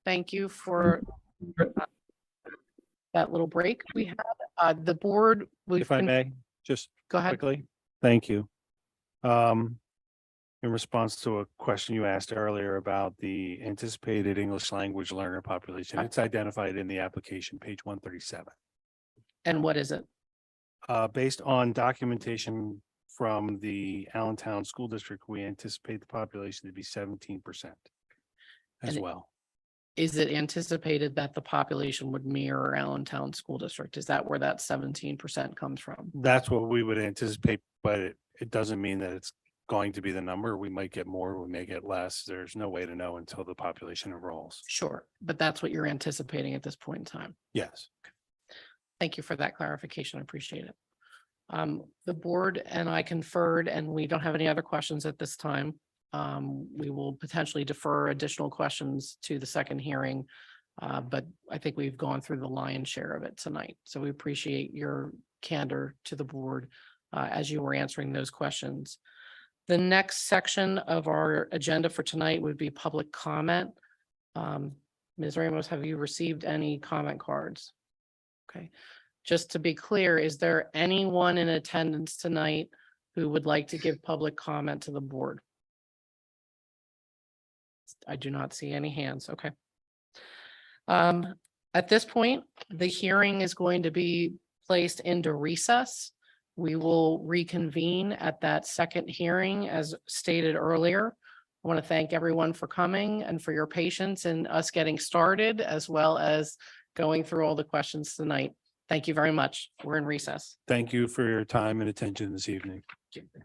Thank you for that little break we had. The board. If I may, just Go ahead. quickly. Thank you. In response to a question you asked earlier about the anticipated English language learner population, it's identified in the application, page 137. And what is it? Based on documentation from the Allentown School District, we anticipate the population to be 17% as And well. Is it anticipated that the population would mirror Allentown School District? Is that where that 17% comes from? That's what we would anticipate, but it doesn't mean that it's going to be the number. We might get more, we may get less. There's no way to know until the population enrolls. Sure, but that's what you're anticipating at this point in time. Yes. Thank you for that clarification. I appreciate it. The board and I conferred, and we don't have any other questions at this time. We will potentially defer additional questions to the second hearing. But I think we've gone through the lion's share of it tonight. So we appreciate your candor to the board as you were answering those questions. The next section of our agenda for tonight would be public comment. Ms. Ramos, have you received any comment cards? Okay, just to be clear, is there anyone in attendance tonight who would like to give public comment to the board? I do not see any hands. Okay. At this point, the hearing is going to be placed into recess. We will reconvene at that second hearing as stated earlier. I want to thank everyone for coming and for your patience in us getting started, as well as going through all the questions tonight. Thank you very much. We're in recess. Thank you for your time and attention this evening. Thank you.